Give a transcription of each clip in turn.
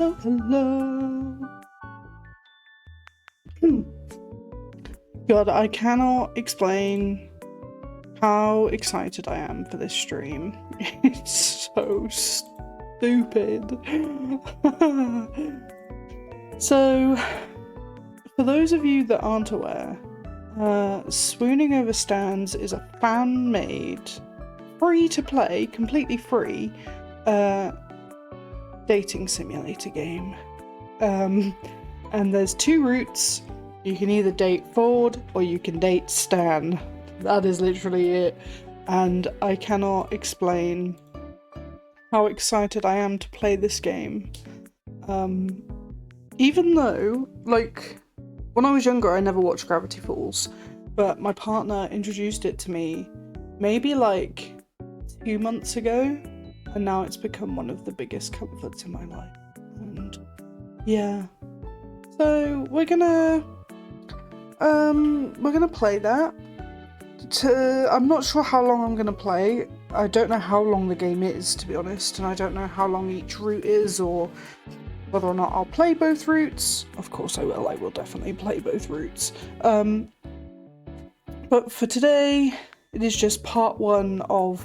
Hello, hello. God, I cannot explain how excited I am for this stream. It's so stupid. So, for those of you that aren't aware, Swooning Over Stands is a fan-made, free-to-play, completely free, dating simulator game. And there's two routes. You can either date Ford or you can date Stan. That is literally it. And I cannot explain how excited I am to play this game. Even though, like, when I was younger I never watched Gravity Falls, but my partner introduced it to me maybe like 2 months ago, and now it's become one of the biggest comforts in my life. And yeah. So we're gonna play that. I'm not sure how long I'm gonna play. I don't know how long the game is, to be honest, and I don't know how long each route is, or whether or not I'll play both routes. Of course I will. I will definitely play both routes. But for today, it is just part one of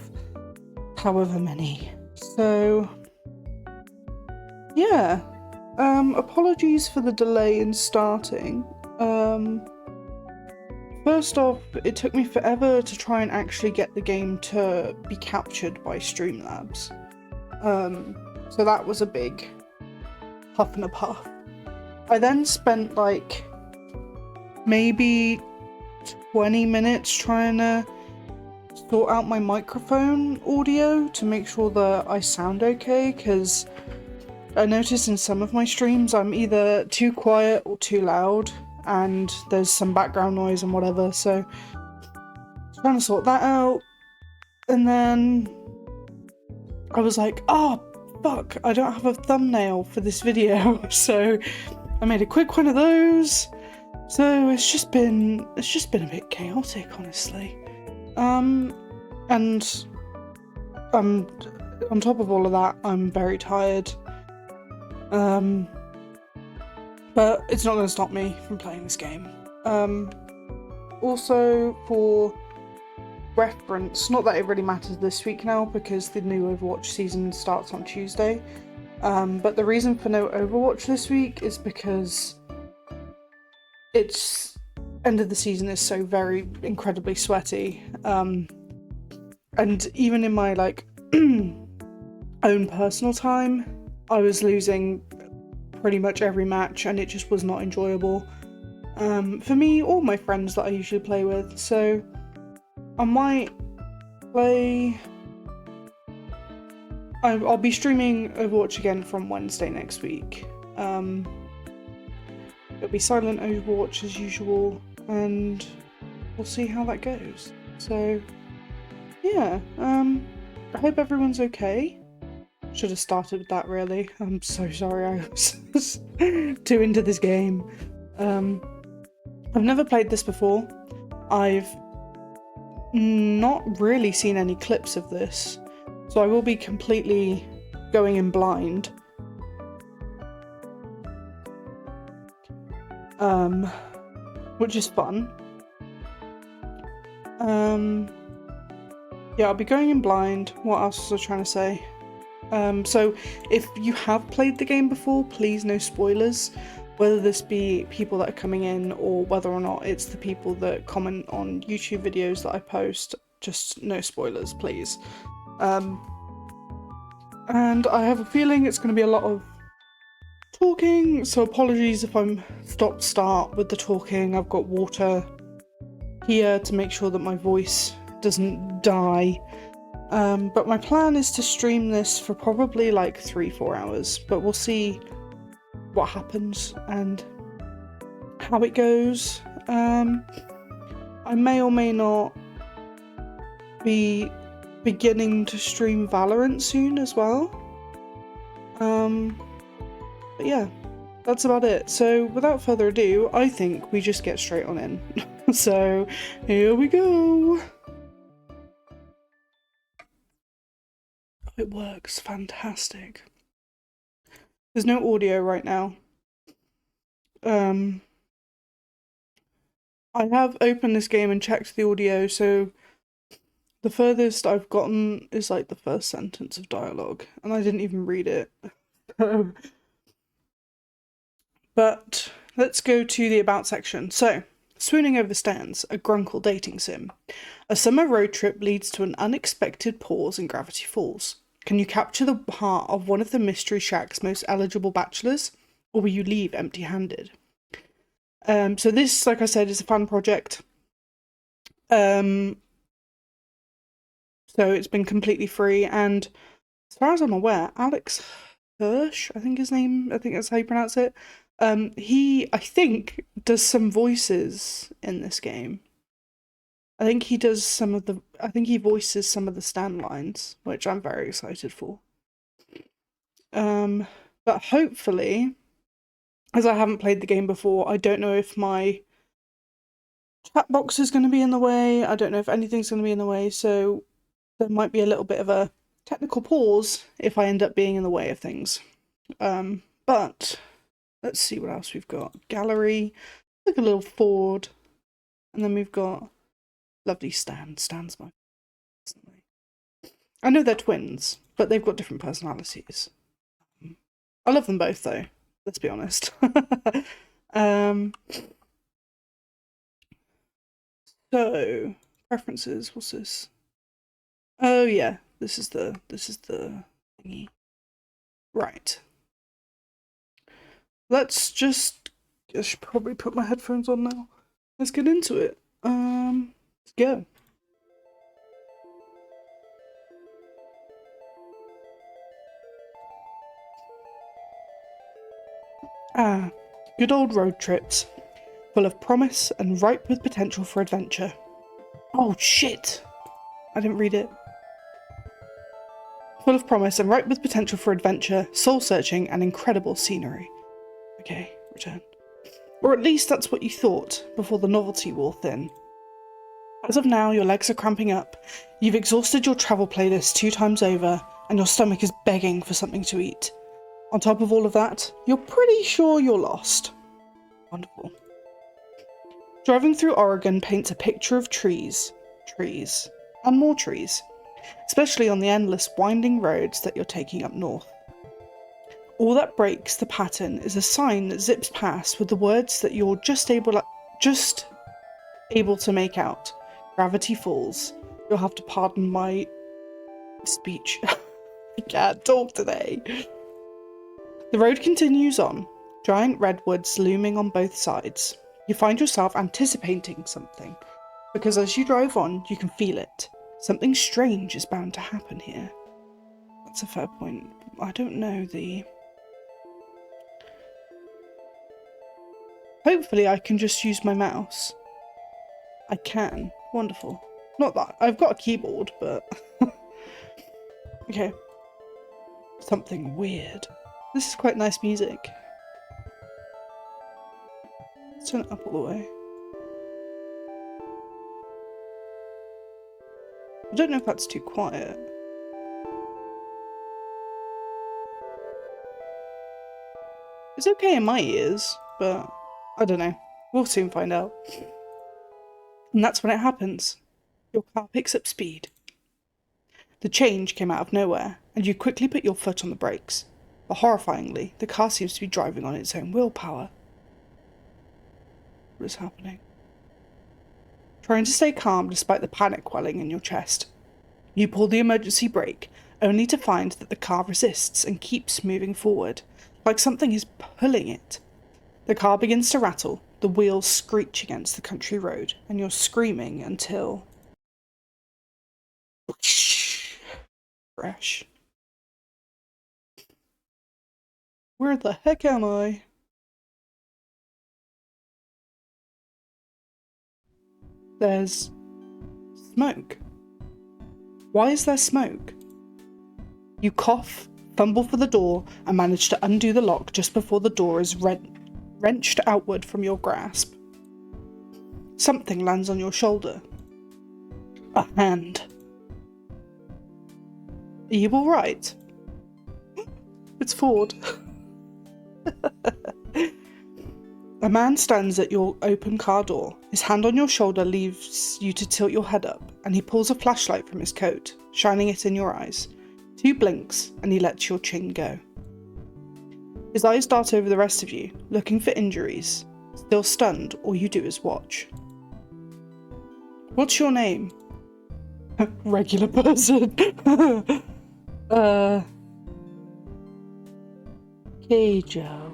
however many. So yeah. Apologies for the delay in starting. First off, it took me forever to try and actually get the game to be captured by Streamlabs. So that was a big huff and a puff. I then spent like maybe 20 minutes trying to sort out my microphone audio to make sure that I sound okay, because I notice in some of my streams I'm either too quiet or too loud, and there's some background noise and whatever, so trying to sort that out. And then I was like, oh fuck, I don't have a thumbnail for this video, so I made a quick one of those. So it's just been a bit chaotic, honestly. And on top of all of that, I'm very tired. But it's not going to stop me from playing this game. Also, for reference, not that it really matters this week now because the new Overwatch season starts on Tuesday, but the reason for no Overwatch this week is because it's end of the season is so very incredibly sweaty, and even in my like own personal time, I was losing pretty much every match, and it just was not enjoyable for me or my friends that I usually play with. So I might play. I'll be streaming Overwatch again from Wednesday next week. It'll be silent Overwatch as usual, and we'll see how that goes. So yeah, I hope everyone's okay. Should have started with that, really. I'm so sorry I was too into this game. I've never played this before. I've not really seen any clips of this, so I will be completely going in blind. Which is fun. Yeah, I'll be going in blind. What else was I trying to say? So if you have played the game before, please no spoilers, whether this be people that are coming in or whether or not it's the people that comment on YouTube videos that I post. Just no spoilers, please. And I have a feeling it's going to be a lot of talking, so apologies if I'm stop-start with the talking. I've got water here to make sure that my voice doesn't die. But my plan is to stream this for probably like 3-4 hours, but we'll see what happens and how it goes. I may or may not be beginning to stream Valorant soon as well. But yeah, that's about it. So without further ado, I think we just get straight on in. So here we go. It works fantastic. There's no audio right now. I have opened this game and checked the audio, so the furthest I've gotten is like the first sentence of dialogue, and I didn't even read it. But let's go to the about section. So, Swooning Over Stands, a Grunkle dating sim. A summer road trip leads to an unexpected pause in Gravity Falls. Can you capture the heart of one of the Mystery Shack's most eligible bachelors, or will you leave empty-handed? So this, like I said, is a fan project. So it's been completely free, and as far as I'm aware, Alex Hirsch, I think that's how you pronounce it. He, I think, does some voices in this game. I think he voices some of the Stan lines, which I'm very excited for. But hopefully, as I haven't played the game before, I don't know if my chat box is going to be in the way. I don't know if anything's going to be in the way, so there might be a little bit of a technical pause if I end up being in the way of things. But let's see what else we've got. Gallery, like a little Ford, and then we've got lovely Stan. Stan's my personally. I know they're twins, but they've got different personalities. I love them both, though. Let's be honest. So preferences. What's this? Oh yeah, this is the thingy. Right. I should probably put my headphones on now. Let's get into it. Let's go. Good old road trips, full of promise and ripe with potential for adventure. Oh shit! I didn't read it. Full of promise and ripe with potential for adventure, soul-searching, and incredible scenery. Okay, return. Or at least that's what you thought, before the novelty wore thin. As of now, your legs are cramping up, you've exhausted your travel playlist 2 times over, and your stomach is begging for something to eat. On top of all of that, you're pretty sure you're lost. Wonderful. Driving through Oregon paints a picture of trees, and more trees, especially on the endless winding roads that you're taking up north. All that breaks the pattern is a sign that zips past with the words that you're just able to make out. Gravity Falls. You'll have to pardon my speech. I can't talk today. The road continues on, giant redwoods looming on both sides. You find yourself anticipating something, because as you drive on, you can feel it. Something strange is bound to happen here. That's a fair point. I don't know the... Hopefully I can just use my mouse. I can. Wonderful. Not that. I've got a keyboard, but... Okay. Something weird. This is quite nice music. Let's turn it up all the way. I don't know if that's too quiet. It's okay in my ears, but I don't know. We'll soon find out. And that's when it happens. Your car picks up speed. The change came out of nowhere, and you quickly put your foot on the brakes. But horrifyingly, the car seems to be driving on its own willpower. What is happening? Trying to stay calm despite the panic welling in your chest. You pull the emergency brake, only to find that the car resists and keeps moving forward, like something is pulling it. The car begins to rattle, the wheels screech against the country road, and you're screaming until... Fresh. Where the heck am I? There's... smoke. Why is there smoke? You cough, fumble for the door, and manage to undo the lock just before the door is wrenched outward from your grasp. Something lands on your shoulder. A hand. Are you alright? It's Ford. A man stands at your open car door. His hand on your shoulder leaves you to tilt your head up, and he pulls a flashlight from his coat, shining it in your eyes. 2 blinks, and he lets your chin go. His eyes dart over the rest of you, looking for injuries. Still stunned, all you do is watch. What's your name? Regular person. Keijo.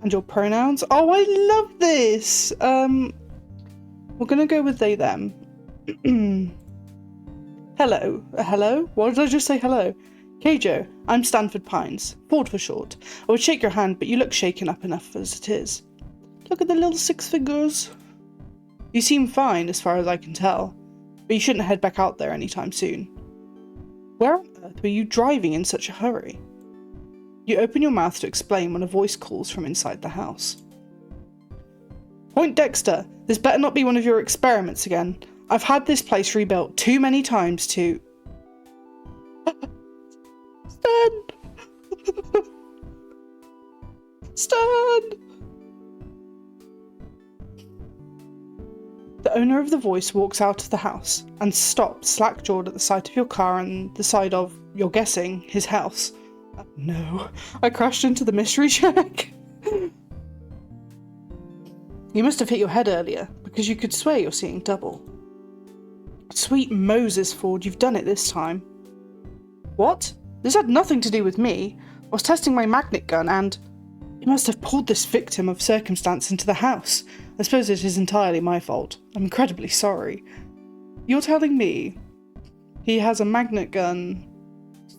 And your pronouns? Oh, I love this! We're gonna go with they, them. Hello. Hello? Why did I just say hello? Keijo, I'm Stanford Pines. Ford for short. I would shake your hand, but you look shaken up enough as it is. Look at the little 6 fingers. You seem fine, as far as I can tell, but you shouldn't head back out there anytime soon. Where on earth were you driving in such a hurry? You open your mouth to explain when a voice calls from inside the house. Point Dexter, this better not be one of your experiments again. I've had this place rebuilt too many times to... Stand! Stand! The owner of the voice walks out of the house and stops slack-jawed at the sight of your car and the side of, you're guessing, his house. Oh, no, I crashed into the mystery shack. You must have hit your head earlier, because you could swear you're seeing double. Sweet Moses, Ford, you've done it this time. What? This had nothing to do with me. I was testing my magnet gun and... You must have pulled this victim of circumstance into the house. I suppose it is entirely my fault. I'm incredibly sorry. You're telling me he has a magnet gun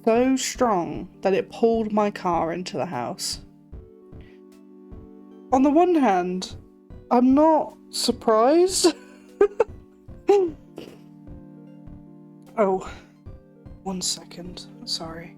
so strong that it pulled my car into the house? On the one hand, I'm not surprised. Oh, 1 second. Sorry.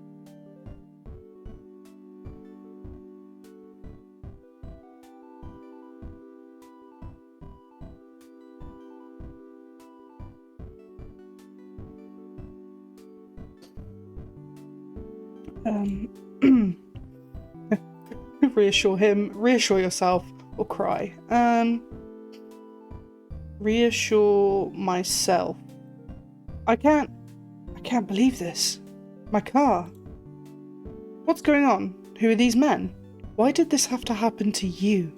Reassure him, reassure yourself, or cry. Reassure myself. I can't believe this. My car. What's going on? Who are these men? Why did this have to happen to you?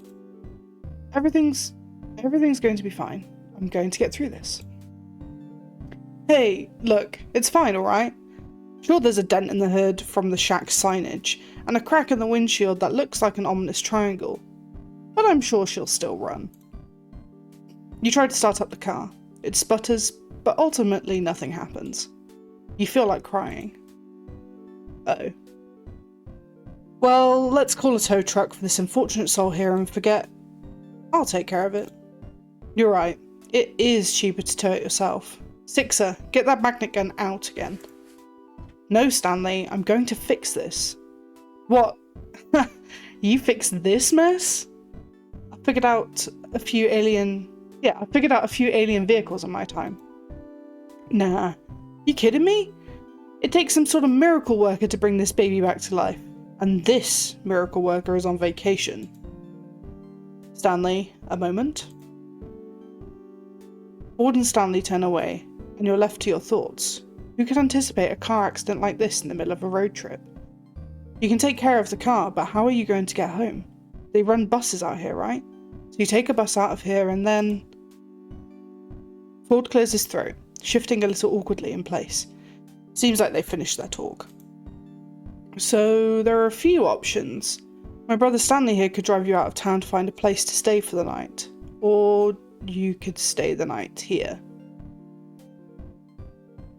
Everything's going to be fine. I'm going to get through this. Hey, look, it's fine, alright? Sure, there's a dent in the hood from the shack signage, and a crack in the windshield that looks like an ominous triangle. But I'm sure she'll still run. You try to start up the car. It sputters, but ultimately nothing happens. You feel like crying. Uh-oh. Well, let's call a tow truck for this unfortunate soul here and forget. I'll take care of it. You're right. It is cheaper to tow it yourself. Sixer, get that magnet gun out again. No, Stanley, I'm going to fix this. What? You fixed this mess? I figured out a few alien vehicles in my time. Nah, you kidding me? It takes some sort of miracle worker to bring this baby back to life. And this miracle worker is on vacation. Stanley, a moment. Ford and Stanley turn away, and you're left to your thoughts. Who could anticipate a car accident like this in the middle of a road trip? You can take care of the car, but how are you going to get home? They run buses out here, right? So you take a bus out of here and then... Ford clears his throat, shifting a little awkwardly in place. Seems like they finished their talk. So there are a few options. My brother Stanley here could drive you out of town to find a place to stay for the night. Or you could stay the night here.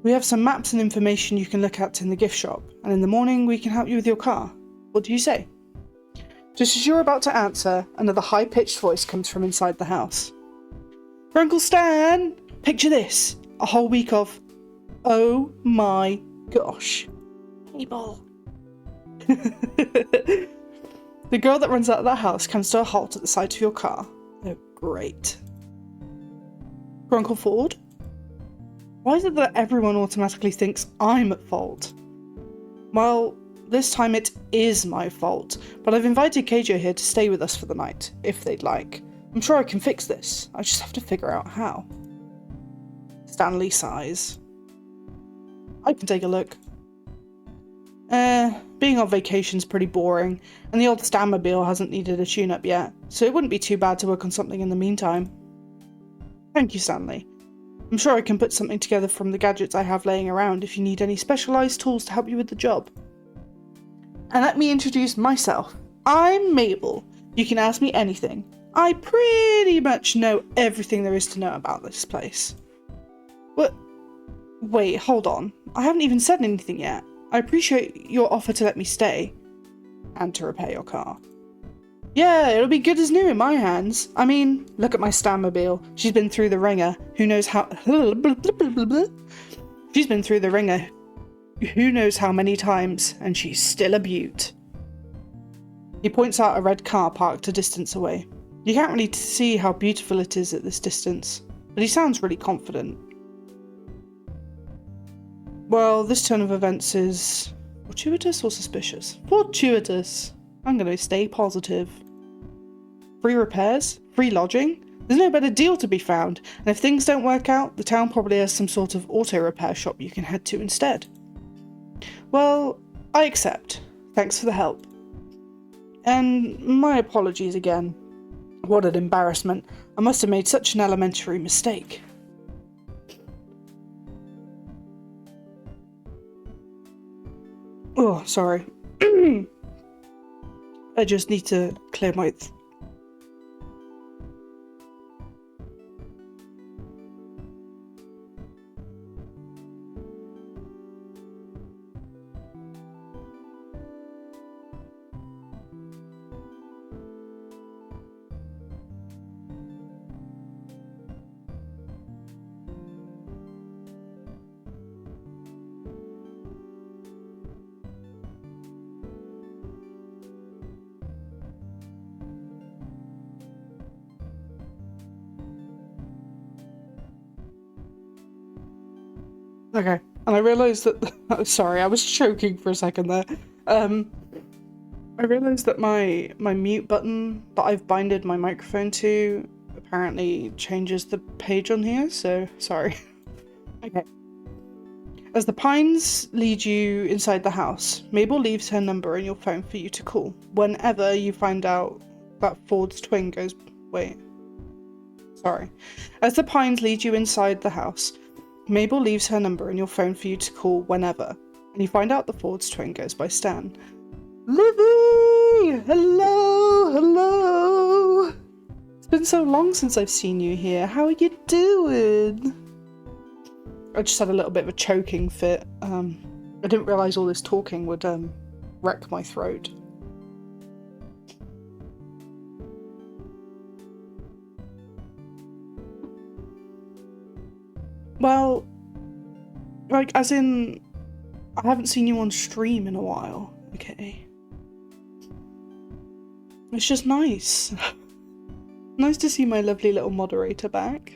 We have some maps and information you can look at in the gift shop, and in the morning we can help you with your car. What do you say? Just as you're about to answer, another high-pitched voice comes from inside the house. For Uncle Stan! Picture this! A whole week of... Oh my gosh. Mabel. The girl that runs out of that house comes to a halt at the sight of your car. Oh, great. For Uncle Ford? Why is it that everyone automatically thinks I'm at fault? Well, this time it is my fault, but I've invited Keijo here to stay with us for the night, if they'd like. I'm sure I can fix this. I just have to figure out how. Stanley sighs. I can take a look. Being on vacation's pretty boring, and the old Stanmobile hasn't needed a tune-up yet, so it wouldn't be too bad to work on something in the meantime. Thank you, Stanley. I'm sure I can put something together from the gadgets I have laying around if you need any specialised tools to help you with the job. And let me introduce myself. I'm Mabel. You can ask me anything. I pretty much know everything there is to know about this place. What? Wait, hold on. I haven't even said anything yet. I appreciate your offer to let me stay. And to repair your car. Yeah, it'll be good as new in my hands. I mean, look at my Stanmobile. She's been through the ringer. Who knows how... She's been through the ringer. Who knows how many times, and she's still a beaut. He points out a red car parked a distance away. You can't really see how beautiful it is at this distance, but he sounds really confident. Well, this turn of events is... fortuitous or suspicious? Fortuitous. I'm going to stay positive. Free repairs? Free lodging? There's no better deal to be found, and if things don't work out, the town probably has some sort of auto repair shop you can head to instead. Well, I accept. Thanks for the help. And my apologies again. What an embarrassment. I must have made such an elementary mistake. Oh, sorry. I just need to clear my... Okay, and I realised that... sorry, I was choking for a second there. I realised that my mute button that I've binded my microphone to apparently changes the page on here, so sorry. Okay. As the pines lead you inside the house, Mabel leaves her number in your phone for you to call whenever you find out that Ford's twin goes... wait. Sorry. As the pines lead you inside the house, Mabel leaves her number in your phone for you to call whenever, and you find out the Ford's twin goes by Stan. Livy! Hello! Hello! It's been so long since I've seen you here. How are you doing? I just had a little bit of a choking fit. I didn't realise all this talking would wreck my throat. Well, like, as in, I haven't seen you on stream in a while, okay? It's just nice. Nice to see my lovely little moderator back.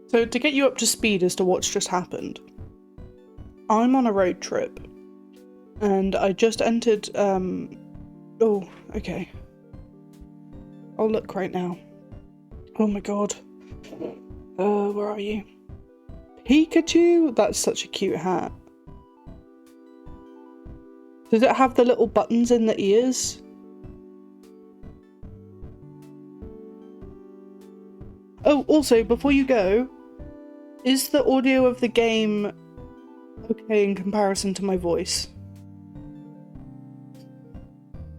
So, to get you up to speed as to what's just happened, I'm on a road trip, and I just entered, oh, okay. I'll look right now. Oh my god. Where are you? Pikachu? That's such a cute hat. Does it have the little buttons in the ears? Oh, also, before you go, is the audio of the game okay in comparison to my voice?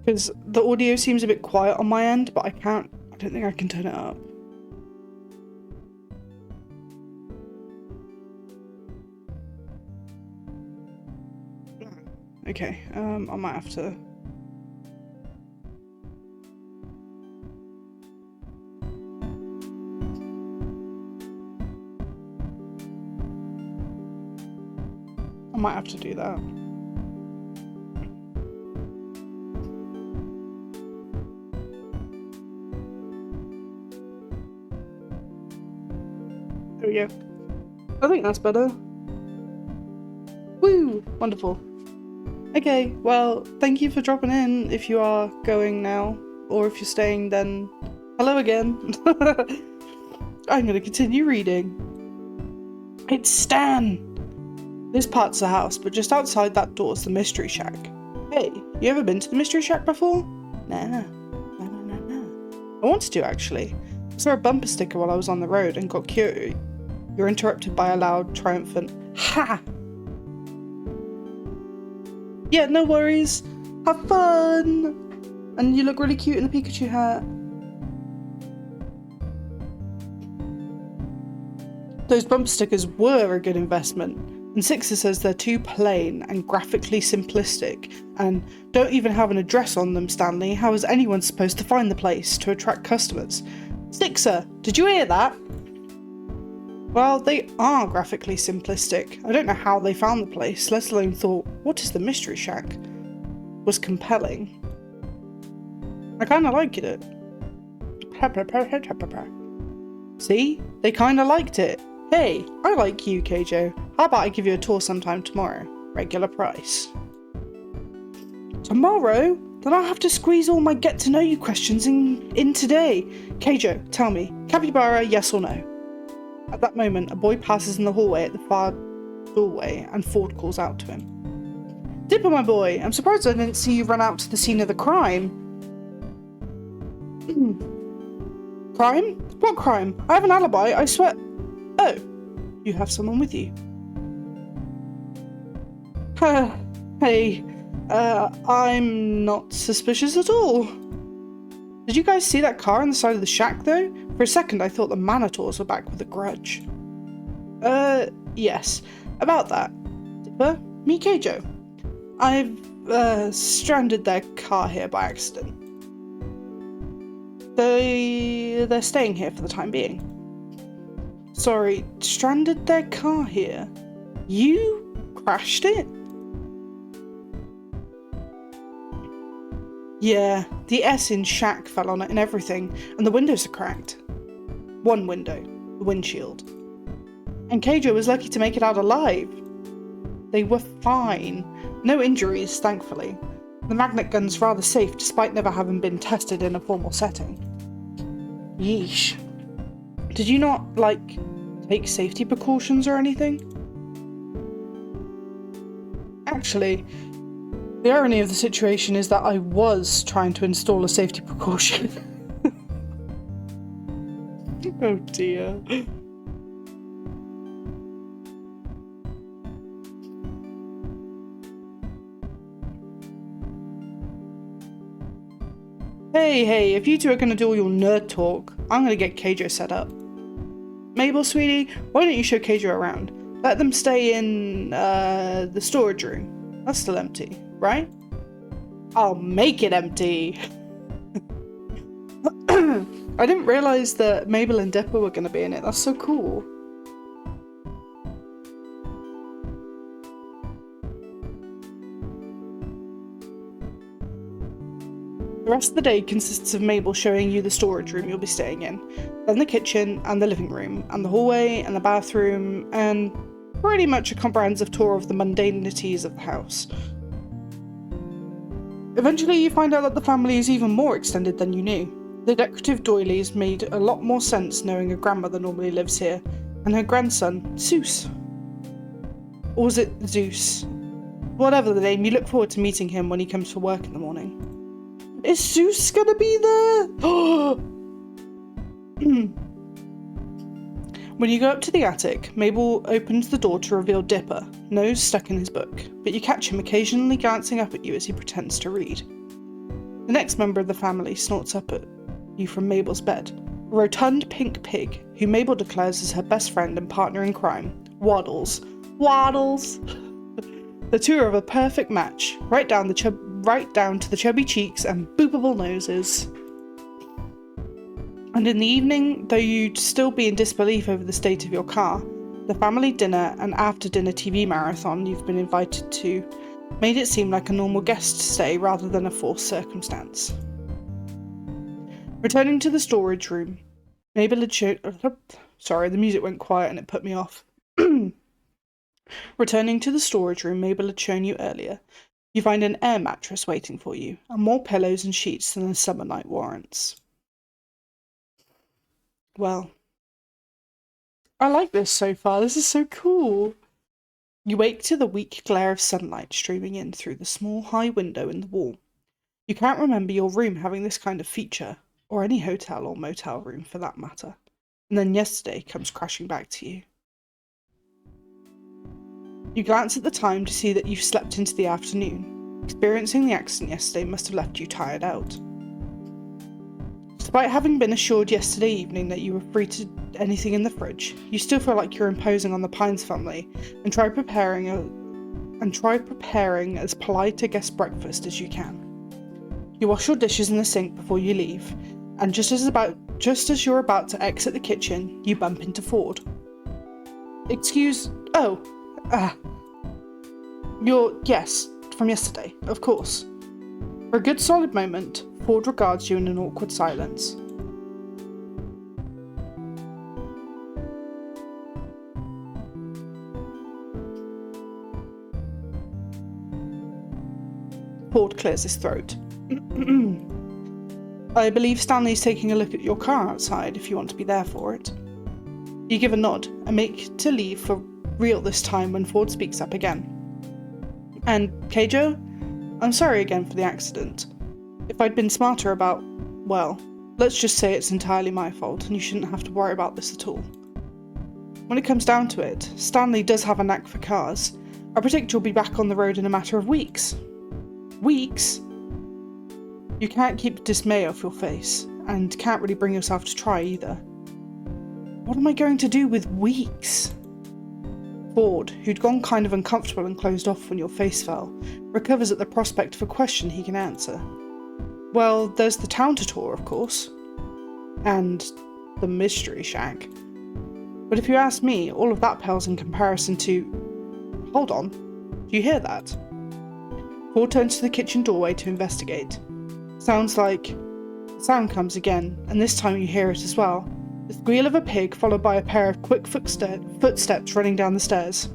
Because the audio seems a bit quiet on my end, but I don't think I can turn it up. Okay, I might have to... I might have to do that. There we go. I think that's better. Woo! Wonderful. Okay, well, thank you for dropping in if you are going now. Or if you're staying, then hello again. I'm gonna continue reading. It's Stan! This part's the house, but just outside that door's the mystery shack. Hey, you ever been to the mystery shack before? Nah. I wanted to, actually. I saw a bumper sticker while I was on the road and got curious. You're interrupted by a loud, triumphant ha! Yeah, no worries. Have fun! And you look really cute in the Pikachu hat. Those bumper stickers were a good investment. And Sixer says they're too plain and graphically simplistic and don't even have an address on them, Stanley. How is anyone supposed to find the place to attract customers? Sixer, did you hear that? Well, they are graphically simplistic. I don't know how they found the place, let alone thought, what is the mystery shack? Was compelling. I kinda liked it. See? They kinda liked it. Hey, I like you, Keijo. How about I give you a tour sometime tomorrow? Regular price. Tomorrow? Then I'll have to squeeze all my get-to-know-you questions in today. Keijo, tell me, capybara, yes or no? At that moment, a boy passes in the hallway at the far doorway and Ford calls out to him. Dipper, my boy, I'm surprised I didn't see you run out to the scene of the crime. Crime? What crime? I have an alibi, I swear. Oh, you have someone with you. Hey, I'm not suspicious at all. Did you guys see that car on the side of the shack, though? For a second, I thought the Manitors were back with a grudge. Yes. About that. Dipper, me Keijo. I've, stranded their car here by accident. They're staying here for the time being. Sorry, stranded their car here? You crashed it? Yeah, the S in shack fell on it and everything, and the windows are cracked. One window, the windshield. And Keijo was lucky to make it out alive. They were fine. No injuries, thankfully. The magnet gun's rather safe despite never having been tested in a formal setting. Yeesh. Did you not, like, take safety precautions or anything? Actually, the irony of the situation is that I was trying to install a safety precaution. Oh dear. Hey, if you two are going to do all your nerd talk, I'm going to get Keijo set up. Mabel, sweetie, why don't you show Keijo around? Let them stay in, the storage room. That's still empty, right? I'll make it empty! I didn't realise that Mabel and Dipper were going to be in it. That's so cool. The rest of the day consists of Mabel showing you the storage room you'll be staying in, then the kitchen and the living room, and the hallway and the bathroom, and pretty much a comprehensive tour of the mundanities of the house. Eventually you find out that the family is even more extended than you knew. The decorative doilies made a lot more sense knowing a grandmother normally lives here, and her grandson, Zeus. Or was it Zeus? Whatever the name, you look forward to meeting him when he comes for work in the morning. Is Zeus gonna be there? When you go up to the attic, Mabel opens the door to reveal Dipper, nose stuck in his book, but you catch him occasionally glancing up at you as he pretends to read. The next member of the family snorts up at you from Mabel's bed, a rotund pink pig who Mabel declares is her best friend and partner in crime, Waddles. Waddles! The two are of a perfect match, right down to the chubby cheeks and boopable noses. And in the evening, though you'd still be in disbelief over the state of your car, the family dinner and after-dinner TV marathon you've been invited to made it seem like a normal guest stay rather than a forced circumstance. Returning to the storage room, Mabel had shown... Sorry, the music went quiet and it put me off. Returning to the storage room Mabel had shown you earlier, you find an air mattress waiting for you, and more pillows and sheets than the summer night warrants. Well, I like this so far. This is so cool. You wake to the weak glare of sunlight streaming in through the small high window in the wall. You can't remember your room having this kind of feature, or any hotel or motel room for that matter. And then yesterday comes crashing back to you. You glance at the time to see that you've slept into the afternoon. Experiencing the accident yesterday must have left you tired out. Despite having been assured yesterday evening that you were free to anything in the fridge, you still feel like you're imposing on the Pines family and try preparing as polite a guest breakfast as you can. You wash your dishes in the sink before you leave, and just as you're about to exit the kitchen, you bump into Ford. Yes, from yesterday, of course. For a good solid moment, Ford regards you in an awkward silence. Ford clears his throat. I believe Stanley's taking a look at your car outside if you want to be there for it. You give a nod and make to leave for real this time when Ford speaks up again. And, Keijo, I'm sorry again for the accident. If I'd been smarter about, well, let's just say it's entirely my fault and you shouldn't have to worry about this at all. When it comes down to it, Stanley does have a knack for cars. I predict you'll be back on the road in a matter of weeks. Weeks? You can't keep dismay off your face, and can't really bring yourself to try either. What am I going to do with weeks? Ford, who'd gone kind of uncomfortable and closed off when your face fell, recovers at the prospect of a question he can answer. Well, there's the town to tour, of course. And the mystery shack. But if you ask me, all of that pales in comparison to... Hold on. Do you hear that? Ford turns to the kitchen doorway to investigate. Sounds like... The sound comes again, and this time you hear it as well. The squeal of a pig followed by a pair of quick footsteps running down the stairs.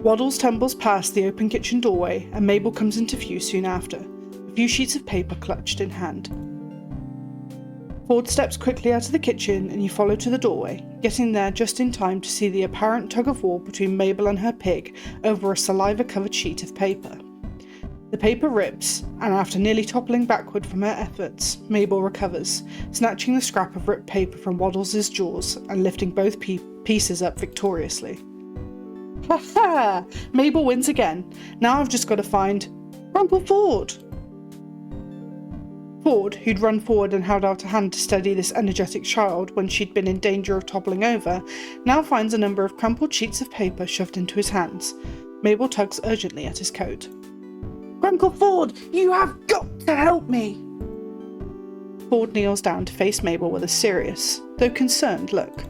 Waddles tumbles past the open kitchen doorway, and Mabel comes into view soon after, a few sheets of paper clutched in hand. Ford steps quickly out of the kitchen and you follow to the doorway, getting there just in time to see the apparent tug-of-war between Mabel and her pig over a saliva-covered sheet of paper. The paper rips, and after nearly toppling backward from her efforts, Mabel recovers, snatching the scrap of ripped paper from Waddles' jaws and lifting both pieces up victoriously. Ha ha! Mabel wins again. Now I've just got to find Grandpa Ford! Ford, who'd run forward and held out a hand to steady this energetic child when she'd been in danger of toppling over, now finds a number of crumpled sheets of paper shoved into his hands. Mabel tugs urgently at his coat. Grandpa Ford, you have got to help me! Ford kneels down to face Mabel with a serious, though concerned look.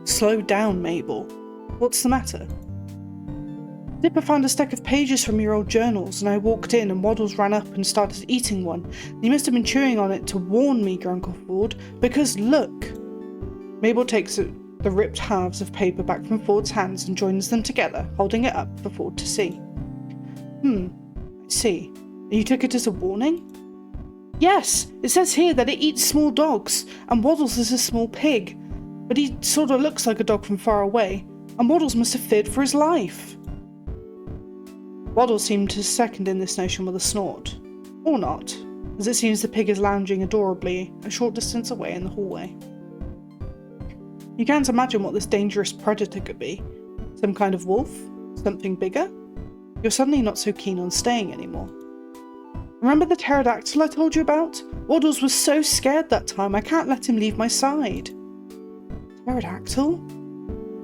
Slow down, Mabel. What's the matter? Dipper found a stack of pages from your old journals, and I walked in and Waddles ran up and started eating one. You must have been chewing on it to warn me, Grandpa Ford, because look! Mabel takes the ripped halves of paper back from Ford's hands and joins them together, holding it up for Ford to see. I see. And you took it as a warning? Yes, it says here that it eats small dogs, and Waddles is a small pig. But he sort of looks like a dog from far away, and Waddles must have feared for his life. Waddles seemed to second in this notion with a snort. Or not, as it seems the pig is lounging adorably a short distance away in the hallway. You can't imagine what this dangerous predator could be. Some kind of wolf? Something bigger? You're suddenly not so keen on staying anymore. Remember the pterodactyl I told you about? Waddles was so scared that time I can't let him leave my side. Pterodactyl?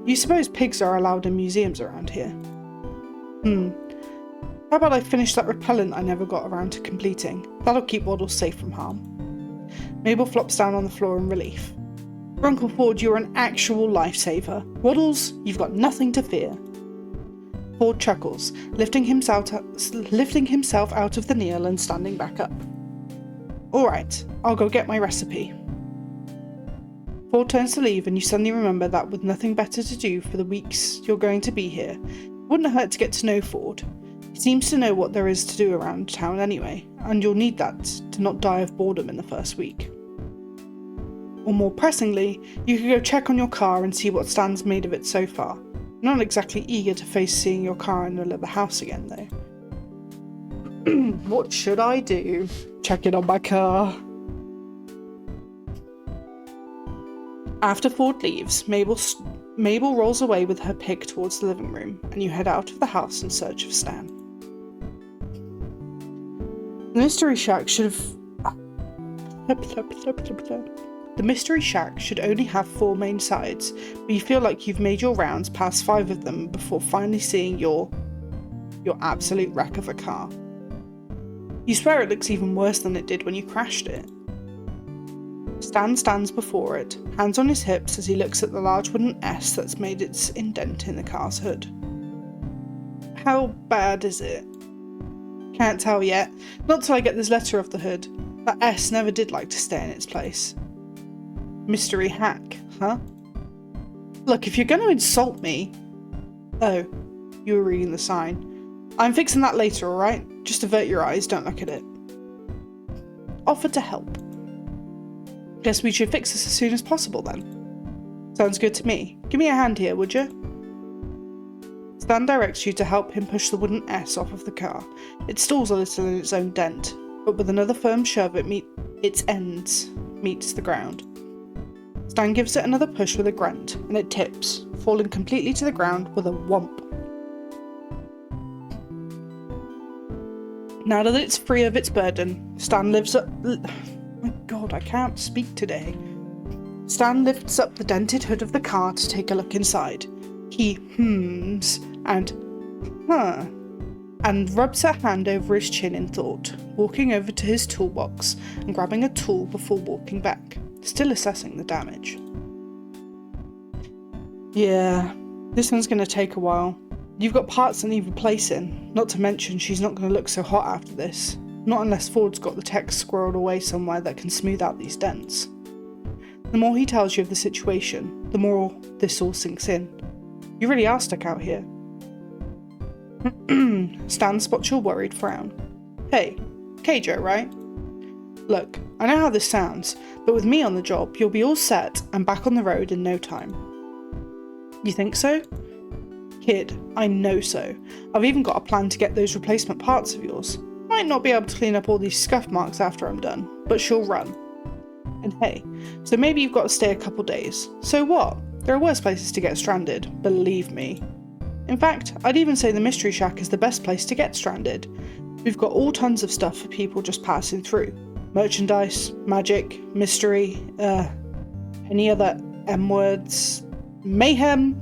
You suppose pigs are allowed in museums around here? How about I finish that repellent I never got around to completing? That'll keep Waddles safe from harm. Mabel flops down on the floor in relief. Uncle Ford, you're an actual lifesaver. Waddles, you've got nothing to fear. Ford chuckles, lifting himself out of the kneel and standing back up. Alright, I'll go get my recipe. Ford turns to leave and you suddenly remember that with nothing better to do for the weeks you're going to be here, it wouldn't hurt to get to know Ford. He seems to know what there is to do around town anyway, and you'll need that to not die of boredom in the first week. Or more pressingly, you could go check on your car and see what Stan's made of it so far. I'm not exactly eager to face seeing your car in the middle of the house again though. What should I do? Check in on my car. After Ford leaves, Mabel rolls away with her pig towards the living room, and you head out of the house in search of Stan. The mystery shack should only have 4 main sides, but you feel like you've made your rounds past 5 of them before finally seeing your absolute wreck of a car. You swear it looks even worse than it did when you crashed it. Stan stands before it, hands on his hips as he looks at the large wooden S that's made its indent in the car's hood. How bad is it? Can't tell yet, not till I get this letter off the hood. That S never did like to stay in its place. Mystery hack, huh? Look, if you're going to insult me... Oh, you were reading the sign. I'm fixing that later, alright? Just avert your eyes, don't look at it. Offer to help. Guess we should fix this as soon as possible then. Sounds good to me. Give me a hand here, would you? Stan directs you to help him push the wooden S off of the car. It stalls a little in its own dent, but with another firm shove its ends meets the ground. Stan gives it another push with a grunt, and it tips, falling completely to the ground with a whomp. Now that it's free of its burden, Stan lifts up... My god, I can't speak today. Stan lifts up the dented hood of the car to take a look inside. He hums and rubs a hand over his chin in thought, walking over to his toolbox and grabbing a tool before walking back, still assessing the damage. Yeah, this one's going to take a while. You've got parts that need replacing, not to mention she's not going to look so hot after this. Not unless Ford's got the text squirreled away somewhere that can smooth out these dents. The more he tells you of the situation, the more this all sinks in. You really are stuck out here. Stan spots your worried frown. Hey, Keijo, right? Look, I know how this sounds, but with me on the job, you'll be all set and back on the road in no time. You think so? Kid, I know so. I've even got a plan to get those replacement parts of yours. Might not be able to clean up all these scuff marks after I'm done, but she'll run. And hey, so maybe you've got to stay a couple days. So what? There are worse places to get stranded, believe me. In fact, I'd even say the Mystery Shack is the best place to get stranded. We've got all tons of stuff for people just passing through. Merchandise, magic, mystery, any other M words, mayhem,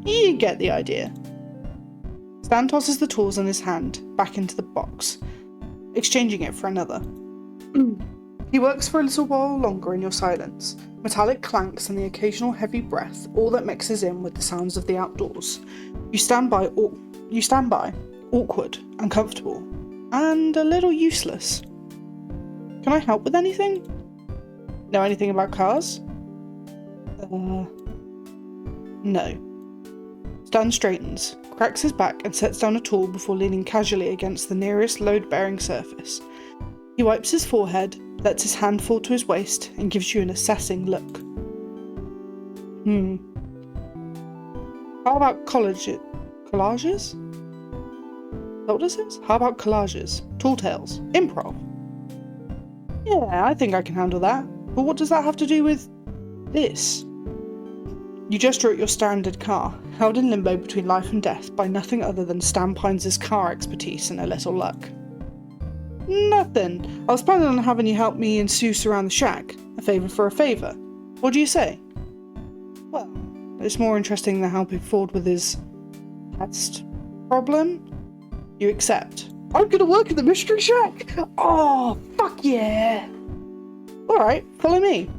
you get the idea. Stan tosses the tools in his hand back into the box, exchanging it for another. He works for a little while longer in your silence. Metallic clanks and the occasional heavy breath, all that mixes in with the sounds of the outdoors. You stand by, awkward, uncomfortable, and a little useless. Can I help with anything? Know anything about cars? No. Stan straightens, cracks his back and sets down a tool before leaning casually against the nearest load-bearing surface. He wipes his forehead, lets his hand fall to his waist, and gives you an assessing look. How about collages? Is that what this is? How about collages? Tall tales? Improv? Yeah, I think I can handle that. But what does that have to do with this? You gesture at your stranded car, held in limbo between life and death by nothing other than Stan Pines' car expertise and a little luck. Nothing. I was planning on having you help me and Seuss around the shack. A favour for a favour. What do you say? Well, it's more interesting than helping Ford with his test problem. You accept. I'm gonna work at the Mystery Shack! Oh, fuck yeah! Alright, follow me.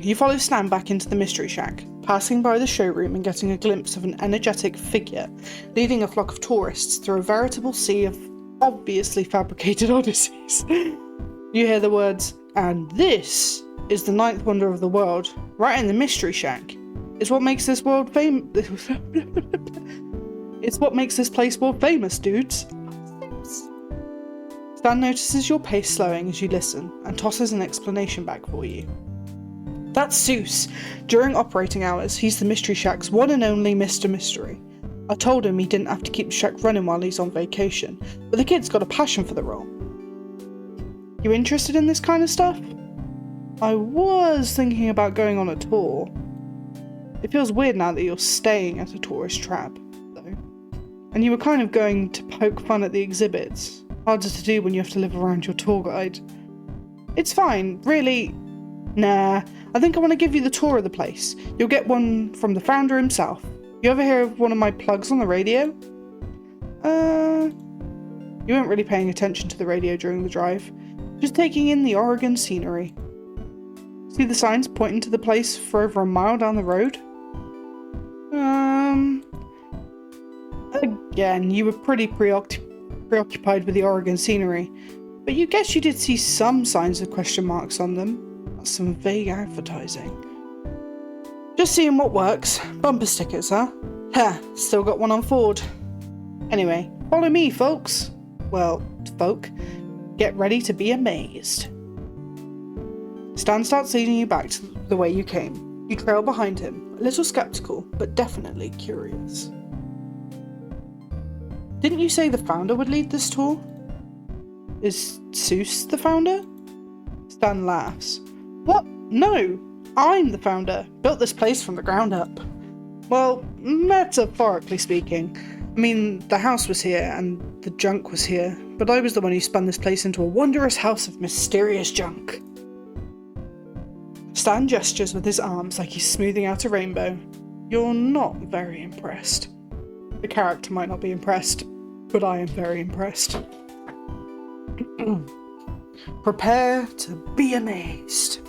You follow Stan back into the Mystery Shack, passing by the showroom and getting a glimpse of an energetic figure leading a flock of tourists through a veritable sea of obviously fabricated odysseys. You hear the words, "and this is the ninth wonder of the world, right in the Mystery Shack. It's what makes this world famous. It's what makes this place world famous, dudes. Stan notices your pace slowing as you listen and tosses an explanation back for you. That's Seuss. During operating hours, he's the Mystery Shack's one and only Mr. Mystery. I told him he didn't have to keep the shack running while he's on vacation, but the kid's got a passion for the role. You interested in this kind of stuff? I was thinking about going on a tour. It feels weird now that you're staying at a tourist trap, though. And you were kind of going to poke fun at the exhibits. Harder to do when you have to live around your tour guide. It's fine, really. Nah, I think I want to give you the tour of the place. You'll get one from the founder himself. You ever hear of one of my plugs on the radio? You weren't really paying attention to the radio during the drive. Just taking in the Oregon scenery. See the signs pointing to the place for over a mile down the road? Again, you were pretty preoccupied with the Oregon scenery, but you guess you did see some signs with question marks on them. That's some vague advertising. Just seeing what works. Bumper stickers, huh? Ha, still got one on Ford. Anyway, follow me, folks. Well, folk, get ready to be amazed. Stan starts leading you back to the way you came. You trail behind him, a little skeptical, but definitely curious. Didn't you say the founder would lead this tour? Is Seuss the founder? Stan laughs. What? No! I'm the founder. Built this place from the ground up. Well, metaphorically speaking. I mean, the house was here and the junk was here, but I was the one who spun this place into a wondrous house of mysterious junk. Stan gestures with his arms like he's smoothing out a rainbow. You're not very impressed. The character might not be impressed, but I am very impressed. Prepare to be amazed.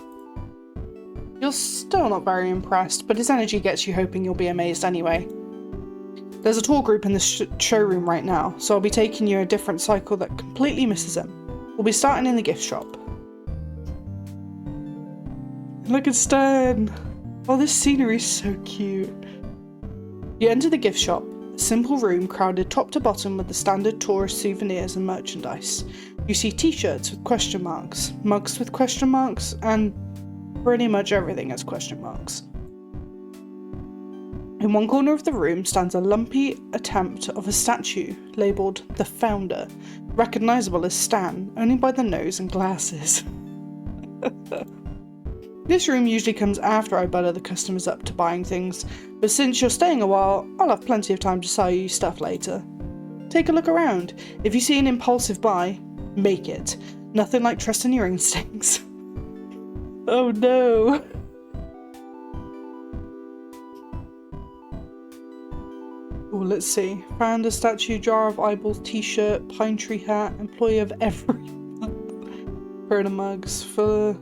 You're still not very impressed, but his energy gets you hoping you'll be amazed anyway. There's a tour group in the showroom right now, so I'll be taking you a different cycle that completely misses him. We'll be starting in the gift shop. Look at Stan! Oh, this scenery's so cute. You enter the gift shop, a simple room crowded top to bottom with the standard tourist souvenirs and merchandise. You see t-shirts with question marks, mugs with question marks, and pretty much everything has question marks. In one corner of the room stands a lumpy attempt of a statue labelled The Founder, recognisable as Stan only by the nose and glasses. This room usually comes after I butter the customers up to buying things, but since you're staying a while, I'll have plenty of time to sell you stuff later. Take a look around. If you see an impulsive buy, make it. Nothing like trusting your instincts. Oh no. Oh, let's see. Founder statue, jar of eyeballs, t-shirt, pine tree hat, employee of every month. Pair of mugs for...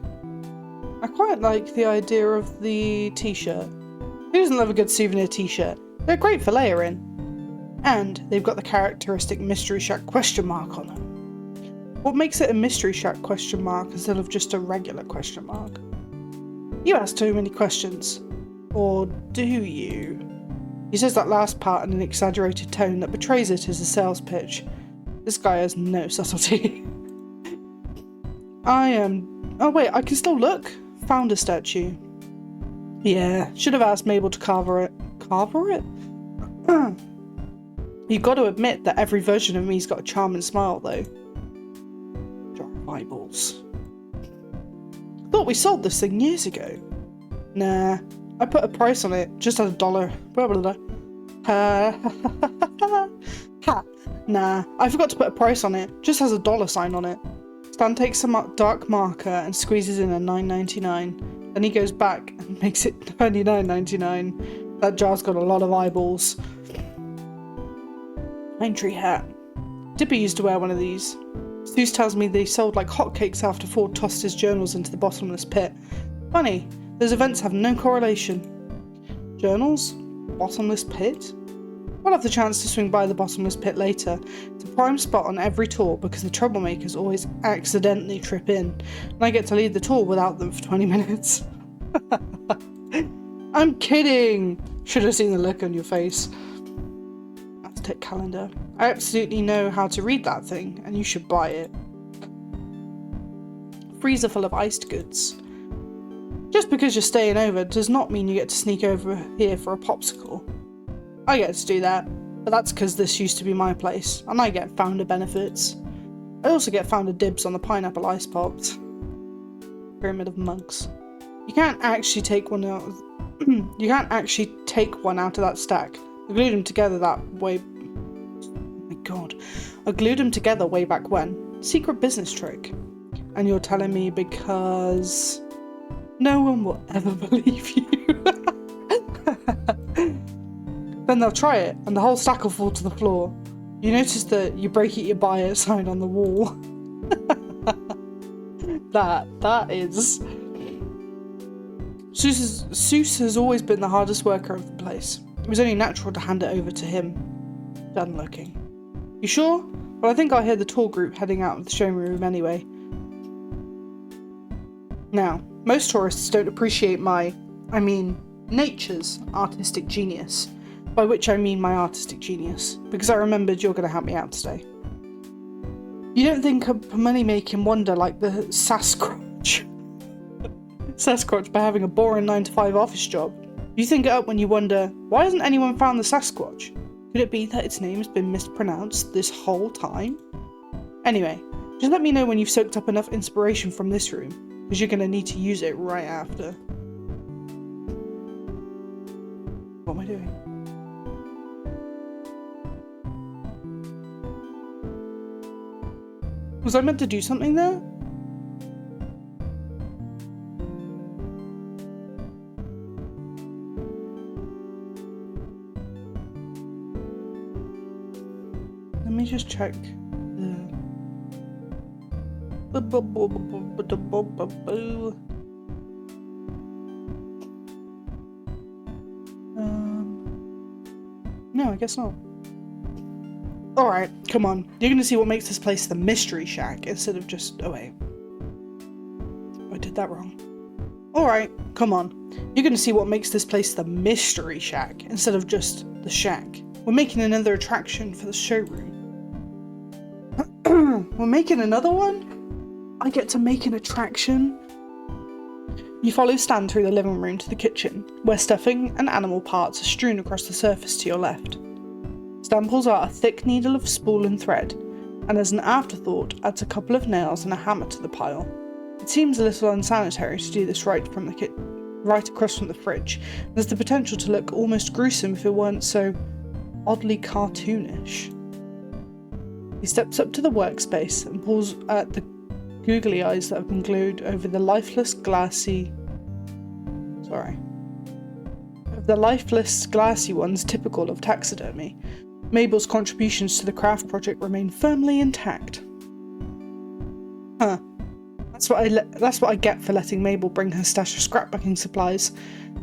I quite like the idea of the t-shirt. Who doesn't love a good souvenir t-shirt? They're great for layering. And they've got the characteristic Mystery Shack question mark on them. What makes it a Mystery Shack question mark instead of just a regular question mark? You ask too many questions. Or do you? He says that last part in an exaggerated tone that betrays it as a sales pitch. This guy has no subtlety. Oh wait, I can still look? Founder statue. Yeah, should have asked Mabel to carve it. Carve it? You've got to admit that every version of me's got a charming smile, though. Jar of eyeballs. Thought we sold this thing years ago. Nah, I put a price on it, just at $1. Blah blah blah. Ha. Nah, I forgot to put a price on it, just has a $sign on it. Stan takes some dark marker and squeezes in a $9.99. Then he goes back and makes it $29.99. That jar's got a lot of eyeballs. Pine tree hat. Dippy used to wear one of these. Seuss tells me they sold like hotcakes after Ford tossed his journals into the bottomless pit. Funny, those events have no correlation. Journals? Bottomless pit? We'll have the chance to swing by the bottomless pit later. It's a prime spot on every tour because the troublemakers always accidentally trip in, and I get to lead the tour without them for 20 minutes. I'm kidding! Should have seen the look on your face. Aztec calendar. I absolutely know how to read that thing, and you should buy it. Freezer full of iced goods. Just because you're staying over does not mean you get to sneak over here for a popsicle. I get to do that, but that's because this used to be my place, and I get founder benefits. I also get founder dibs on the pineapple ice pops. Pyramid of mugs. You can't actually take one out. You can't actually take one out of that stack. I glued them together that way. Oh my god, I glued them together way back when. Secret business trick. And you're telling me because no one will ever believe you. Then they'll try it, and the whole stack will fall to the floor. You notice that you break it, you buy it sign on the wall. that is. Seuss has always been the hardest worker of the place. It was only natural to hand it over to him. Done looking. You sure? Well, I think I hear the tour group heading out of the showroom room anyway. Now, most tourists don't appreciate nature's artistic genius. By which I mean my artistic genius, because I remembered you're going to help me out today. You don't think of a money-making wonder like the Sasquatch by having a boring 9-to-5 office job. You think it up when you wonder, why hasn't anyone found the Sasquatch? Could it be that its name has been mispronounced this whole time? Anyway, just let me know when you've soaked up enough inspiration from this room, because you're going to need to use it right after. What am I doing? Was I meant to do something there? Let me just check. No, I guess not. Alright, come on. You're gonna see what makes this place the Mystery Shack instead of just... Oh wait. I did that wrong. Alright, come on. You're gonna see what makes this place the Mystery Shack instead of just the shack. We're making another attraction for the showroom. We're making another one? I get to make an attraction? You follow Stan through the living room to the kitchen, where stuffing and animal parts are strewn across the surface to your left. Stan pulls out a thick needle of spool and thread, and as an afterthought adds a couple of nails and a hammer to the pile. It seems a little unsanitary to do this right across from the fridge, and has the potential to look almost gruesome if it weren't so oddly cartoonish. He steps up to the workspace and pulls at the googly eyes that have been glued over the lifeless glassy ones typical of taxidermy. Mabel's contributions to the craft project remain firmly intact. Huh. That's what I get for letting Mabel bring her stash of scrapbooking supplies.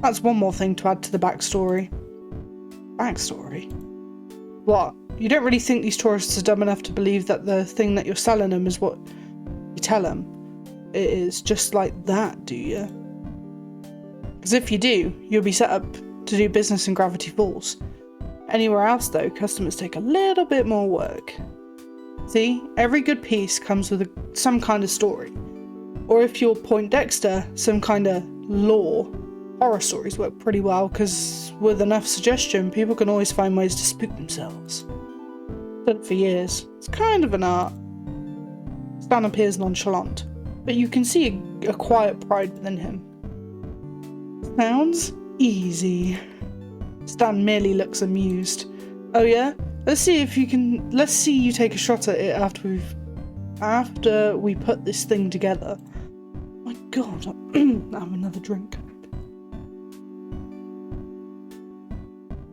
That's one more thing to add to the backstory. Backstory? What? You don't really think these tourists are dumb enough to believe that the thing that you're selling them is what you tell them? It is just like that, do you? Because if you do, you'll be set up to do business in Gravity Falls. Anywhere else though, customers take a little bit more work. See, every good piece comes with some kind of story. Or if you're Poindexter, some kind of lore. Horror stories work pretty well, because with enough suggestion, people can always find ways to spook themselves. Done it for years. It's kind of an art. Stan appears nonchalant, but you can see a quiet pride within him. Sounds easy. Stan merely looks amused. Oh yeah? Let's see you take a shot at it after we put this thing together. My god, I'll have another drink.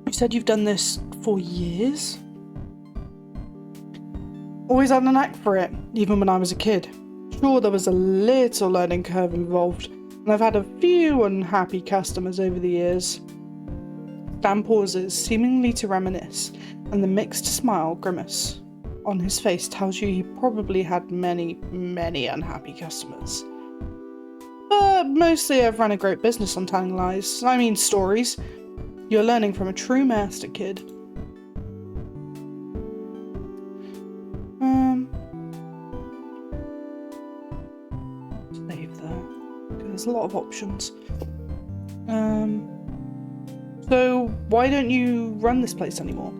You said you've done this for years? Always had a knack for it, even when I was a kid. Sure, there was a little learning curve involved, and I've had a few unhappy customers over the years. Dan pauses, seemingly to reminisce, and the mixed smile grimace on his face tells you he probably had many, many unhappy customers. But mostly I've run a great business on telling lies. I mean stories. You're learning from a true master, kid. Save there. There's a lot of options. So why don't you run this place anymore?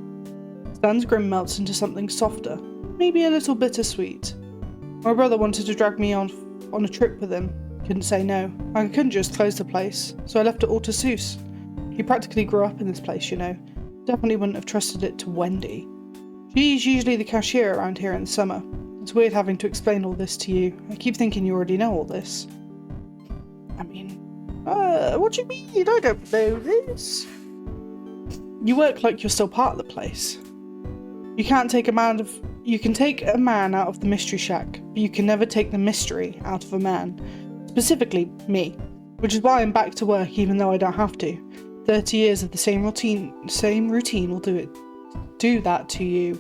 Stan's grin melts into something softer, maybe a little bittersweet. My brother wanted to drag me on a trip with him. Couldn't say no. I couldn't just close the place, so I left it all to Seuss. He practically grew up in this place, you know. Definitely wouldn't have trusted it to Wendy. She's usually the cashier around here in the summer. It's weird having to explain all this to you. I keep thinking you already know all this. I mean, what do you mean? I don't know this. You work like you're still part of the place. You can take a man out of the mystery shack, but you can never take the mystery out of a man. Specifically, me. Which is why I'm back to work even though I don't have to. 30 years of the same routine will do that to you.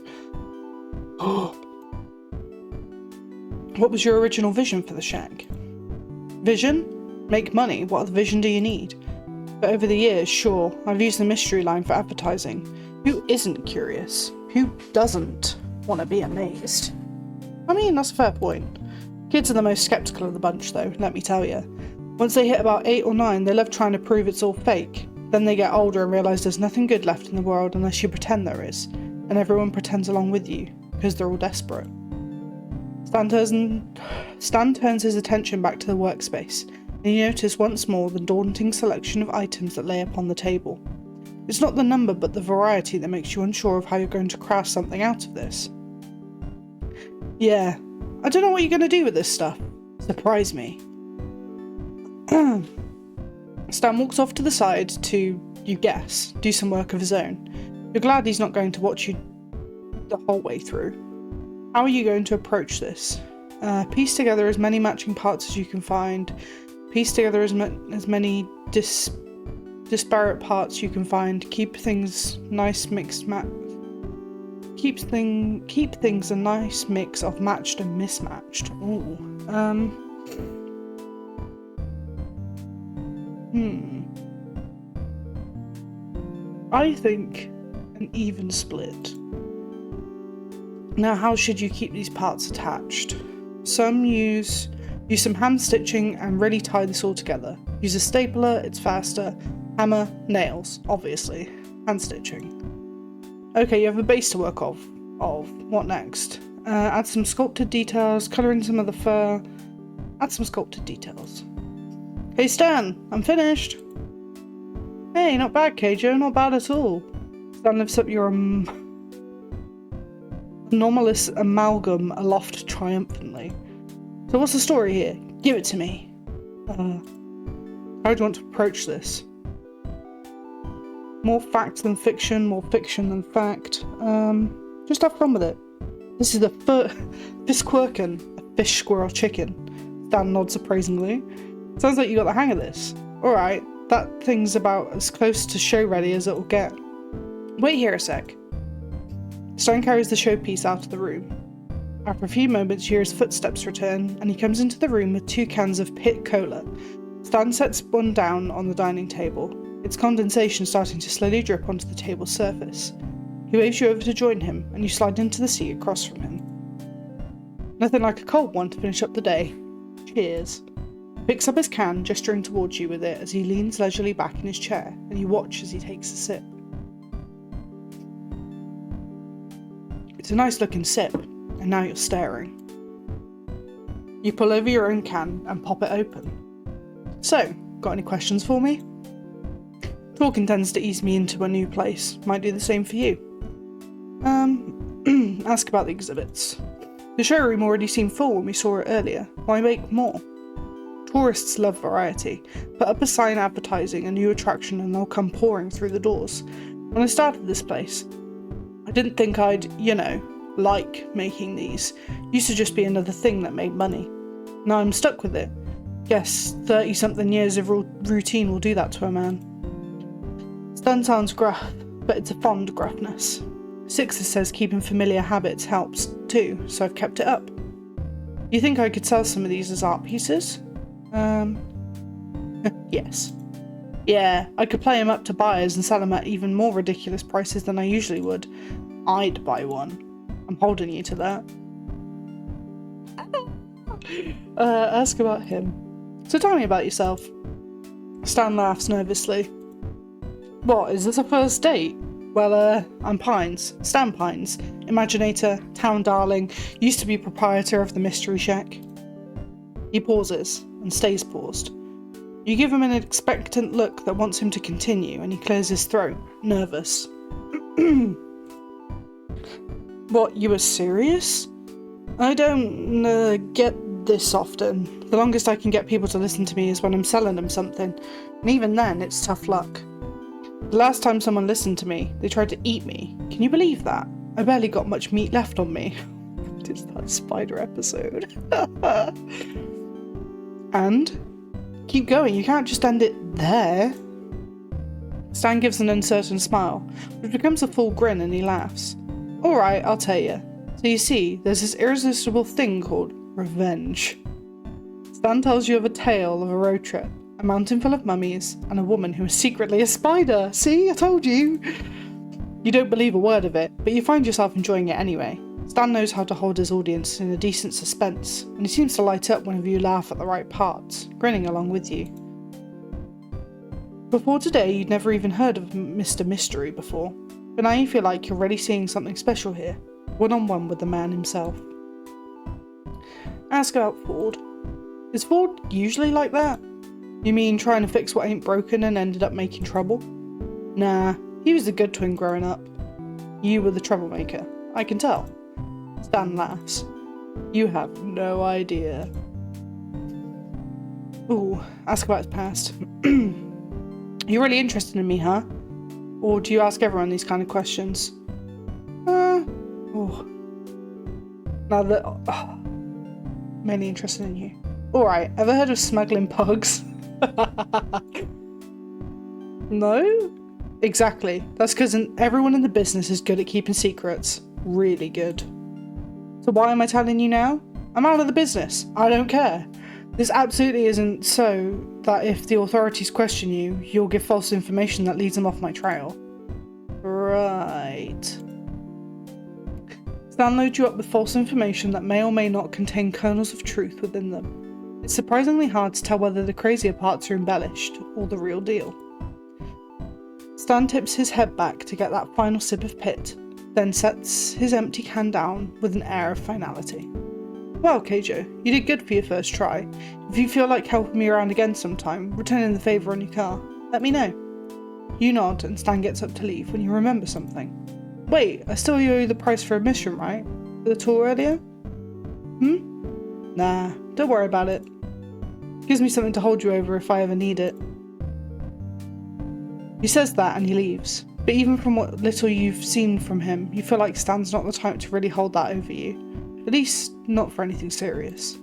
What was your original vision for the shack? Vision? Make money. What other vision do you need? But over the years, sure, I've used the mystery line for advertising. Who isn't curious? Who doesn't want to be amazed? I mean, that's a fair point. Kids are the most skeptical of the bunch though, let me tell you. Once they hit about 8 or 9, they love trying to prove it's all fake. Then they get older and realise there's nothing good left in the world unless you pretend there is. And everyone pretends along with you, because they're all desperate. Stan turns his attention back to the workspace, and you notice once more the daunting selection of items that lay upon the table. It's not the number but the variety that makes you unsure of how you're going to craft something out of this. Yeah, I don't know what you're going to do with this stuff. Surprise me. Stan walks off to the side to, you guess, do some work of his own. You're glad he's not going to watch you the whole way through. How are you going to approach this? Piece together as many matching parts as you can find. Piece together as many disparate parts you can find. Keep things nice mixed Keep things a nice mix of matched and mismatched. Ooh. I think an even split. Now, how should you keep these parts attached? Some use some hand stitching and really tie this all together. Use a stapler, it's faster. Hammer, nails, obviously. Hand stitching. Okay, you have a base to work off. What next? Add some sculpted details, colour in some of the fur. Add some sculpted details. Hey Stan, I'm finished. Hey, not bad, Keijo, not bad at all. Stan lifts up your anomalous amalgam aloft triumphantly. So what's the story here? Give it to me. How do you want to approach this? More fact than fiction, more fiction than fact. Just have fun with it. This is a Fishquirkin, a fish squirrel chicken. Stan nods appraisingly. Sounds like you got the hang of this. Alright, that thing's about as close to show ready as it'll get. Wait here a sec. Stan carries the showpiece out of the room. After a few moments, you hear his footsteps return, and he comes into the room with 2 cans of Pit Cola. Stan sets one down on the dining table, its condensation starting to slowly drip onto the table's surface. He waves you over to join him, and you slide into the seat across from him. Nothing like a cold one to finish up the day. Cheers. He picks up his can, gesturing towards you with it as he leans leisurely back in his chair, and you watch as he takes a sip. It's a nice looking sip, and now you're staring. You pull over your own can and pop it open. So, got any questions for me? Talking tends to ease me into a new place. Might do the same for you. Ask about the exhibits. The showroom already seemed full when we saw it earlier. Why make more? Tourists love variety. Put up a sign advertising a new attraction and they'll come pouring through the doors. When I started this place, I didn't think I'd, like making these. Used to just be another thing that made money. Now I'm stuck with it. Guess 30-something years of routine will do that to a man. Stan sounds gruff, but it's a fond gruffness. Sixer says keeping familiar habits helps too, so I've kept it up. You think I could sell some of these as art pieces? Yes. Yeah, I could play them up to buyers and sell them at even more ridiculous prices than I usually would. I'd buy one. I'm holding you to that. Ask about him. So tell me about yourself. Stan laughs nervously. What, is this a first date? Well, I'm Pines. Stan Pines. Imaginator, town darling, used to be proprietor of the Mystery Shack. He pauses, and stays paused. You give him an expectant look that wants him to continue, and he clears his throat, nervous. What, you were serious? I don't, get this often. The longest I can get people to listen to me is when I'm selling them something, and even then, it's tough luck. The last time someone listened to me, they tried to eat me. Can you believe that? I barely got much meat left on me. What is that spider episode? And? Keep going, you can't just end it there. Stan gives an uncertain smile, which becomes a full grin, and he laughs. Alright, I'll tell you. So you see, there's this irresistible thing called revenge. Stan tells you of a tale of a road trip, a mountain full of mummies, and a woman who is secretly a spider. See, I told you. You don't believe a word of it, but you find yourself enjoying it anyway. Stan knows how to hold his audience in a decent suspense, and he seems to light up whenever you laugh at the right parts, grinning along with you. Before today, you'd never even heard of Mr. Mystery before, but now you feel like you're really seeing something special here, one-on-one with the man himself. Ask about Ford. Is Ford usually like that? You mean trying to fix what ain't broken and ended up making trouble? Nah, he was a good twin growing up. You were the troublemaker, I can tell. Stan laughs. You have no idea. Ooh, ask about his past. You're really interested in me, huh? Or do you ask everyone these kind of questions? Now that... mainly interested in you. Alright, ever heard of smuggling pugs? No? Exactly. That's because everyone in the business is good at keeping secrets. Really good. So why am I telling you now? I'm out of the business. I don't care. This absolutely isn't so that if the authorities question you, you'll give false information that leads them off my trail. Right. Stan loads you up with false information that may or may not contain kernels of truth within them. It's surprisingly hard to tell whether the crazier parts are embellished or the real deal. Stan tips his head back to get that final sip of pit, then sets his empty can down with an air of finality. Well, Keijo, you did good for your first try. If you feel like helping me around again sometime, returning the favour on your car, let me know. You nod and Stan gets up to leave when you remember something. Wait, I still owe you the price for admission, right? For the tour earlier? Nah, don't worry about it. Gives me something to hold you over if I ever need it. He says that and he leaves. But even from what little you've seen from him, you feel like Stan's not the type to really hold that over you. At least, not for anything serious.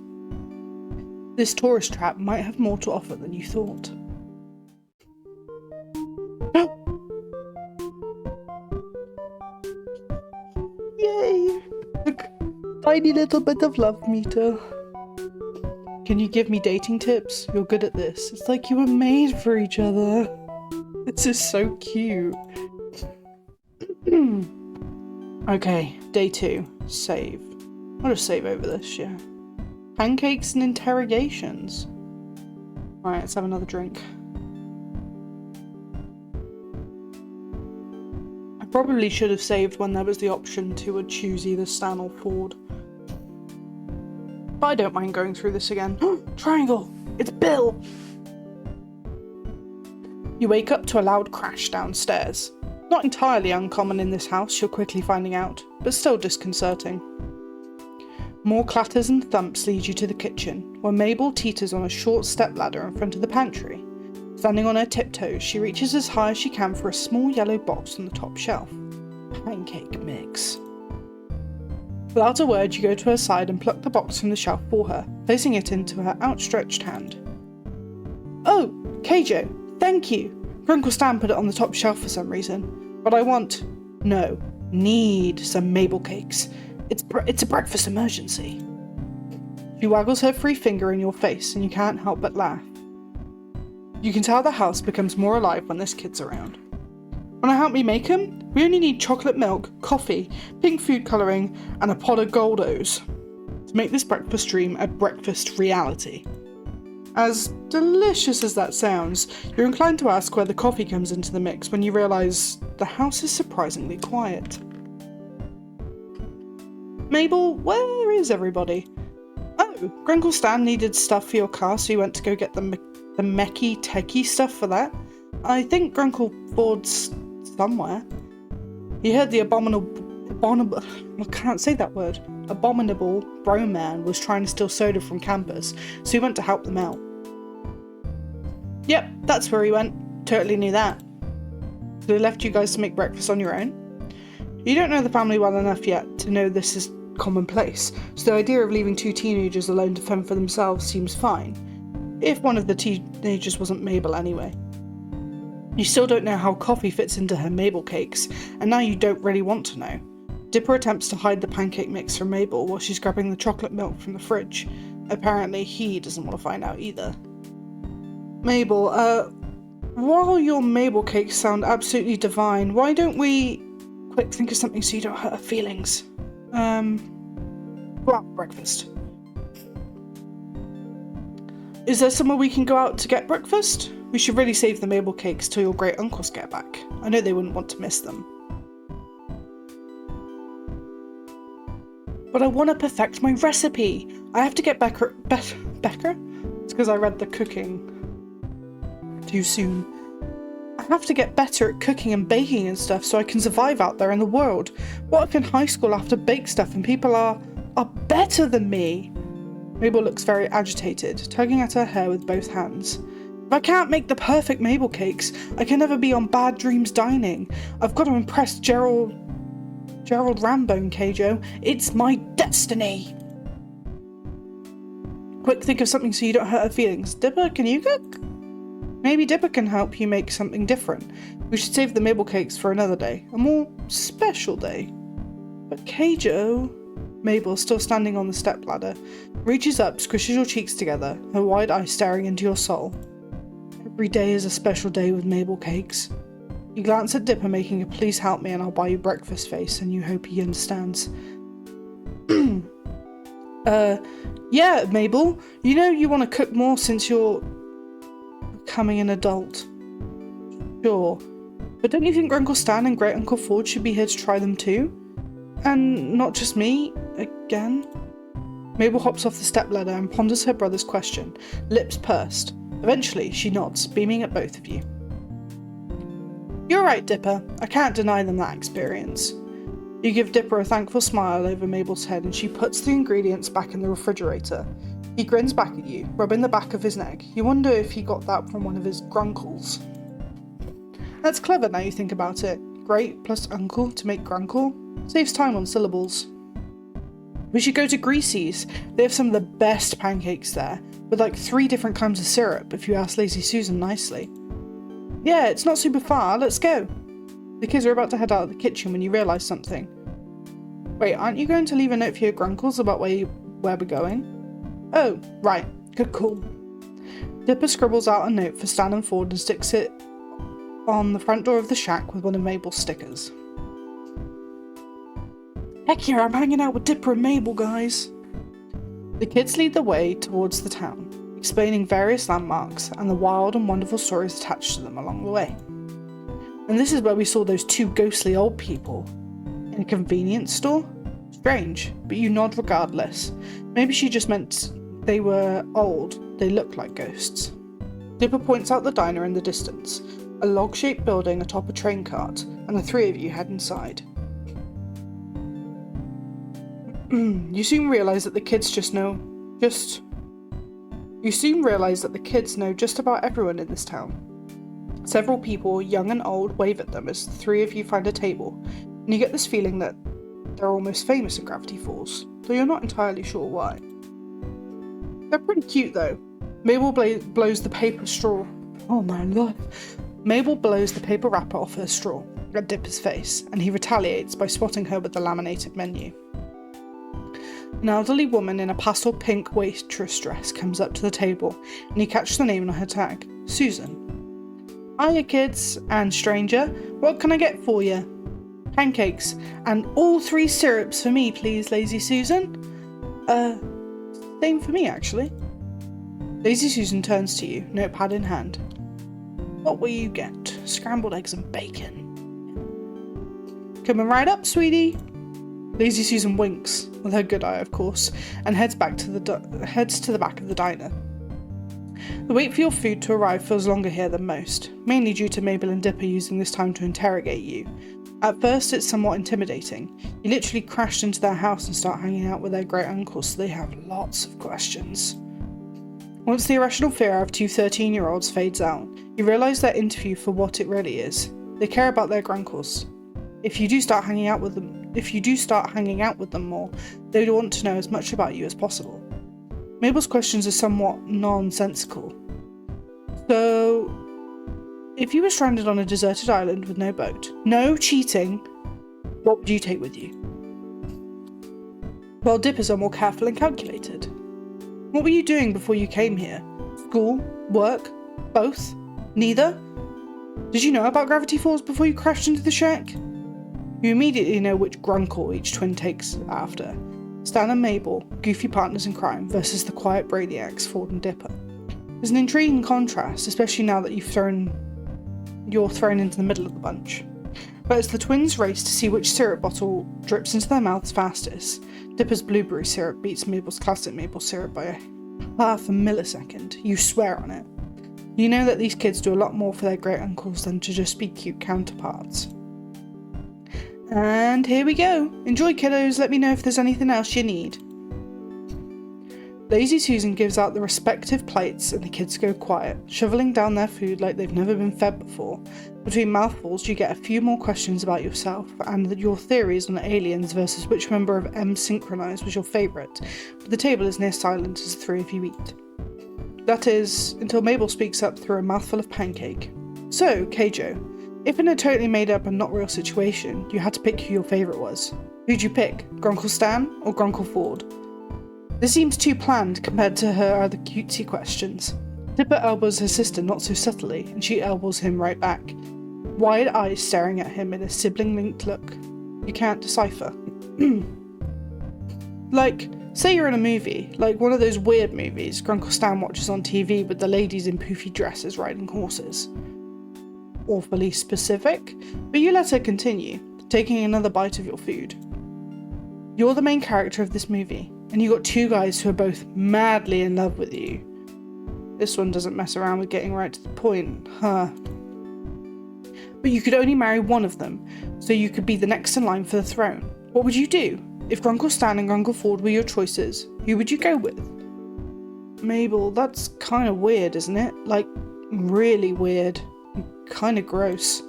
This tourist trap might have more to offer than you thought. Yay! A tiny little bit of love meter. Can you give me dating tips? You're good at this. It's like you were made for each other. This is so cute. Okay, day 2. Save. I'll just save over this, yeah. Pancakes and interrogations. Alright, let's have another drink. I probably should have saved when there was the option to choose either Stan or Ford. But I don't mind going through this again. Triangle! It's Bill! You wake up to a loud crash downstairs. Not entirely uncommon in this house, you're quickly finding out, but still disconcerting. More clatters and thumps lead you to the kitchen, where Mabel teeters on a short stepladder in front of the pantry. Standing on her tiptoes, she reaches as high as she can for a small yellow box on the top shelf. Pancake mix. Without a word, you go to her side and pluck the box from the shelf for her, placing it into her outstretched hand. Oh, Keijo, thank you! Grunkle Stan put it on the top shelf for some reason. But I need some Mabel cakes. It's a breakfast emergency. She waggles her free finger in your face and you can't help but laugh. You can tell the house becomes more alive when this kid's around. Wanna help me make them? We only need chocolate milk, coffee, pink food colouring, and a pot of Goldos to make this breakfast dream a breakfast reality. As delicious as that sounds, you're inclined to ask where the coffee comes into the mix when you realise the house is surprisingly quiet. Mabel, where is everybody? Oh, Grunkle Stan needed stuff for your car, so you went to go get the mechie techie stuff for that. I think Grunkle Ford's somewhere. He heard the abominable bro man was trying to steal soda from campus, so he went to help them out. Yep, that's where he went. Totally knew that. So they left you guys to make breakfast on your own? You don't know the family well enough yet to know this is commonplace, so the idea of leaving two teenagers alone to fend for themselves seems fine. If one of the teenagers wasn't Mabel anyway. You still don't know how coffee fits into her Mabel cakes, and now you don't really want to know. Dipper attempts to hide the pancake mix from Mabel while she's grabbing the chocolate milk from the fridge. Apparently he doesn't want to find out either. Mabel, while your Mabel cakes sound absolutely divine, why don't we... Quick, think of something so you don't hurt her feelings. Well, breakfast. Is there somewhere we can go out to get breakfast? We should really save the Mabel cakes till your great uncles get back. I know they wouldn't want to miss them. But I want to perfect my recipe. I have to get Becker? It's because I read the cooking too soon. I have to get better at cooking and baking and stuff so I can survive out there in the world. What if in high school I have to bake stuff and people are better than me? Mabel looks very agitated, tugging at her hair with both hands. If I can't make the perfect Mabel cakes, I can never be on Bad Dreams Dining. I've got to impress Gerald Rambone, Keijo. It's my destiny! Quick, think of something so you don't hurt her feelings. Dipper, can you cook? Maybe Dipper can help you make something different. We should save the Mabel cakes for another day. A more special day. But Keijo... Mabel, still standing on the stepladder, reaches up, squishes your cheeks together, her wide eyes staring into your soul. Every day is a special day with Mabel cakes. You glance at Dipper making a please help me and I'll buy you breakfast face, and you hope he understands. Yeah, Mabel, you know you want to cook more since you're becoming an adult. Sure, but don't you think Uncle Stan and Great Uncle Ford should be here to try them too? And not just me, again? Mabel hops off the stepladder and ponders her brother's question, lips pursed. Eventually, she nods, beaming at both of you. You're right, Dipper. I can't deny them that experience. You give Dipper a thankful smile over Mabel's head and she puts the ingredients back in the refrigerator. He grins back at you, rubbing the back of his neck. You wonder if he got that from one of his grunkles. That's clever now you think about it. Great plus uncle to make grunkle. Saves time on syllables. We should go to Greasy's. They have some of the best pancakes there, with like 3 different kinds of syrup if you ask Lazy Susan nicely. Yeah, it's not super far, let's go. The kids are about to head out of the kitchen when you realise something. Wait, aren't you going to leave a note for your grunkles about where we're going? Oh, right, good call. Dipper scribbles out a note for Stan and Ford and sticks it on the front door of the shack with one of Mabel's stickers. Heck yeah, I'm hanging out with Dipper and Mabel, guys. The kids lead the way towards the town, explaining various landmarks and the wild and wonderful stories attached to them along the way. And this is where we saw those 2 ghostly old people. In a convenience store? Strange, but you nod regardless. Maybe she just meant they were old, they looked like ghosts. Dipper points out the diner in the distance, a log-shaped building atop a train cart, and the 3 of you head inside. You soon realise that the kids know just about everyone in this town. Several people, young and old, wave at them as the 3 of you find a table, and you get this feeling that they're almost famous at Gravity Falls, though you're not entirely sure why. They're pretty cute though. Mabel blows the paper straw. Oh my lord. Mabel blows the paper wrapper off her straw at Dipper's face, and he retaliates by swatting her with the laminated menu. An elderly woman in a pastel pink waitress dress comes up to the table, and you catch the name on her tag, Susan. Hiya kids, and stranger, what can I get for you? Pancakes, and all 3 syrups for me, please, Lazy Susan. Same for me, actually. Lazy Susan turns to you, notepad in hand. What will you get? Scrambled eggs and bacon. Coming right up, sweetie. Lazy Susan winks, with her good eye, of course, and heads to the back of the diner. The wait for your food to arrive feels longer here than most, mainly due to Mabel and Dipper using this time to interrogate you. At first, it's somewhat intimidating. You literally crashed into their house and start hanging out with their great uncles, so they have lots of questions. Once the irrational fear of 2 13-year-olds fades out, you realise their interview for what it really is. They care about their grunkles. If you do start hanging out with them more, they want to know as much about you as possible. Mabel's questions are somewhat nonsensical. So, if you were stranded on a deserted island with no boat, no cheating, what would you take with you? Well, Dippers are more careful and calculated. What were you doing before you came here? School? Work? Both? Neither? Did you know about gravity falls before you crashed into the shack? You immediately know which grunkle each twin takes after. Stan and Mabel, goofy partners in crime, versus the quiet brainiacs Ford and Dipper. There's an intriguing contrast, especially now that you're thrown into the middle of the bunch. But as the twins race to see which syrup bottle drips into their mouths fastest, Dipper's blueberry syrup beats Mabel's classic maple syrup by half a millisecond. You swear on it. You know that these kids do a lot more for their great uncles than to just be cute counterparts. And here we go. Enjoy, kiddos. Let me know if there's anything else you need. Lazy Susan gives out the respective plates and the kids go quiet, shoveling down their food like they've never been fed before. Between mouthfuls, you get a few more questions about yourself and your theories on aliens versus which member of M Synchronized was your favourite, but the table is near silent as the 3 of you eat. That is, until Mabel speaks up through a mouthful of pancake. So, Keijo, if in a totally made up and not real situation, you had to pick who your favourite was, who'd you pick, Grunkle Stan or Grunkle Ford? This seems too planned compared to her other cutesy questions. Dipper elbows her sister not so subtly, and she elbows him right back. Wide eyes staring at him in a sibling-linked look. You can't decipher. Like, say you're in a movie, like one of those weird movies Grunkle Stan watches on TV with the ladies in poofy dresses riding horses. Awfully specific, but you let her continue, taking another bite of your food. You're the main character of this movie, and you got 2 guys who are both madly in love with you. This one doesn't mess around with getting right to the point, huh? But you could only marry one of them, so you could be the next in line for the throne. What would you do? If Grunkle Stan and Grunkle Ford were your choices, who would you go with? Mabel, that's kind of weird, isn't it? Like, really weird. Kind of gross.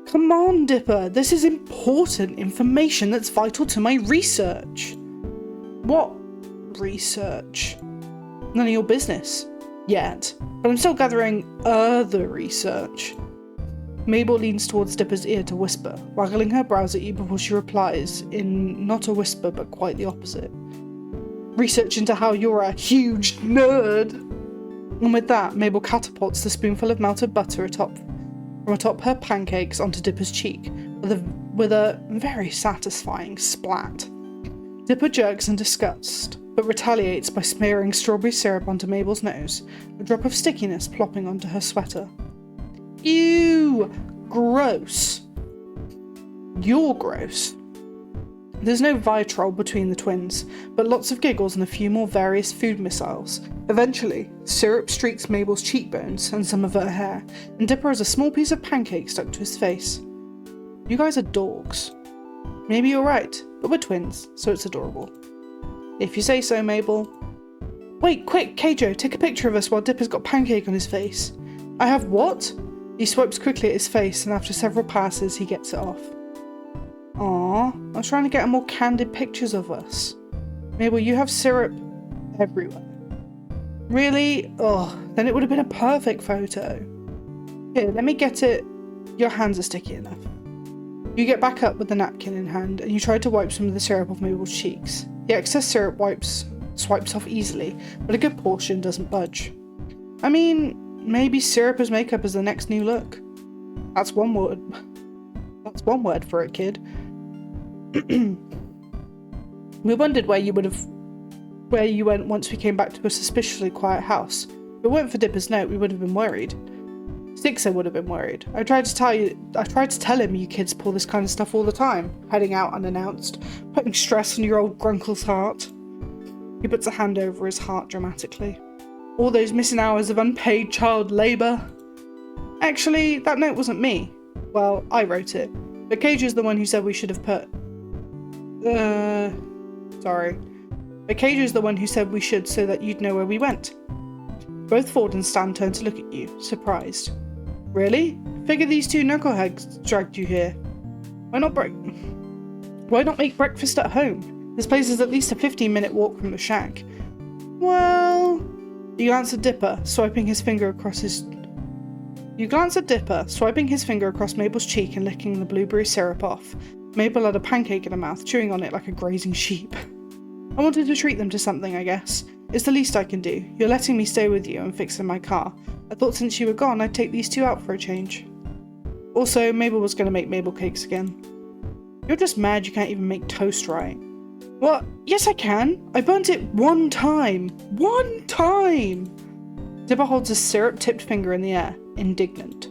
Come on, Dipper, this is important information that's vital to my research. What research? None of your business. Yet. But I'm still gathering other research. Mabel leans towards Dipper's ear to whisper, waggling her brows at you before she replies, in not a whisper but quite the opposite. Research into how you're a huge nerd! And with that, Mabel catapults the spoonful of melted butter from atop her pancakes onto Dipper's cheek, with a very satisfying splat. Dipper jerks in disgust, but retaliates by smearing strawberry syrup onto Mabel's nose, a drop of stickiness plopping onto her sweater. Ew! Gross. You're gross. There's no vitriol between the twins, but lots of giggles and a few more various food missiles. Eventually, syrup streaks Mabel's cheekbones and some of her hair, and Dipper has a small piece of pancake stuck to his face. You guys are dogs. Maybe you're right, but we're twins, so it's adorable. If you say so, Mabel. Wait, quick, Keijo, take a picture of us while Dipper's got pancake on his face. I have what? He swipes quickly at his face, and after several passes, he gets it off. Aww, I was trying to get more candid pictures of us. Mabel, you have syrup everywhere. Really? Ugh, then it would have been a perfect photo. Here, let me get it. Your hands are sticky enough. You get back up with the napkin in hand, and you try to wipe some of the syrup off Mabel's cheeks. The excess syrup swipes off easily, but a good portion doesn't budge. I mean, maybe syrup as makeup is the next new look. That's one word. That's one word for it, kid. We wondered where you went once we came back to a suspiciously quiet house. If it weren't for Dipper's note, we would have been worried. Stixer would have been worried. I tried to tell him you kids pull this kind of stuff all the time, heading out unannounced, putting stress on your old grunkle's heart. He puts a hand over his heart dramatically. All those missing hours of unpaid child labour. Actually, that note wasn't me. Well, I wrote it. But Cage is the one who said we should have put... Sorry. But Cage is the one who said we should so that you'd know where we went. Both Ford and Stan turned to look at you, surprised. Really? Figure these two knuckleheads dragged you here. Why not make breakfast at home? This place is at least a 15-minute walk from the shack. Well... You glance at Dipper, swiping his finger across Mabel's cheek and licking the blueberry syrup off. Mabel had a pancake in her mouth, chewing on it like a grazing sheep. I wanted to treat them to something, I guess. It's the least I can do. You're letting me stay with you and fixing my car. I thought since you were gone, I'd take these two out for a change. Also, Mabel was going to make Mabel cakes again. You're just mad you can't even make toast right. What? Yes, I can. I burnt it one time. One time! Dipper holds his syrup-tipped finger in the air, indignant.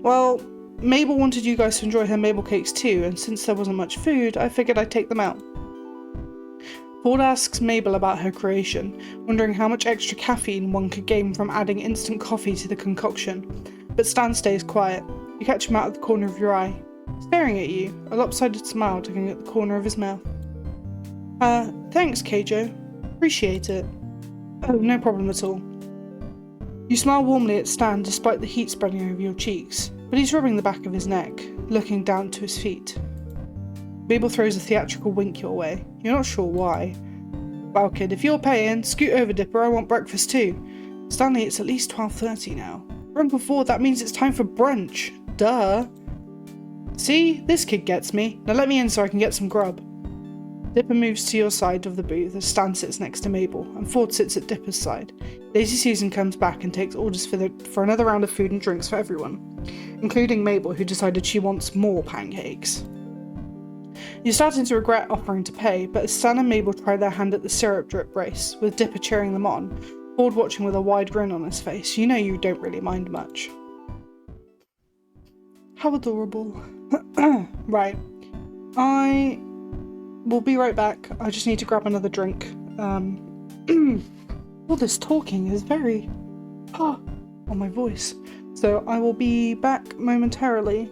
Well, Mabel wanted you guys to enjoy her Mabel cakes too, and since there wasn't much food, I figured I'd take them out. Ford asks Mabel about her creation, wondering how much extra caffeine one could gain from adding instant coffee to the concoction, but Stan stays quiet. You catch him out of the corner of your eye, staring at you, a lopsided smile tugging at the corner of his mouth. Thanks, Keijo. Appreciate it. Oh, no problem at all. You smile warmly at Stan despite the heat spreading over your cheeks, but he's rubbing the back of his neck, looking down to his feet. Mabel throws a theatrical wink your way. You're not sure why. Well, kid, if you're paying, scoot over, Dipper. I want breakfast too. Stanley, it's at least 12:30 now. For Uncle Ford, that means it's time for brunch. Duh. See? This kid gets me. Now let me in so I can get some grub. Dipper moves to your side of the booth as Stan sits next to Mabel, and Ford sits at Dipper's side. Lazy Susan comes back and takes orders for another round of food and drinks for everyone, including Mabel, who decided she wants more pancakes. You're starting to regret offering to pay, but as Stan and Mabel try their hand at the syrup drip race, with Dipper cheering them on, Ford watching with a wide grin on his face, you know you don't really mind much. How adorable. Right. I will be right back. I just need to grab another drink. All this talking is very... on my voice. So I will be back momentarily.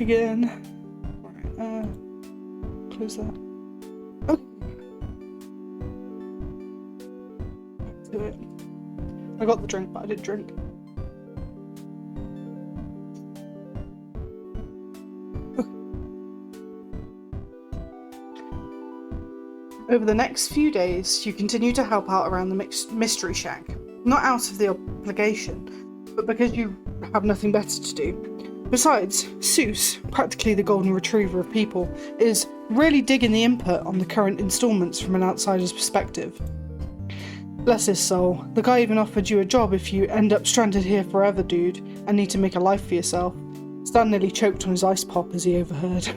again. Alright, close that. Oh. Back to it. I got the drink, but I didn't drink. Over the next few days, you continue to help out around the Mystery Shack. Not out of the obligation, but because you have nothing better to do. Besides, Seuss, practically the golden retriever of people, is really digging the input on the current installments from an outsider's perspective. Bless his soul, the guy even offered you a job if you end up stranded here forever, dude, and need to make a life for yourself. Stan nearly choked on his ice pop as he overheard.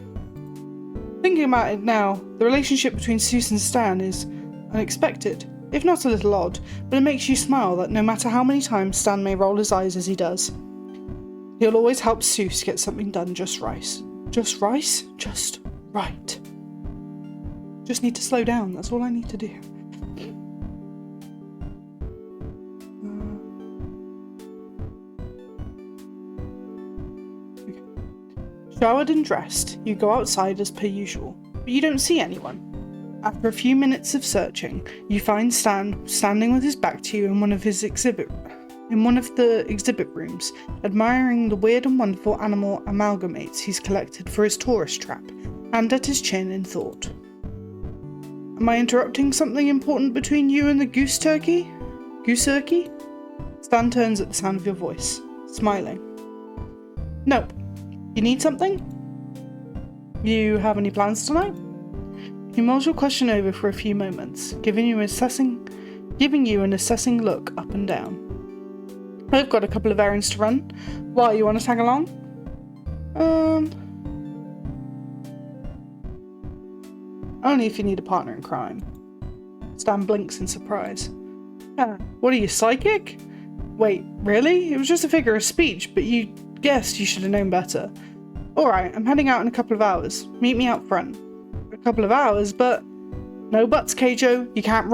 Thinking about it now, the relationship between Seuss and Stan is unexpected, if not a little odd, but it makes you smile that no matter how many times Stan may roll his eyes as he does, he'll always help Seuss get something done just right. Just right? Just right. Just need to slow down, that's all I need to do. Showered and dressed, you go outside as per usual, but you don't see anyone. After a few minutes of searching, you find Stan standing with his back to you in one of the exhibit rooms, admiring the weird and wonderful animal amalgamates he's collected for his tourist trap, hand at his chin in thought. Am I interrupting something important between you and the goose turkey? Goose-turkey? Stan turns at the sound of your voice, smiling. Nope. You need something? You have any plans tonight? He mulls your question over for a few moments, giving you an assessing look up and down. I've got a couple of errands to run. Why, you want to tag along? Only if you need a partner in crime. Stan blinks in surprise. What are you, psychic? Wait, really? It was just a figure of speech, but you guessed you should have known better. Alright, I'm heading out in a couple of hours. Meet me out front. A couple of hours, but... No buts, Keijo. You can't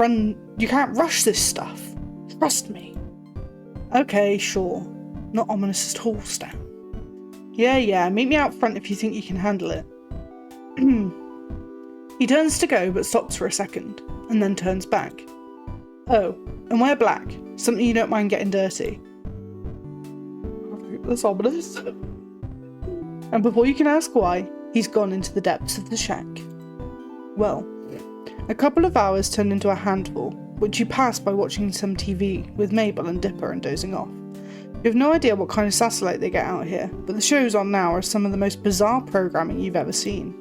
rush this stuff. Trust me. Okay, sure. Not ominous at all, Stan. Yeah, meet me out front if you think you can handle it. He turns to go, but stops for a second, and then turns back. Oh, and wear black. Something you don't mind getting dirty. That's ominous. And before you can ask why, he's gone into the depths of the shack. Well, a couple of hours turn into a handful, which you pass by watching some TV with Mabel and Dipper and dozing off. You have no idea what kind of satellite they get out here, but the shows on now are some of the most bizarre programming you've ever seen.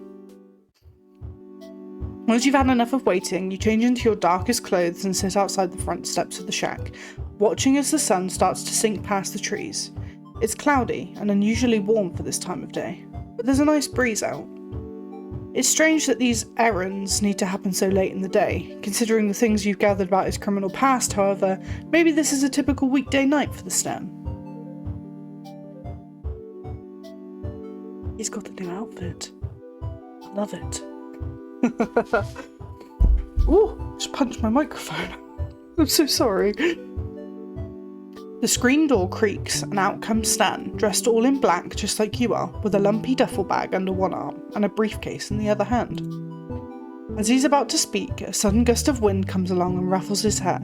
Once you've had enough of waiting, you change into your darkest clothes and sit outside the front steps of the shack, watching as the sun starts to sink past the trees. It's cloudy and unusually warm for this time of day, but there's a nice breeze out. It's strange that these errands need to happen so late in the day, considering the things you've gathered about his criminal past. However, maybe this is a typical weekday night for the Stan. He's got the new outfit. I love it. Ooh, just punched my microphone. I'm so sorry. The screen door creaks and out comes Stan, dressed all in black just like you are, with a lumpy duffel bag under one arm and a briefcase in the other hand. As he's about to speak, a sudden gust of wind comes along and ruffles his hair,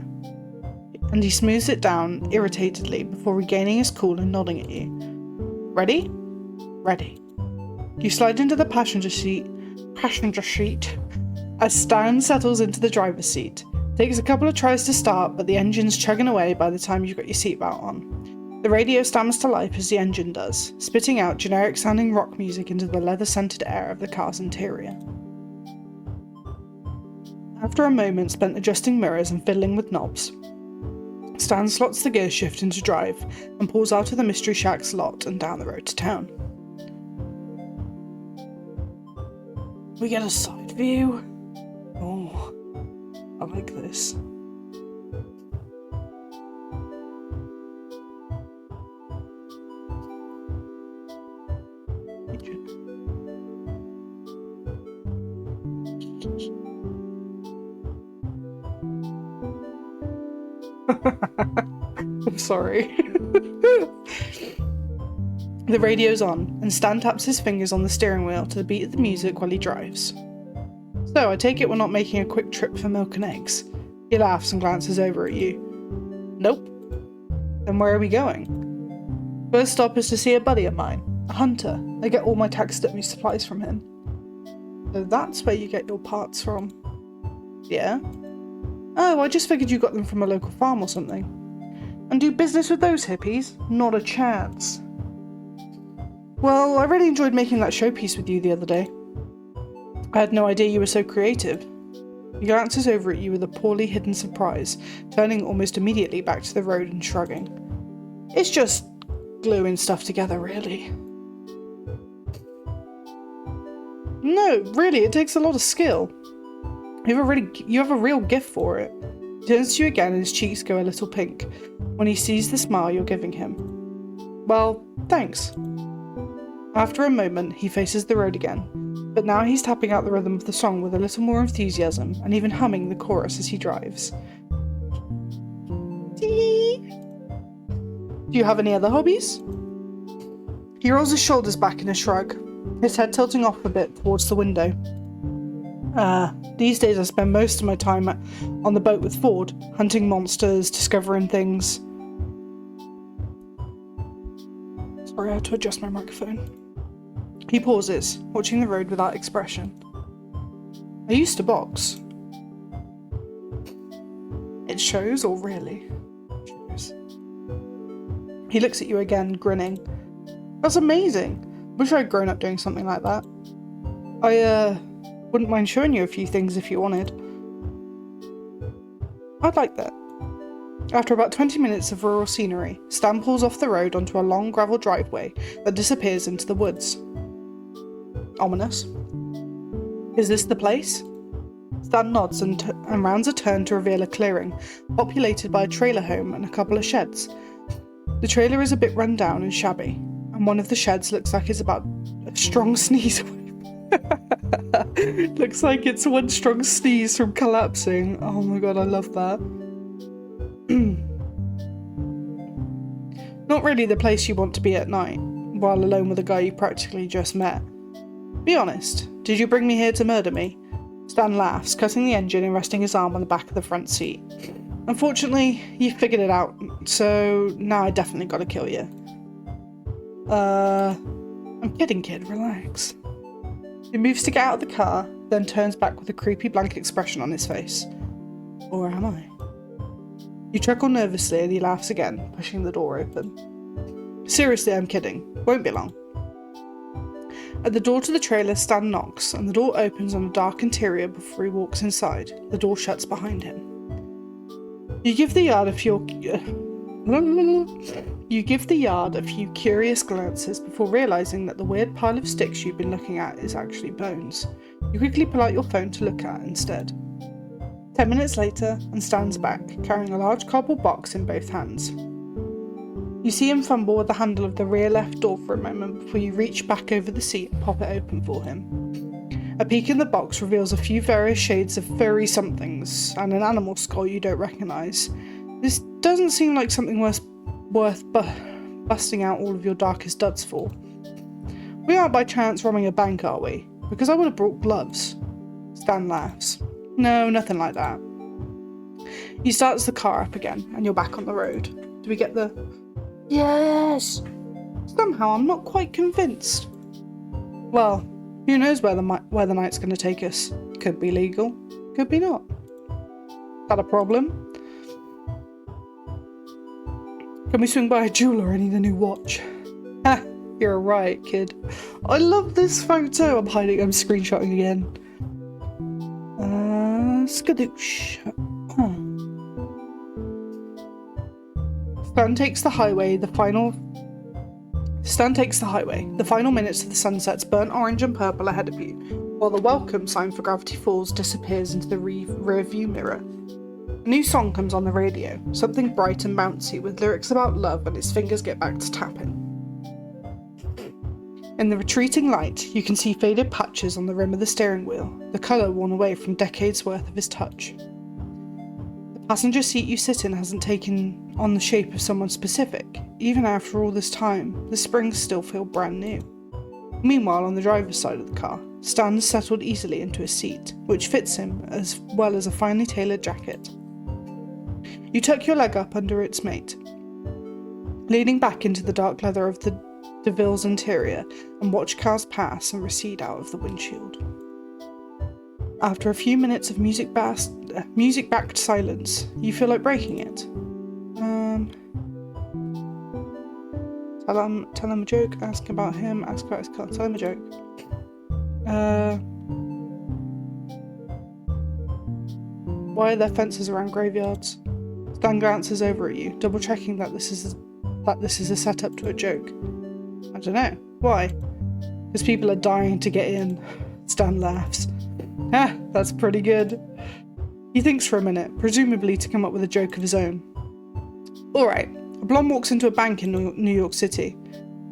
and he smooths it down irritatedly before regaining his cool and nodding at you. Ready? Ready. You slide into the passenger seat as Stan settles into the driver's seat. Takes a couple of tries to start, but the engine's chugging away by the time you've got your seatbelt on. The radio stammers to life as the engine does, spitting out generic-sounding rock music into the leather-scented air of the car's interior. After a moment spent adjusting mirrors and fiddling with knobs, Stan slots the gear shift into drive and pulls out of the Mystery Shack's lot and down the road to town. We get a side view. Oh, I like this. I'm sorry. The radio's on, and Stan taps his fingers on the steering wheel to the beat of the music while he drives. So, I take it we're not making a quick trip for milk and eggs. He laughs and glances over at you. Nope. Then where are we going? First stop is to see a buddy of mine, a hunter. I get all my taxidermy supplies from him. So that's where you get your parts from. Yeah? Oh, I just figured you got them from a local farm or something. And do business with those hippies? Not a chance. Well, I really enjoyed making that showpiece with you the other day. I had no idea you were so creative. He glances over at you with a poorly hidden surprise, turning almost immediately back to the road and shrugging. It's just gluing stuff together, really. No, really, it takes a lot of skill. You have a real gift for it. He turns to you again and his cheeks go a little pink when he sees the smile you're giving him. Well, thanks. After a moment, he faces the road again, but now he's tapping out the rhythm of the song with a little more enthusiasm and even humming the chorus as he drives. Do you have any other hobbies? He rolls his shoulders back in a shrug, his head tilting off a bit towards the window. These days I spend most of my time on the boat with Ford, hunting monsters, discovering things. Sorry, I have to adjust my microphone. He pauses, watching the road without expression. I used to box. It shows, or really? It shows. He looks at you again, grinning. That's amazing. Wish I'd grown up doing something like that. I, wouldn't mind showing you a few things if you wanted. I'd like that. After about 20 minutes of rural scenery, Stan pulls off the road onto a long gravel driveway that disappears into the woods. Ominous. Is this the place? Stan nods and rounds a turn to reveal a clearing, populated by a trailer home and a couple of sheds. The trailer is a bit run down and shabby, and one of the sheds looks like it's about a strong sneeze away. Looks like it's one strong sneeze from collapsing. Oh my god, I love that. Not really the place you want to be at night, while alone with a guy you practically just met. Be honest, did you bring me here to murder me? Stan laughs, cutting the engine and resting his arm on the back of the front seat. Unfortunately, you figured it out, so now I definitely gotta kill you. I'm kidding, kid, relax. He moves to get out of the car, then turns back with a creepy blank expression on his face. Or am I? You chuckle nervously and he laughs again, pushing the door open. Seriously, I'm kidding. Won't be long. At the door to the trailer, Stan knocks, and the door opens on a dark interior before he walks inside. The door shuts behind him. You give the yard a few curious glances before realising that the weird pile of sticks you've been looking at is actually bones. You quickly pull out your phone to look at instead. 10 minutes later, and Stan's back, carrying a large cardboard box in both hands. You see him fumble with the handle of the rear left door for a moment before you reach back over the seat and pop it open for him. A peek in the box reveals a few various shades of furry somethings and an animal skull you don't recognise. This doesn't seem like something worth busting out all of your darkest duds for. We aren't by chance robbing a bank, are we? Because I would have brought gloves. Stan laughs. No, nothing like that. He starts the car up again, and you're back on the road. Do we get the... Yes! Somehow I'm not quite convinced. Well, who knows where the night's going to take us. Could be legal, could be not. Is that a problem? Can we swing by a jeweler? I need a new watch. Ha! You're right, kid. I love this photo. I'm screenshotting again. Skadoosh. Stan takes the highway. The final minutes of the sunset's burnt orange and purple ahead of you, while the welcome sign for Gravity Falls disappears into the rear view mirror. A new song comes on the radio, something bright and bouncy with lyrics about love, and his fingers get back to tapping. In the retreating light, you can see faded patches on the rim of the steering wheel, the colour worn away from decades worth of his touch. The Passenger seat you sit in hasn't taken on the shape of someone specific. Even after all this time, the springs still feel brand new. Meanwhile, on the driver's side of the car, Stan has settled easily into a seat, which fits him as well as a finely tailored jacket. You tuck your leg up under its mate, leaning back into the dark leather of the DeVille's interior, and watch cars pass and recede out of the windshield. After a few minutes of music-backed silence, you feel like breaking it. Tell him a joke, ask about him, ask about his car, tell him a joke. Why are there fences around graveyards? Stan glances over at you, double checking that this is a setup to a joke. I don't know. Why? Because people are dying to get in. Stan laughs. That's pretty good. He thinks for a minute, presumably to come up with a joke of his own. Alright, a blonde walks into a bank in New York City.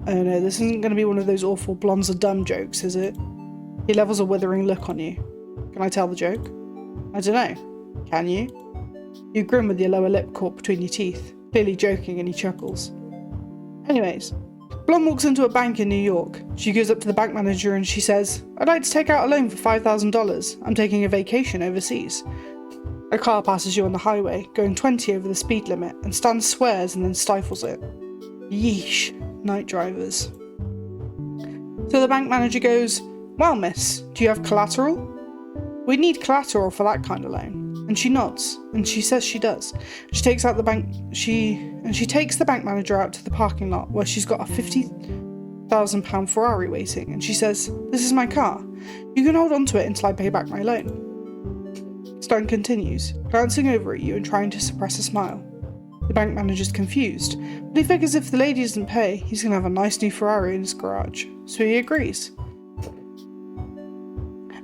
Oh no, this isn't going to be one of those awful blondes are dumb jokes, is it? He levels a withering look on you. Can I tell the joke? I don't know. Can you? You grin with your lower lip caught between your teeth, clearly joking, and he chuckles. Anyways, Blonde walks into a bank in New York. She goes up to the bank manager and she says, "I'd like to take out a loan for $5,000. I'm taking a vacation overseas." A car passes you on the highway, going 20 over the speed limit, and Stan swears and then stifles it. Yeesh, night drivers. So the bank manager goes, "Well, miss, do you have collateral?" "We need collateral for that kind of loan." And she nods, and she says she does. She takes the bank manager out to the parking lot where she's got a £50,000 Ferrari waiting, and she says, "This is my car. You can hold on to it until I pay back my loan." Stan continues, glancing over at you and trying to suppress a smile. The bank manager's confused, but he figures if the lady doesn't pay, he's going to have a nice new Ferrari in his garage, so he agrees.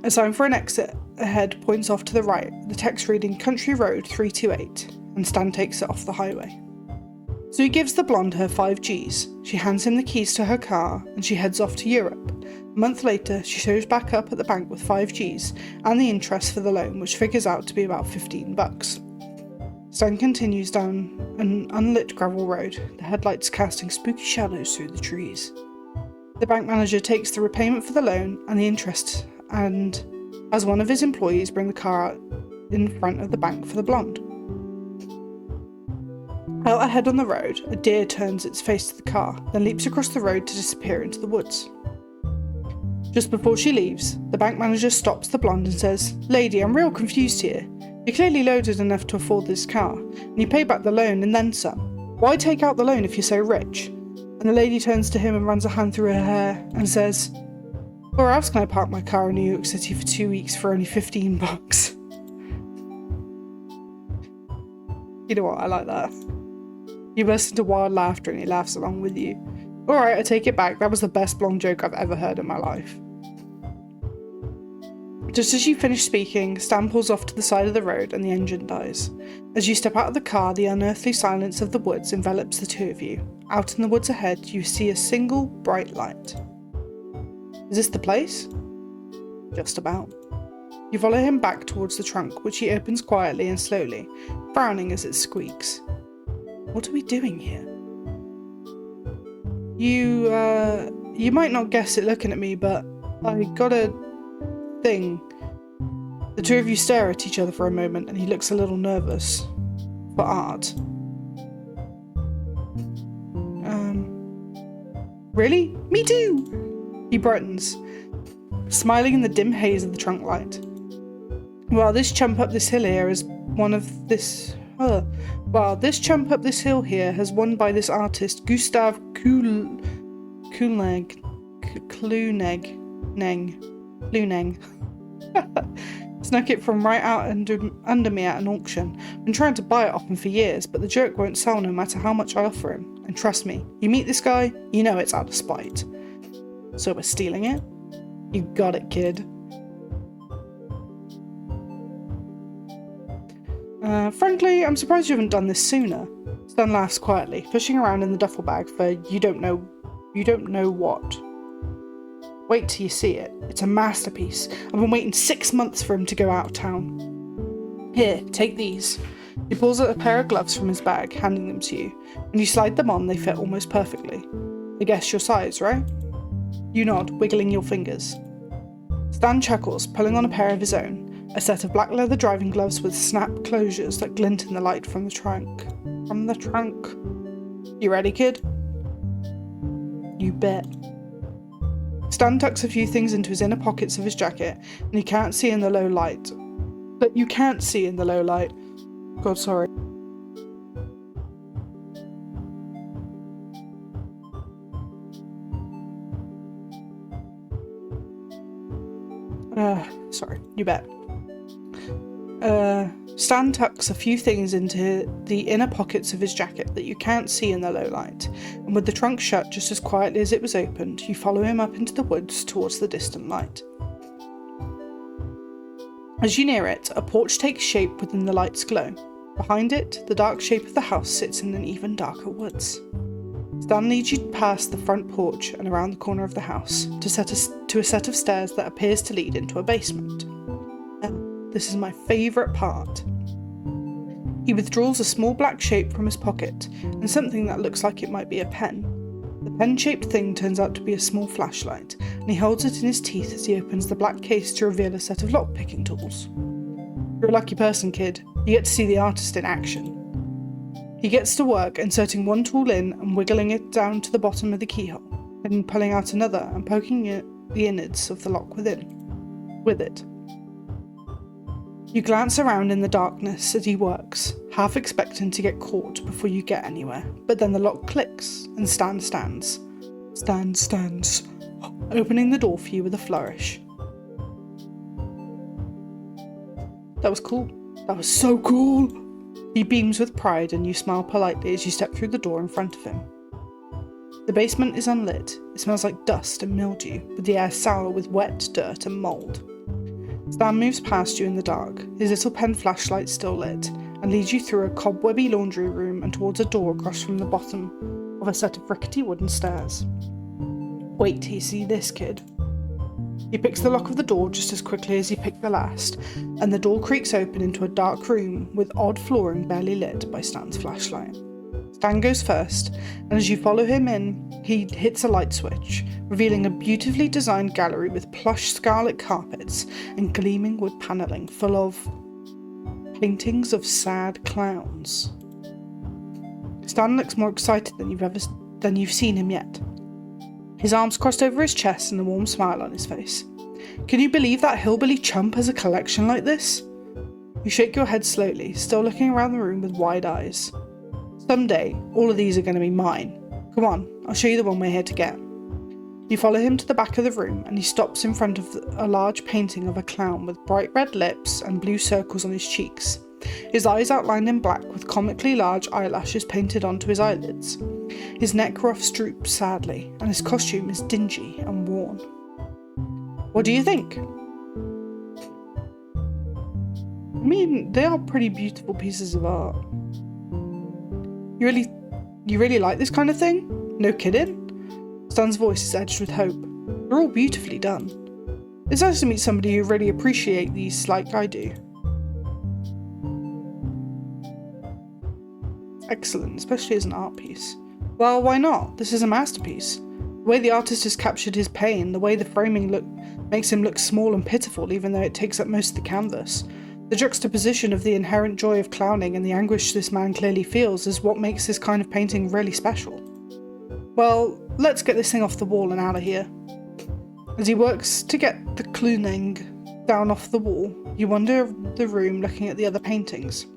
A sign for an exit ahead points off to the right, the text reading Country Road 328, and Stan takes it off the highway. So he gives the blonde her 5 Gs, she hands him the keys to her car, and she heads off to Europe. A month later, she shows back up at the bank with 5 Gs, and the interest for the loan, which figures out to be about $15. Stan continues down an unlit gravel road, the headlights casting spooky shadows through the trees. The bank manager takes the repayment for the loan and the interest, and has one of his employees bring the car out in front of the bank for the blonde. Out ahead on the road, a deer turns its face to the car, then leaps across the road to disappear into the woods. Just before she leaves, the bank manager stops the blonde and says, "Lady, I'm real confused here. You're clearly loaded enough to afford this car, and you pay back the loan and then some. Why take out the loan if you're so rich?" And the lady turns to him and runs a hand through her hair and says, "Where else can I park my car in New York City for 2 weeks for only $15? You know what, I like that. You burst into wild laughter and he laughs along with you. Alright, I take it back, that was the best blonde joke I've ever heard in my life. Just as you finish speaking, Stan pulls off to the side of the road and the engine dies. As you step out of the car, the unearthly silence of the woods envelops the two of you. Out in the woods ahead, you see a single bright light. Is this the place? Just about. You follow him back towards the trunk, which he opens quietly and slowly, frowning as it squeaks. What are we doing here? You might not guess it looking at me, but I got a thing. The two of you stare at each other for a moment, and he looks a little nervous. For art. Really? Me too! He brightens, smiling in the dim haze of the trunk light. Well, this chump up this hill here has won by this artist, Gustav Kluneng. Snuck it from right out under me at an auction. Been trying to buy it off him for years, but the jerk won't sell no matter how much I offer him. And trust me, you meet this guy, you know it's out of spite. So we're stealing it? You got it, kid. Frankly, I'm surprised you haven't done this sooner. Stan laughs quietly, fishing around in the duffel bag for you don't know what. Wait till you see it. It's a masterpiece. I've been waiting 6 months for him to go out of town. Here, take these. He pulls out a pair of gloves from his bag, handing them to you. When you slide them on, they fit almost perfectly. I guess your size, right? You nod, wiggling your fingers. Stan chuckles, pulling on a pair of his own, a set of black leather driving gloves with snap closures that glint in the light from the trunk. You ready, kid? You bet. Stan tucks a few things into his inner pockets of his jacket, and you can't see in the low light. God, sorry. Sorry, you bet. Stan tucks a few things into the inner pockets of his jacket that you can't see in the low light, and with the trunk shut just as quietly as it was opened, you follow him up into the woods towards the distant light. As you near it, a porch takes shape within the light's glow. Behind it, the dark shape of the house sits in an even darker woods. Stan leads you past the front porch and around the corner of the house to a set of stairs that appears to lead into a basement. This is my favourite part. He withdraws a small black shape from his pocket and something that looks like it might be a pen. The pen-shaped thing turns out to be a small flashlight, and he holds it in his teeth as he opens the black case to reveal a set of lock-picking tools. You're a lucky person, kid. You get to see the artist in action. He gets to work inserting one tool in and wiggling it down to the bottom of the keyhole, then pulling out another and poking the innards of the lock with it. You glance around in the darkness as he works, half expecting to get caught before you get anywhere, but then the lock clicks and Stan stands, opening the door for you with a flourish. That was cool. That was so cool! He beams with pride and you smile politely as you step through the door in front of him. The basement is unlit. It smells like dust and mildew, with the air sour with wet, dirt and mould. Stan moves past you in the dark, his little pen flashlight still lit, and leads you through a cobwebby laundry room and towards a door across from the bottom of a set of rickety wooden stairs. Wait till you see this, kid. He picks the lock of the door just as quickly as he picked the last, and the door creaks open into a dark room with odd flooring barely lit by Stan's flashlight. Stan goes first, and as you follow him in, he hits a light switch, revealing a beautifully designed gallery with plush scarlet carpets and gleaming wood panelling full of paintings of sad clowns. Stan looks more excited than you've seen him yet. His arms crossed over his chest and a warm smile on his face. Can you believe that hillbilly chump has a collection like this? You shake your head slowly, still looking around the room with wide eyes. Someday, all of these are going to be mine. Come on, I'll show you the one we're here to get. You follow him to the back of the room and he stops in front of a large painting of a clown with bright red lips and blue circles on his cheeks. His eyes outlined in black with comically large eyelashes painted onto his eyelids. His neck ruffs droop sadly, and his costume is dingy and worn. What do you think? I mean, they are pretty beautiful pieces of art. You really like this kind of thing? No kidding? Stan's voice is edged with hope. They're all beautifully done. It's nice to meet somebody who really appreciates these like I do. Excellent, especially as an art piece. Well, why not? This is a masterpiece. The way the artist has captured his pain, the way the framing makes him look small and pitiful even though it takes up most of the canvas. The juxtaposition of the inherent joy of clowning and the anguish this man clearly feels is what makes this kind of painting really special. Well, let's get this thing off the wall and out of here. As he works to get the clowning down off the wall, you wander the room looking at the other paintings.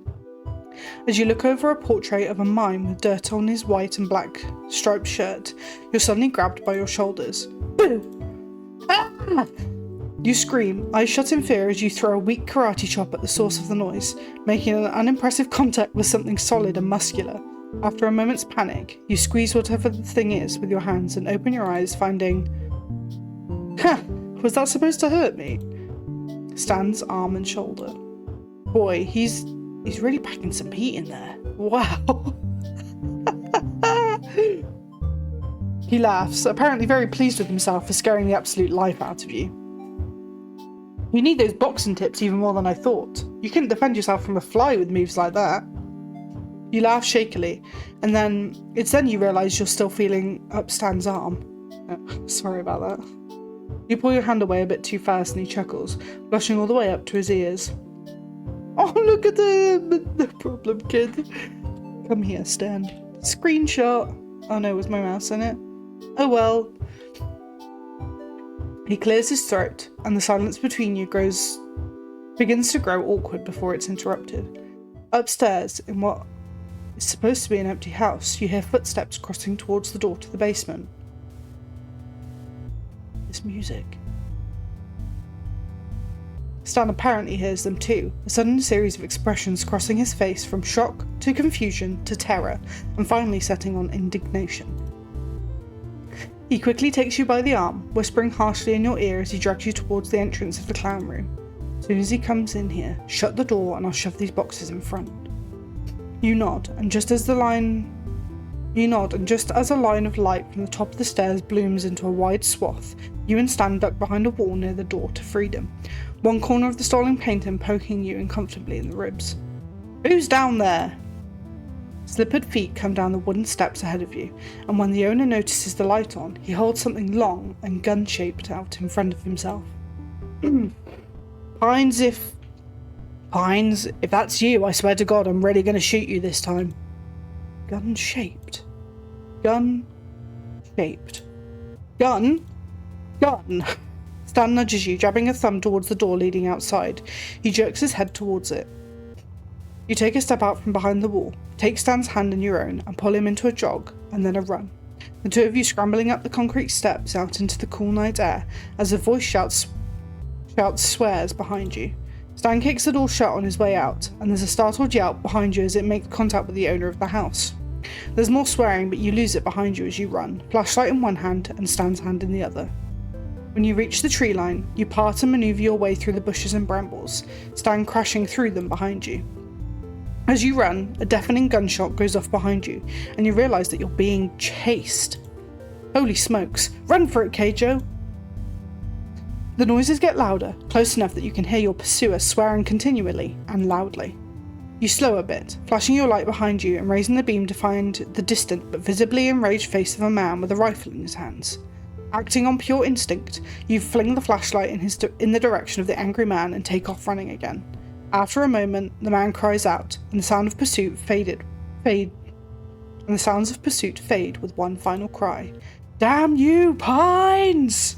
As you look over a portrait of a mime with dirt on his white and black striped shirt, you're suddenly grabbed by your shoulders. Boo! Ah! You scream, eyes shut in fear as you throw a weak karate chop at the source of the noise, making an unimpressive contact with something solid and muscular. After a moment's panic, you squeeze whatever the thing is with your hands and open your eyes, finding... Ha! Was that supposed to hurt me? Stan's arm and shoulder. Boy, he's really packing some heat in there. Wow! He laughs, apparently very pleased with himself for scaring the absolute life out of you. You need those boxing tips even more than I thought. You couldn't defend yourself from a fly with moves like that. You laugh shakily, and then it's then you realise you're still feeling up Stan's arm. Oh, sorry about that. You pull your hand away a bit too fast and he chuckles, blushing all the way up to his ears. Oh, look at him! No problem, kid. Come here, Stan. Screenshot. Oh no, was my mouse in it? Oh well. He clears his throat, and the silence between you begins to grow awkward before it's interrupted. Upstairs, in what is supposed to be an empty house, you hear footsteps crossing towards the door to the basement. This music. Stan apparently hears them too, a sudden series of expressions crossing his face from shock to confusion to terror, and finally setting on indignation. He quickly takes you by the arm, whispering harshly in your ear as he drags you towards the entrance of the clown room. As soon as he comes in here, shut the door and I'll shove these boxes in front. You nod, and just as a line of light from the top of the stairs blooms into a wide swath, you and Stan duck behind a wall near the door to freedom, one corner of the stolen painting poking you uncomfortably in the ribs. Who's down there? Slippered feet come down the wooden steps ahead of you, and when the owner notices the light on, he holds something long and gun-shaped out in front of himself. Pines, if that's you, I swear to God, I'm really going to shoot you this time. Gun-shaped. Gun-shaped. Gun? Stan nudges you, jabbing a thumb towards the door leading outside. He jerks his head towards it. You take a step out from behind the wall, take Stan's hand in your own, and pull him into a jog, and then a run. The two of you scrambling up the concrete steps out into the cool night air, as a voice shouts swears behind you. Stan kicks the door shut on his way out, and there's a startled yelp behind you as it makes contact with the owner of the house. There's more swearing, but you lose it behind you as you run, flashlight in one hand and Stan's hand in the other. When you reach the tree line, you part and maneuver your way through the bushes and brambles, Stan crashing through them behind you. As you run, a deafening gunshot goes off behind you, and you realise that you're being chased. Holy smokes, run for it, Keijo! The noises get louder, close enough that you can hear your pursuer swearing continually and loudly. You slow a bit, flashing your light behind you and raising the beam to find the distant but visibly enraged face of a man with a rifle in his hands. Acting on pure instinct, you fling the flashlight in the direction of the angry man and take off running again. After a moment, the man cries out, and the sound of pursuit fade with one final cry. Damn you, Pines!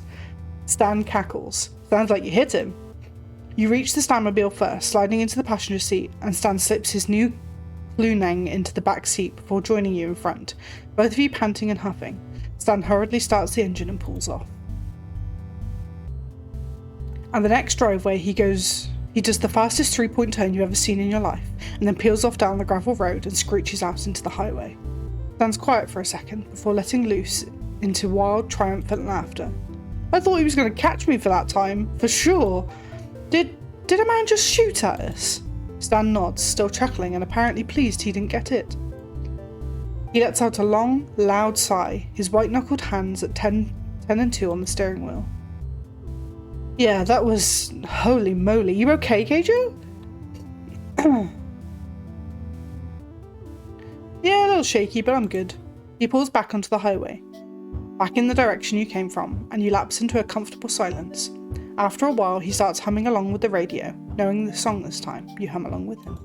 Stan cackles. Sounds like you hit him. You reach the Stanmobile first, sliding into the passenger seat, and Stan slips his new Swooning into the back seat before joining you in front, both of you panting and huffing. Stan hurriedly starts the engine and pulls off. At the next driveway, he does the fastest three-point turn you've ever seen in your life, and then peels off down the gravel road and screeches out into the highway. Stan's quiet for a second before letting loose into wild, triumphant laughter. I thought he was going to catch me for that time, for sure. Did a man just shoot at us? Stan nods, still chuckling and apparently pleased he didn't get it. He lets out a long, loud sigh, his white-knuckled hands at 10 and 2 on the steering wheel. Yeah, that was... holy moly. You okay, Keijo? Yeah, a little shaky, but I'm good. He pulls back onto the highway, back in the direction you came from, and you lapse into a comfortable silence. After a while, he starts humming along with the radio, knowing the song this time. You hum along with him.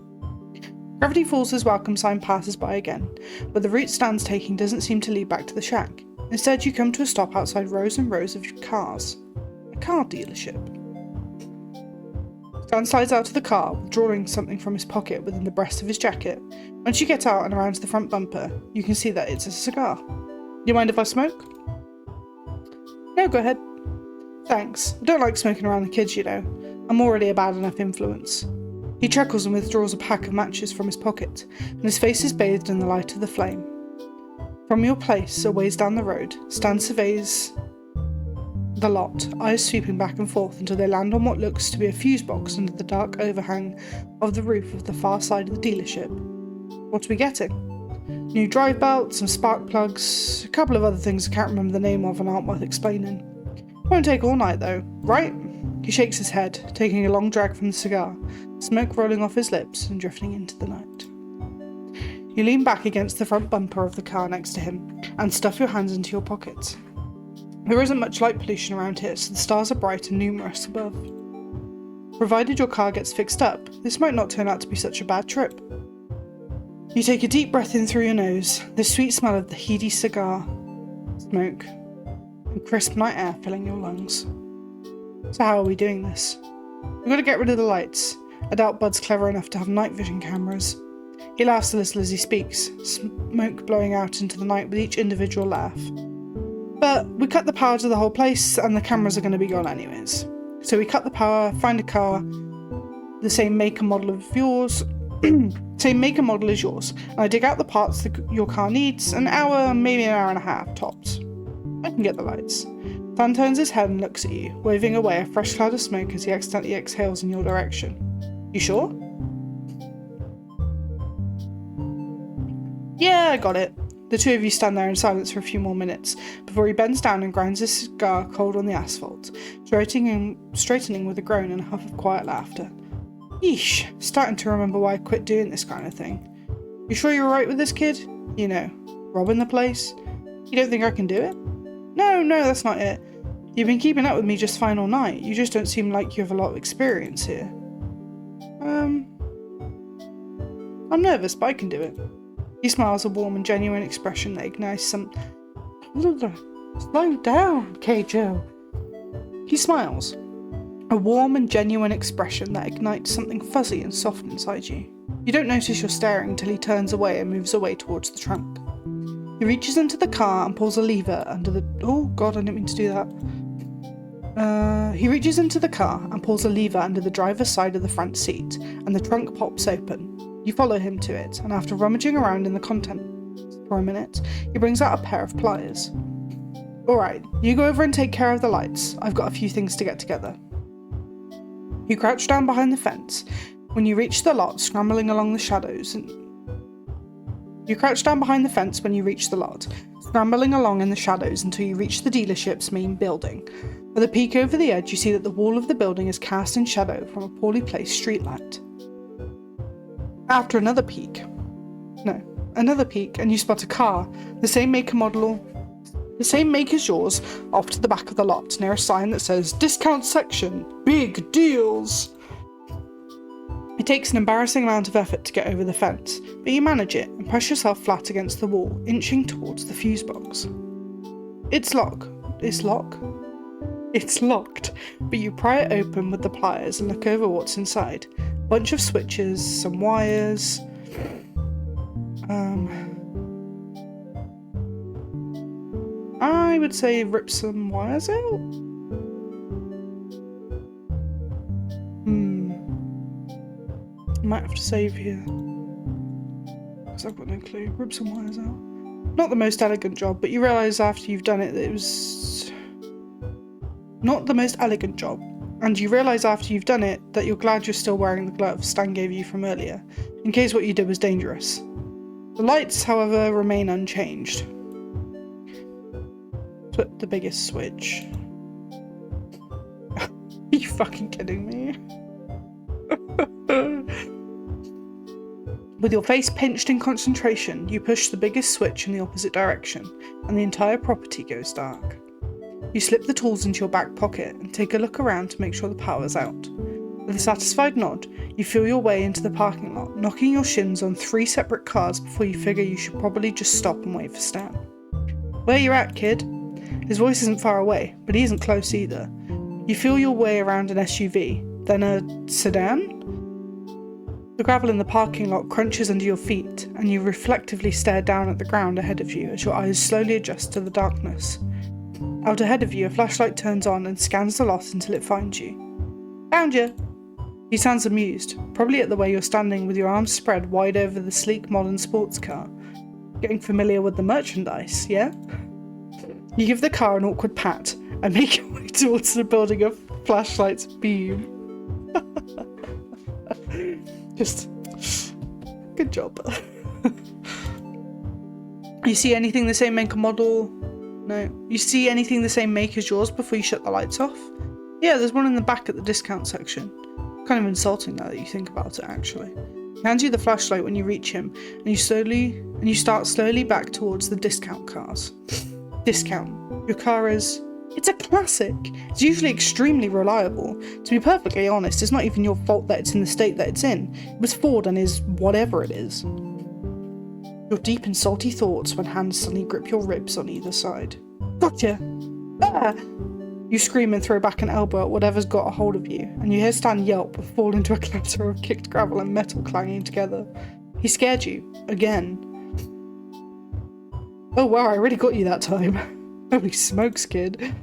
Gravity Falls' welcome sign passes by again, but the route Stan's taking doesn't seem to lead back to the shack. Instead, you come to a stop outside rows and rows of cars. A car dealership. Stan slides out of the car, withdrawing something from his pocket within the breast of his jacket. Once you get out and around to the front bumper, you can see that it's a cigar. You mind if I smoke? No, go ahead. Thanks. I don't like smoking around the kids, you know. I'm already a bad enough influence. He chuckles and withdraws a pack of matches from his pocket, and his face is bathed in the light of the flame. From your place, a ways down the road, Stan surveys the lot, eyes sweeping back and forth until they land on what looks to be a fuse box under the dark overhang of the roof of the far side of the dealership. What are we getting? New drive belts, some spark plugs, a couple of other things I can't remember the name of and aren't worth explaining. Won't take all night though, right? He shakes his head, taking a long drag from the cigar, smoke rolling off his lips and drifting into the night. You lean back against the front bumper of the car next to him and stuff your hands into your pockets. There isn't much light pollution around here, so the stars are bright and numerous above. Provided your car gets fixed up, this might not turn out to be such a bad trip. You take a deep breath in through your nose, the sweet smell of the heady cigar smoke and crisp night air filling your lungs. So how are we doing this? We've got to get rid of the lights. I doubt Bud's clever enough to have night vision cameras. He laughs a little as he speaks, smoke blowing out into the night with each individual laugh. But we cut the power to the whole place and the cameras are going to be gone anyways. So we cut the power, find a car, the same make and model of yours, same make and model as yours, and I dig out the parts that your car needs, an hour, maybe an hour and a half tops. I can get the lights. Dan turns his head and looks at you, waving away a fresh cloud of smoke as he accidentally exhales in your direction. You sure? Yeah, I got it. The two of you stand there in silence for a few more minutes, before he bends down and grinds his cigar cold on the asphalt, straightening with a groan and a huff of quiet laughter. Yeesh, starting to remember why I quit doing this kind of thing. You sure you're alright with this, kid? You know, robbing the place? You don't think I can do it? No, that's not it. You've been keeping up with me just fine all night. You just don't seem like you have a lot of experience here. I'm nervous, but I can do it. He smiles, a warm and genuine expression that ignites some... Slow down, K-Joe. He smiles, a warm and genuine expression that ignites something fuzzy and soft inside you. You don't notice you're staring until he turns away and moves away towards the trunk. He reaches into the car and pulls a lever under the... Oh god, I didn't mean to do that. He reaches into the car and pulls a lever under the driver's side of the front seat, and the trunk pops open. You follow him to it, and after rummaging around in the contents for a minute, he brings out a pair of pliers. Alright, you go over and take care of the lights. I've got a few things to get together. You crouch down behind the fence. When you reach the lot, scrambling along the shadows, You crouch down behind the fence when you reach the lot, scrambling along in the shadows until you reach the dealership's main building. With a peek over the edge, you see that the wall of the building is cast in shadow from a poorly placed streetlight. After another peek, and you spot a car, the same make as yours, off to the back of the lot, near a sign that says, "Discount section, big deals." It takes an embarrassing amount of effort to get over the fence, but you manage it and press yourself flat against the wall, inching towards the fuse box. It's locked, but you pry it open with the pliers and look over what's inside. A bunch of switches, some wires, I would say rip some wires out. Might have to save here, because I've got no clue. Rip some wires out. Not the most elegant job, but you realise after you've done it that it was not the most elegant job. And you realise after you've done it that you're glad you're still wearing the gloves Stan gave you from earlier, in case what you did was dangerous. The lights, however, remain unchanged. Flip the biggest switch. Are you fucking kidding me? With your face pinched in concentration, you push the biggest switch in the opposite direction, and the entire property goes dark. You slip the tools into your back pocket and take a look around to make sure the power's out. With a satisfied nod, you feel your way into the parking lot, knocking your shins on 3 separate cars before you figure you should probably just stop and wait for Stan. "Where you at, kid?" His voice isn't far away, but he isn't close either. You feel your way around an SUV, then a sedan? The gravel in the parking lot crunches under your feet, and you reflectively stare down at the ground ahead of you as your eyes slowly adjust to the darkness. Out ahead of you, a flashlight turns on and scans the lot until it finds you. "Found you!" He sounds amused, probably at the way you're standing with your arms spread wide over the sleek modern sports car. Getting familiar with the merchandise, yeah? You give the car an awkward pat and make your way towards the building of flashlight's beam. Just good job. You see anything the same make and model? No. You see anything the same make as yours before you shut the lights off? Yeah, there's one in the back at the discount section. Kind of insulting now that you think about it, actually. He hands you the flashlight when you reach him, and you start slowly back towards the discount cars. Discount. Your car is... It's a classic. It's usually extremely reliable. To be perfectly honest, it's not even your fault that it's in the state that it's in. It was Ford and his whatever it is. You're deep in salty thoughts when hands suddenly grip your ribs on either side. Gotcha! Ah! You scream and throw back an elbow at whatever's got a hold of you, and you hear Stan yelp and fall into a clatter of kicked gravel and metal clanging together. He scared you. Again. Oh wow, I really got you that time. Holy smokes, kid.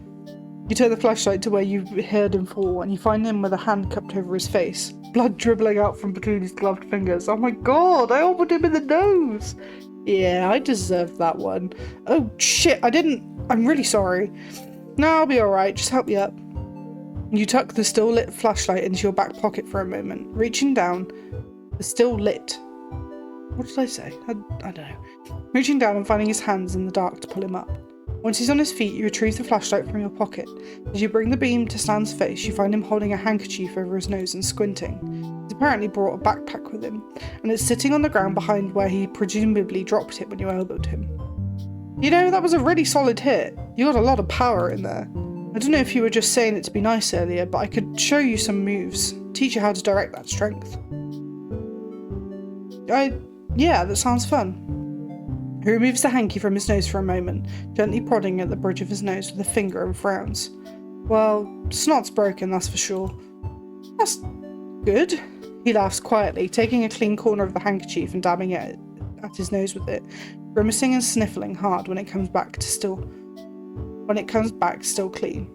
You turn the flashlight to where you heard him fall, and you find him with a hand cupped over his face. Blood dribbling out from between his gloved fingers. Oh my god, I elbowed him in the nose! Yeah, I deserved that one. Oh shit, I'm really sorry. No, I'll be alright, just help me up. You tuck the still lit flashlight into your back pocket for a moment, reaching down. The still lit. What did I say? I don't know. Reaching down and finding his hands in the dark to pull him up. Once he's on his feet, you retrieve the flashlight from your pocket. As you bring the beam to Stan's face, you find him holding a handkerchief over his nose and squinting. He's apparently brought a backpack with him, and it's sitting on the ground behind where he presumably dropped it when you elbowed him. You know, that was a really solid hit. You got a lot of power in there. I don't know if you were just saying it to be nice earlier, but I could show you some moves. Teach you how to direct that strength. Yeah, that sounds fun. He removes the hanky from his nose for a moment, gently prodding at the bridge of his nose with a finger and frowns. Well, snot's broken, that's for sure. That's good. He laughs quietly, taking a clean corner of the handkerchief and dabbing it at his nose with it, grimacing and sniffling hard when it comes back still clean.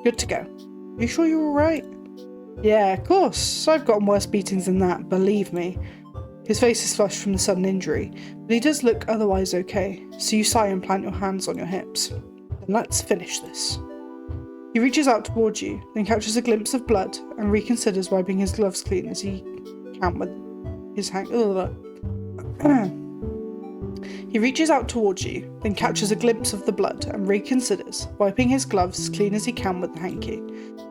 Good to go. Are you sure you're alright? Yeah, of course. I've gotten worse beatings than that, believe me. His face is flushed from the sudden injury, but he does look otherwise okay, so you sigh and plant your hands on your hips. Then let's finish this. He reaches out towards you, then catches a glimpse of blood and reconsiders wiping his gloves clean as he can with his He reaches out towards you, then catches a glimpse of the blood and reconsiders, wiping his gloves as clean as he can with the hanky.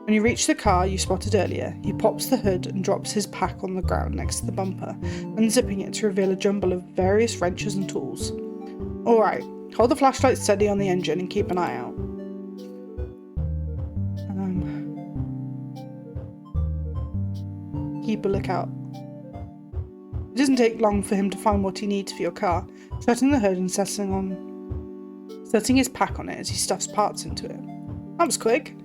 When you reach the car you spotted earlier, he pops the hood and drops his pack on the ground next to the bumper, unzipping it to reveal a jumble of various wrenches and tools. Alright, hold the flashlight steady on the engine and keep an eye out. Keep a lookout. It doesn't take long for him to find what he needs for your car, shutting the hood and setting his pack on it as he stuffs parts into it. That was quick.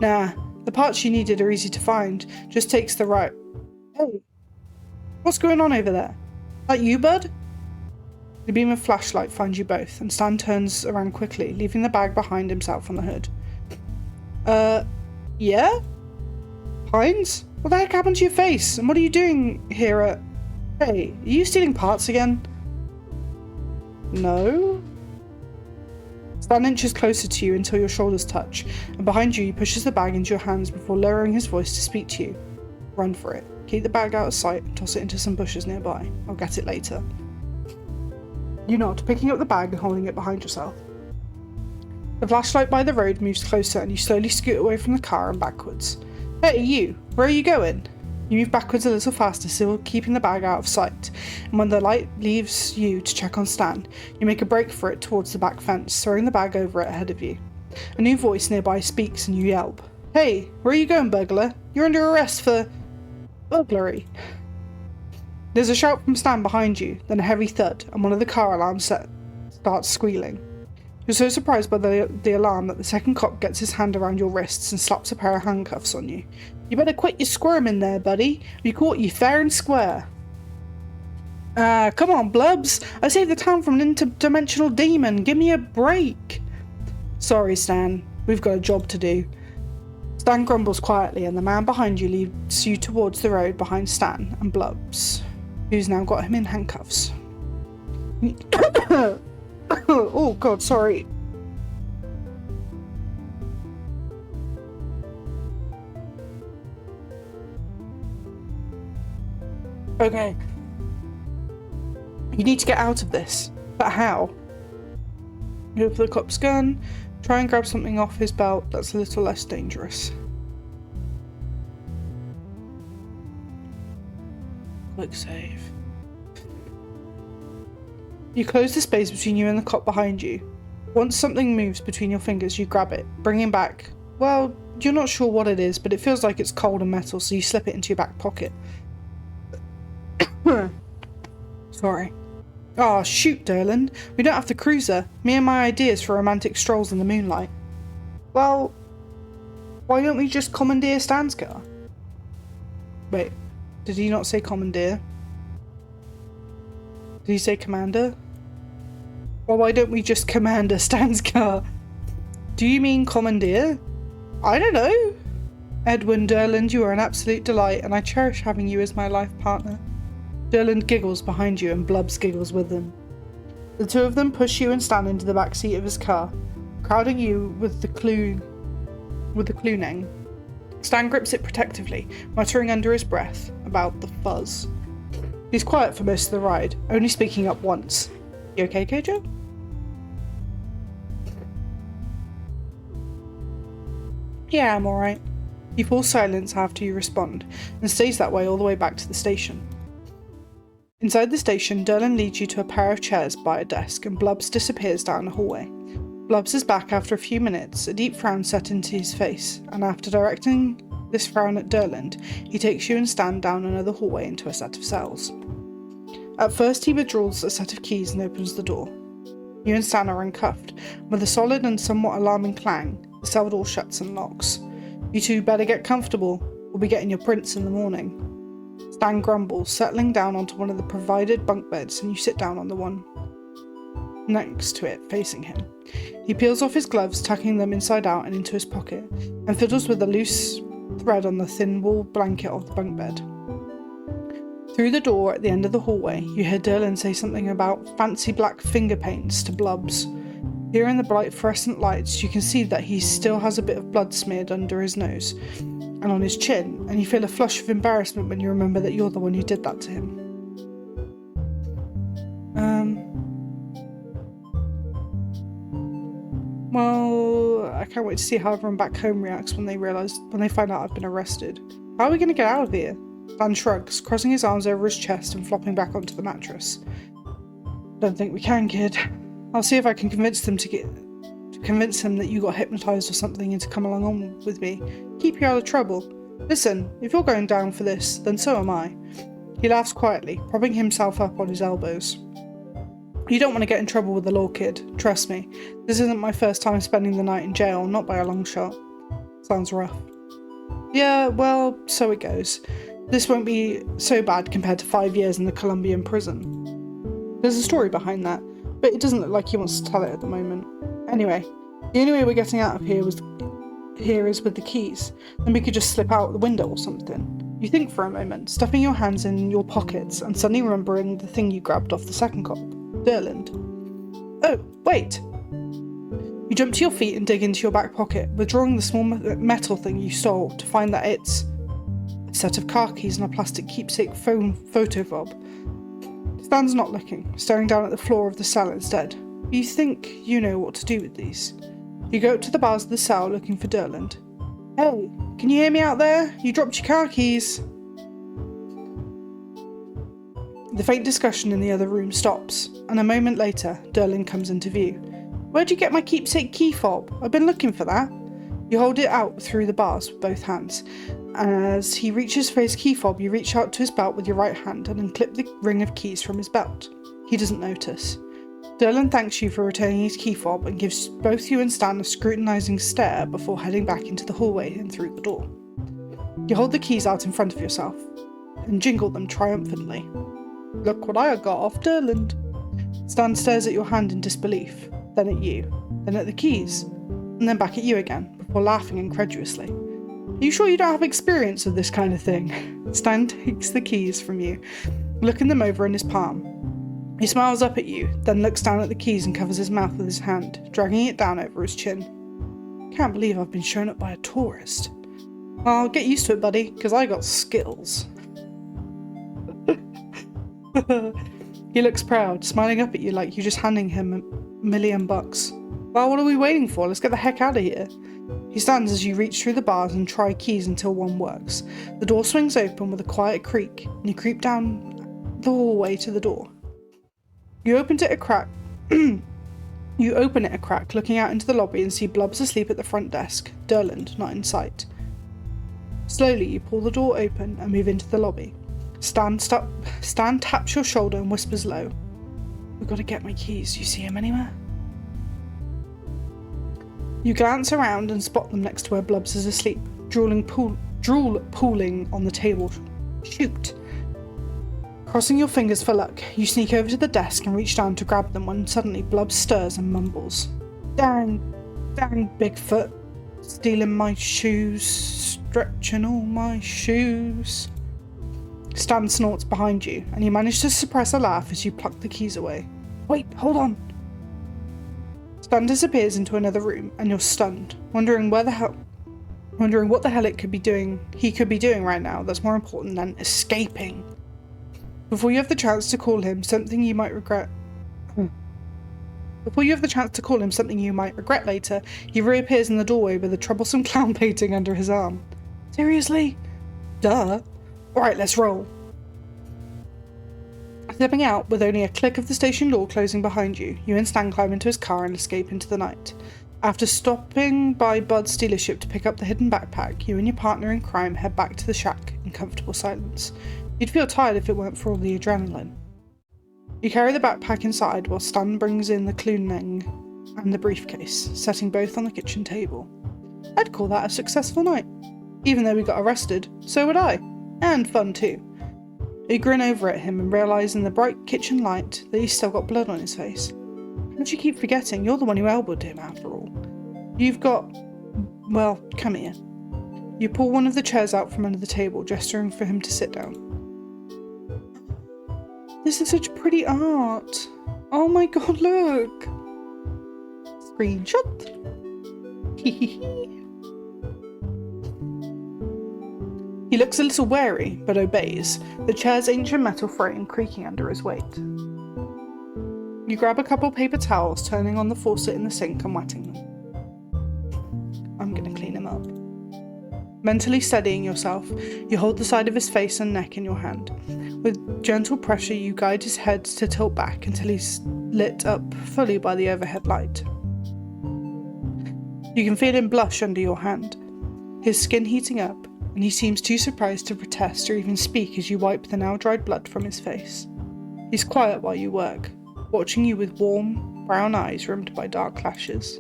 Nah, the parts you needed are easy to find, just takes the right... Hey, what's going on over there? That you, bud? The beam of flashlight finds you both, and Stan turns around quickly, leaving the bag behind himself on the hood. Yeah? Hines? What the heck happened to your face? And what are you doing here at... Hey, are you stealing parts again? No? Stan inches closer to you until your shoulders touch, and behind you he pushes the bag into your hands before lowering his voice to speak to you. Run for it. Keep the bag out of sight and toss it into some bushes nearby. I'll get it later. You nod, picking up the bag and holding it behind yourself. The flashlight by the road moves closer and you slowly scoot away from the car and backwards. Hey, you! Where are you going? You move backwards a little faster, still keeping the bag out of sight, and when the light leaves you to check on Stan, you make a break for it towards the back fence, throwing the bag over it ahead of you. A new voice nearby speaks and you yelp. Hey, where are you going, burglar? You're under arrest for... burglary. There's a shout from Stan behind you, then a heavy thud, and one of the car alarms starts squealing. You're so surprised by the alarm that the second cop gets his hand around your wrists and slaps a pair of handcuffs on you. You better quit your squirming there, buddy. We caught you fair and square. Come on, blubs. I saved the town from an interdimensional demon. Give me a break. Sorry, Stan. We've got a job to do. Stan grumbles quietly, and the man behind you leads you towards the road behind Stan and Blubs, who's now got him in handcuffs. Oh god, sorry. Okay. You need to get out of this. But how? You look for the cop's gun, try and grab something off his belt that's a little less dangerous. Quick save. You close the space between you and the cot behind you. Once something moves between your fingers, you grab it, bringing back, well, you're not sure what it is, but it feels like it's cold and metal, so you slip it into your back pocket. Sorry. Oh, shoot, Derland. We don't have the cruiser. Me and my ideas for romantic strolls in the moonlight. Well, why don't we just commandeer Stan's car? Wait, did he not say commandeer? Did he say commander? Well, why don't we just commander Stan's car? Do you mean commandeer? I don't know. Edwin Derland, you are an absolute delight, and I cherish having you as my life partner. Derland giggles behind you, and Blubbs giggles with them. The two of them push you and Stan into the back seat of his car, crowding you with the cluening. Stan grips it protectively, muttering under his breath about the fuzz. He's quiet for most of the ride, only speaking up once. You okay, Kojo? Yeah, I'm alright. He falls silent after you respond, and stays that way all the way back to the station. Inside the station, Derland leads you to a pair of chairs by a desk, and Blubbs disappears down the hallway. Blubbs is back after a few minutes, a deep frown set into his face, and after directing this frown at Derland, he takes you and Stan down another hallway into a set of cells. At first, he withdraws a set of keys and opens the door. You and Stan are uncuffed. With a solid and somewhat alarming clang, the cell door shuts and locks. You two better get comfortable. We'll be getting your prints in the morning. Stan grumbles, settling down onto one of the provided bunk beds, and you sit down on the one next to it, facing him. He peels off his gloves, tucking them inside out and into his pocket, and fiddles with a loose thread on the thin wool blanket of the bunk bed. Through the door at the end of the hallway, you hear Derland say something about fancy black finger paints to Blubbs. Here in the bright fluorescent lights, you can see that he still has a bit of blood smeared under his nose and on his chin, and you feel a flush of embarrassment when you remember that you're the one who did that to him. Well, I can't wait to see how everyone back home reacts when they find out I've been arrested. How are we going to get out of here? Dan shrugs, crossing his arms over his chest and flopping back onto the mattress. Don't think we can, kid. I'll see if I can convince him that you got hypnotized or something and to come along on with me. Keep you out of trouble. Listen, if you're going down for this, then so am I. He laughs quietly, propping himself up on his elbows. You don't want to get in trouble with the law, kid. Trust me. This isn't my first time spending the night in jail, not by a long shot. Sounds rough. Yeah, well, so it goes. This won't be so bad compared to 5 years in the Colombian prison. There's a story behind that, but it doesn't look like he wants to tell it at the moment. Anyway, the only way we're getting out of here is with the keys. Then we could just slip out the window or something. You think for a moment, stuffing your hands in your pockets and suddenly remembering the thing you grabbed off the second cop, Derland. Oh, wait! You jump to your feet and dig into your back pocket, withdrawing the small metal thing you stole to find that it's a set of car keys and a plastic keepsake phone photo fob. Stan's not looking, staring down at the floor of the cell instead. You think you know what to do with these. You go up to the bars of the cell looking for Derland. Hey, can you hear me out there? You dropped your car keys. The faint discussion in the other room stops, and a moment later, Derland comes into view. Where'd you get my keepsake key fob? I've been looking for that. You hold it out through the bars with both hands. As he reaches for his key fob, you reach out to his belt with your right hand and unclip the ring of keys from his belt. He doesn't notice. Derland thanks you for returning his key fob and gives both you and Stan a scrutinising stare before heading back into the hallway and through the door. You hold the keys out in front of yourself and jingle them triumphantly. Look what I got off Derland. Stan stares at your hand in disbelief, then at you, then at the keys, and then back at you again, before laughing incredulously. Are you sure you don't have experience of this kind of thing? Stan takes the keys from you, looking them over in his palm. He smiles up at you, then looks down at the keys and covers his mouth with his hand, dragging it down over his chin. Can't believe I've been shown up by a tourist. Well, get used to it, buddy, because I got skills. He looks proud, smiling up at you like you're just handing him $1 million. Well, what are we waiting for? Let's get the heck out of here. He stands as you reach through the bars and try keys until one works. The door swings open with a quiet creak, and you creep down the hallway to the door. You open it a crack, looking out into the lobby and see Blubs asleep at the front desk, Durland not in sight. Slowly, you pull the door open and move into the lobby. Stan taps your shoulder and whispers low, "We've got to get my keys. You see him anywhere?" You glance around and spot them next to where Blubs is asleep, drool pooling on the table. Shoot! Crossing your fingers for luck, you sneak over to the desk and reach down to grab them when suddenly Blubs stirs and mumbles, Dang, Bigfoot, stealing my shoes, stretching all my shoes." Stan snorts behind you, and you manage to suppress a laugh as you pluck the keys away. "Wait, hold on." Stan disappears into another room, and you're stunned, wondering what the hell he could be doing right now that's more important than escaping. Before you have the chance to call him something you might regret later, he reappears in the doorway with a troublesome clown painting under his arm. "Seriously? Duh. Alright, let's roll." Stepping out with only a click of the station door closing behind you, you and Stan climb into his car and escape into the night. After stopping by Bud's dealership to pick up the hidden backpack, you and your partner in crime head back to the shack in comfortable silence. You'd feel tired if it weren't for all the adrenaline. You carry the backpack inside while Stan brings in the Cluning and the briefcase, setting both on the kitchen table. I'd call that a successful night. Even though we got arrested, so would I. And fun too. You grin over at him and realise in the bright kitchen light that he's still got blood on his face. How'd you keep forgetting? You're the one who elbowed him after all. Well, come here. You pull one of the chairs out from under the table, gesturing for him to sit down. This is such pretty art. Oh my god, look. Screenshot. He looks a little wary, but obeys, the chair's ancient metal frame creaking under his weight. You grab a couple paper towels, turning on the faucet in the sink and wetting them. I'm gonna clean him up. Mentally steadying yourself, you hold the side of his face and neck in your hand. With gentle pressure, you guide his head to tilt back until he's lit up fully by the overhead light. You can feel him blush under your hand, his skin heating up, and he seems too surprised to protest or even speak as you wipe the now dried blood from his face. He's quiet while you work, watching you with warm, brown eyes rimmed by dark lashes.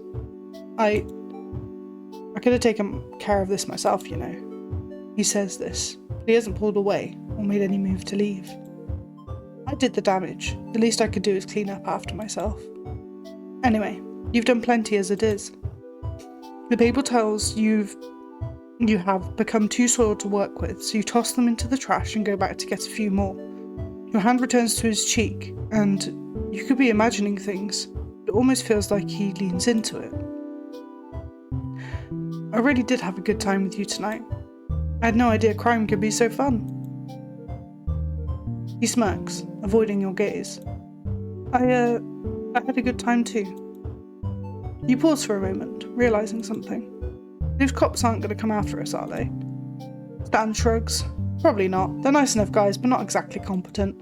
I could have taken care of this myself, you know. He says this, but he hasn't pulled away or made any move to leave. I did the damage. The least I could do is clean up after myself. Anyway, you've done plenty as it is. The paper towels you have become too soiled to work with, so you toss them into the trash and go back to get a few more. Your hand returns to his cheek, and you could be imagining things. It almost feels like he leans into it. I really did have a good time with you tonight. I had no idea crime could be so fun. He smirks, avoiding your gaze. I had a good time too. You pause for a moment, realising something. Those cops aren't going to come after us, are they? Stan shrugs. Probably not. They're nice enough guys, but not exactly competent.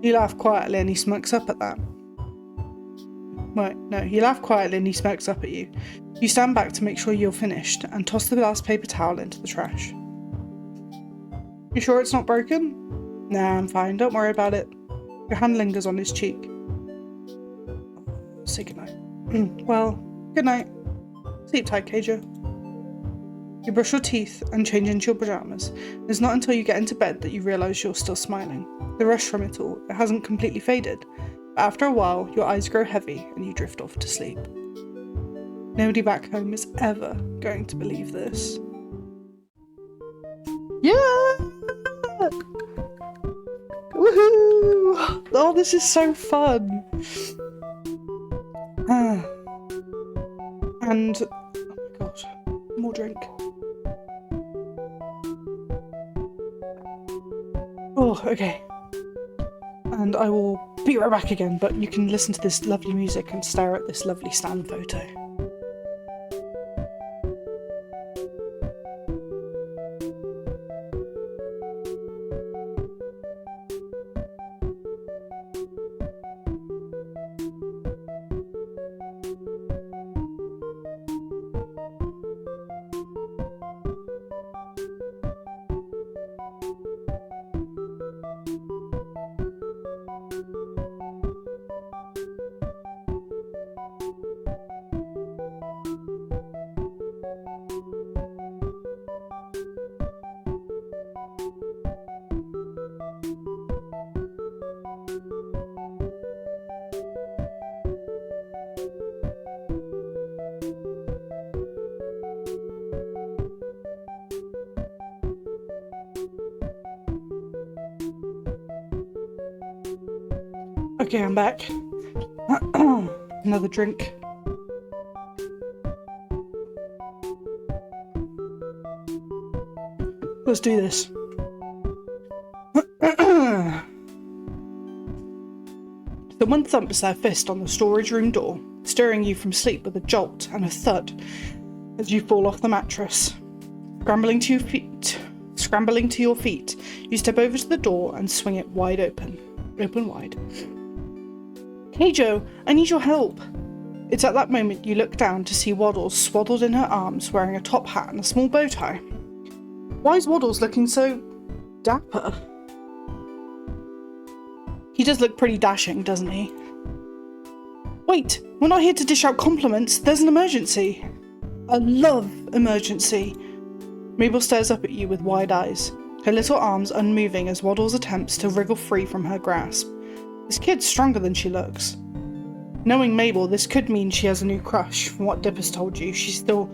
You laugh quietly and he smirks up at that. You laugh quietly and he smirks up at you. You stand back to make sure you're finished and toss the last paper towel into the trash. You sure it's not broken? Nah, I'm fine. Don't worry about it. Your hand lingers on his cheek. Say goodnight. Well, good night. Sleep tight, Kaja. You brush your teeth and change into your pyjamas. It's not until you get into bed that you realise you're still smiling. The rush from it all, it hasn't completely faded. But after a while, your eyes grow heavy and you drift off to sleep. Nobody back home is ever going to believe this. Yeah! Woohoo! Oh, this is so fun! And, oh my god, more drink. Oh, okay. And I will be right back again, but you can listen to this lovely music and stare at this lovely Stan photo. Okay, I'm back. Another drink. Let's do this. Someone thumps their fist on the storage room door, stirring you from sleep with a jolt and a thud as you fall off the mattress. Scrambling to your feet, you step over to the door and swing it wide open. Open wide. Hey Joe, I need your help. It's at that moment you look down to see Waddles swaddled in her arms, wearing a top hat and a small bow tie. Why is Waddles looking so dapper? He does look pretty dashing, doesn't he? Wait, we're not here to dish out compliments. There's an emergency. A love emergency. Mabel stares up at you with wide eyes, her little arms unmoving as Waddles attempts to wriggle free from her grasp. This kid's stronger than she looks. Knowing Mabel, this could mean she has a new crush. From what Dipper's told you, she's still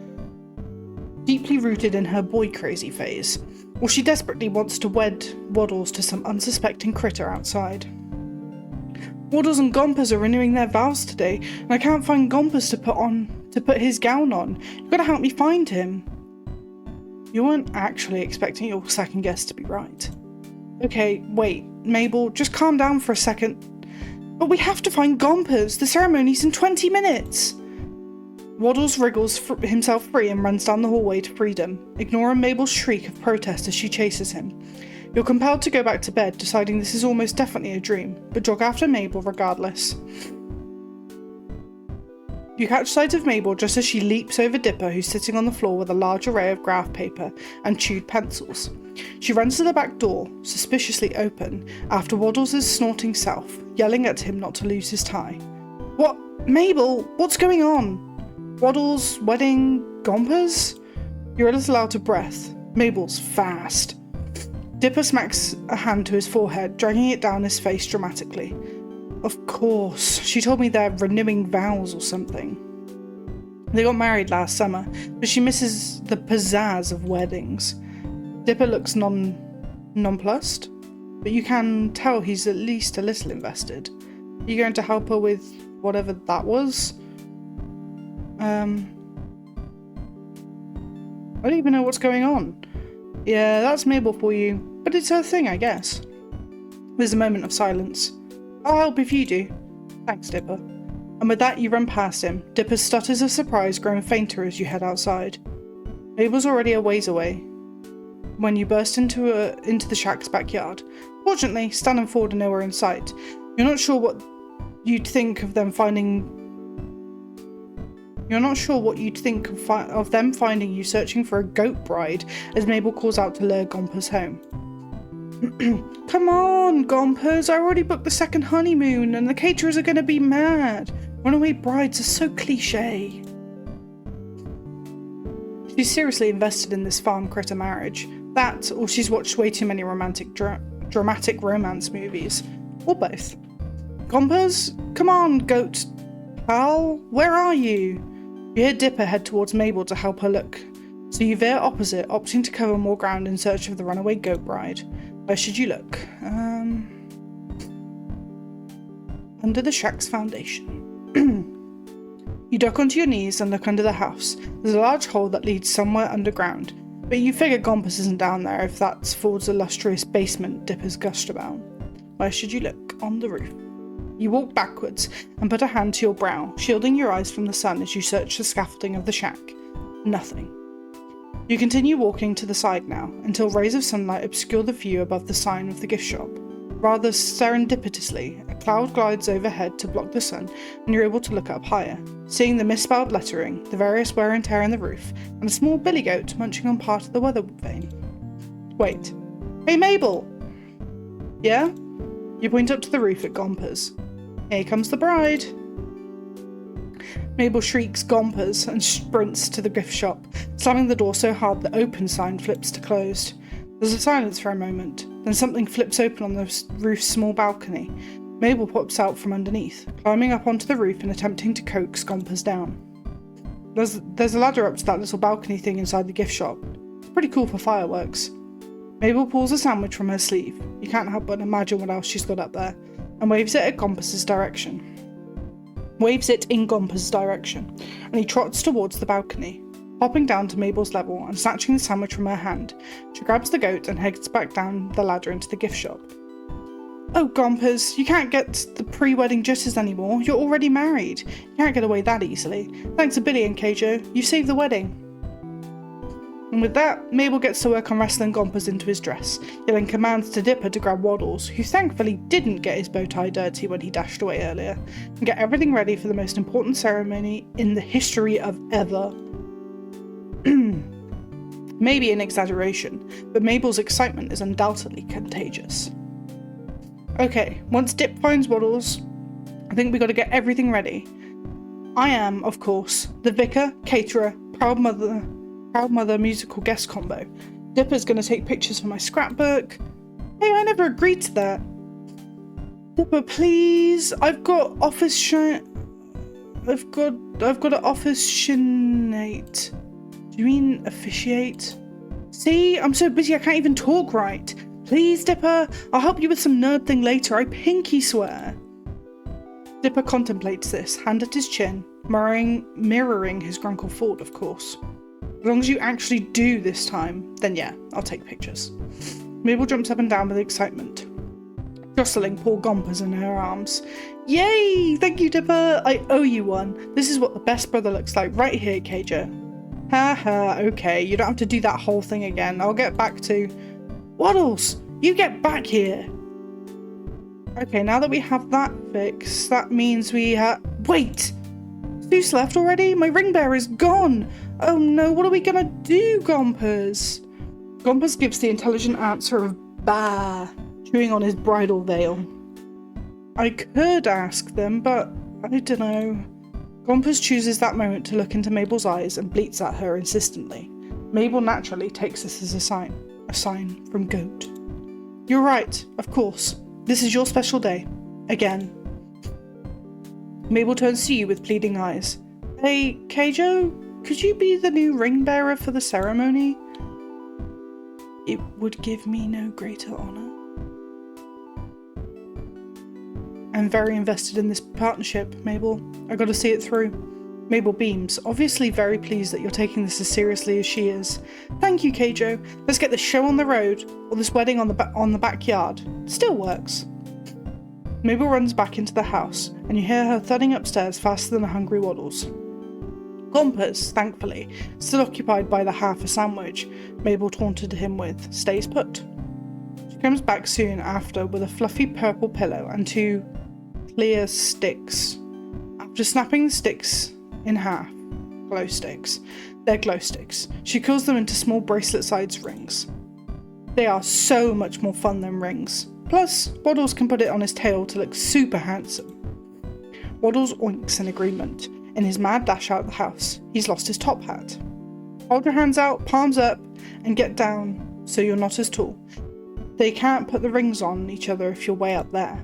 deeply rooted in her boy-crazy phase, or she desperately wants to wed Waddles to some unsuspecting critter outside. Waddles and Gompers are renewing their vows today, and I can't find Gompers to put his gown on. You've got to help me find him. You weren't actually expecting your second guess to be right. Okay, wait, Mabel, just calm down for a second. But we have to find Gompers. The ceremony's in 20 minutes. Waddles wriggles himself free and runs down the hallway to freedom, ignoring Mabel's shriek of protest as she chases him. You're compelled to go back to bed, deciding this is almost definitely a dream, but jog after Mabel regardless. You catch sight of Mabel just as she leaps over Dipper, who's sitting on the floor with a large array of graph paper and chewed pencils. She runs to the back door, suspiciously open, after Waddles' snorting self, yelling at him not to lose his tie. What? Mabel, what's going on? Waddles, wedding, Gompers? You're a little out of breath. Mabel's fast. Dipper smacks a hand to his forehead, dragging it down his face dramatically. Of course, she told me they're renewing vows or something. They got married last summer, but she misses the pizzazz of weddings. Dipper looks nonplussed, but you can tell he's at least a little invested. Are you going to help her with whatever that was? I don't even know what's going on. Yeah, that's Mabel for you, but it's her thing, I guess. There's a moment of silence. I'll help if you do. Thanks, Dipper. And with that, you run past him, Dipper's stutters of surprise growing fainter as you head outside. Mabel's already a ways away when you burst into the shack's backyard. Fortunately, Stan and Ford are nowhere in sight. You're not sure what you'd think of them finding you searching for a goat bride as Mabel calls out to lure Gompers home. Come on, Gompers, I already booked the second honeymoon and the caterers are going to be mad. Runaway brides are so cliche. She's seriously invested in this farm critter marriage. That, or she's watched way too many dramatic romance movies. Or both. Gompers, come on, goat pal, where are you? You hear Dipper head towards Mabel to help her look, so you veer opposite, opting to cover more ground in search of the runaway goat bride. Where should you look? Under the shack's foundation. You duck onto your knees and look under the house. There's a large hole that leads somewhere underground, but you figure Gompers isn't down there if that's Ford's illustrious basement Dipper's gushed about. Where should you look? On the roof. You walk backwards and put a hand to your brow, shielding your eyes from the sun as you search the scaffolding of the shack. Nothing. You continue walking to the side now, until rays of sunlight obscure the view above the sign of the gift shop. Rather serendipitously, a cloud glides overhead to block the sun, and you're able to look up higher, seeing the misspelled lettering, the various wear and tear in the roof, and a small billy goat munching on part of the weather vane. Wait. Hey Mabel! Yeah? You point up to the roof at Gompers. Here comes the bride! Mabel shrieks Gompers and sprints to the gift shop, slamming the door so hard the open sign flips to closed. There's a silence for a moment, then something flips open on the roof's small balcony. Mabel pops out from underneath, climbing up onto the roof and attempting to coax Gompers down. There's a ladder up to that little balcony thing inside the gift shop. It's pretty cool for fireworks. Mabel pulls a sandwich from her sleeve. You can't help but imagine what else she's got up there. and waves it in Gompas's direction, and he trots towards the balcony, hopping down to Mabel's level and snatching the sandwich from her hand. She grabs the goat and heads back down the ladder into the gift shop. Oh, Gompas, you can't get the pre-wedding jitters anymore. You're already married. You can't get away that easily. Thanks to Billy and Keijo, you saved the wedding. And with that, Mabel gets to work on wrestling Gompas into his dress, yelling commands to Dipper to grab Waddles, who thankfully didn't get his bow tie dirty when he dashed away earlier, and get everything ready for the most important ceremony in the history of ever. Maybe an exaggeration, but Mabel's excitement is undoubtedly contagious. Okay, once Dip finds Waddles, I think we got to get everything ready. I am, of course, the vicar, caterer, proud mother musical guest combo. Dipper's going to take pictures for my scrapbook. Hey, I never agreed to that. Dipper, please. I've got an officiate. Do you mean officiate? See, I'm so busy I can't even talk right. Please, Dipper, I'll help you with some nerd thing later, I pinky swear. Dipper contemplates this, hand at his chin, mirroring his grunkle Ford, of course. As long as you actually do this time, then yeah, I'll take pictures. Mabel jumps up and down with excitement, jostling poor Gompas in her arms. Yay! Thank you, Dipper! I owe you one. This is what the best brother looks like right here, Keijo. Haha, okay, you don't have to do that whole thing again. I'll get back to... Waddles! You get back here! Okay, now that we have that fixed, that means we wait! Zeus left already? My ring bearer is gone! Oh no, what are we gonna do, Gompas? Gompas gives the intelligent answer of bah, chewing on his bridal veil. I could ask them, but I don't know. Gompas chooses that moment to look into Mabel's eyes and bleats at her insistently. Mabel naturally takes this as a sign from Goat. You're right, of course. This is your special day. Again. Mabel turns to you with pleading eyes. Hey, Keijo, could you be the new ring bearer for the ceremony? It would give me no greater honour. I'm very invested in this partnership, Mabel. I gotta see it through. Mabel beams, obviously very pleased that you're taking this as seriously as she is. Thank you, Keijo. Let's get this show on the road, or this wedding on the backyard. Still works. Mabel runs back into the house, and you hear her thudding upstairs faster than a hungry Waddles. Gompas, thankfully, still occupied by the half a sandwich Mabel taunted him with, stays put. She comes back soon after with a fluffy purple pillow and 2 clear sticks. After snapping the sticks in half, glow sticks. They're glow sticks. She calls them into small bracelet-sized rings. They are so much more fun than rings. Plus, Waddles can put it on his tail to look super handsome. Waddles oinks in agreement. In his mad dash out of the house, he's lost his top hat. Hold your hands out, palms up, and get down so you're not as tall. They can't put the rings on each other if you're way up there.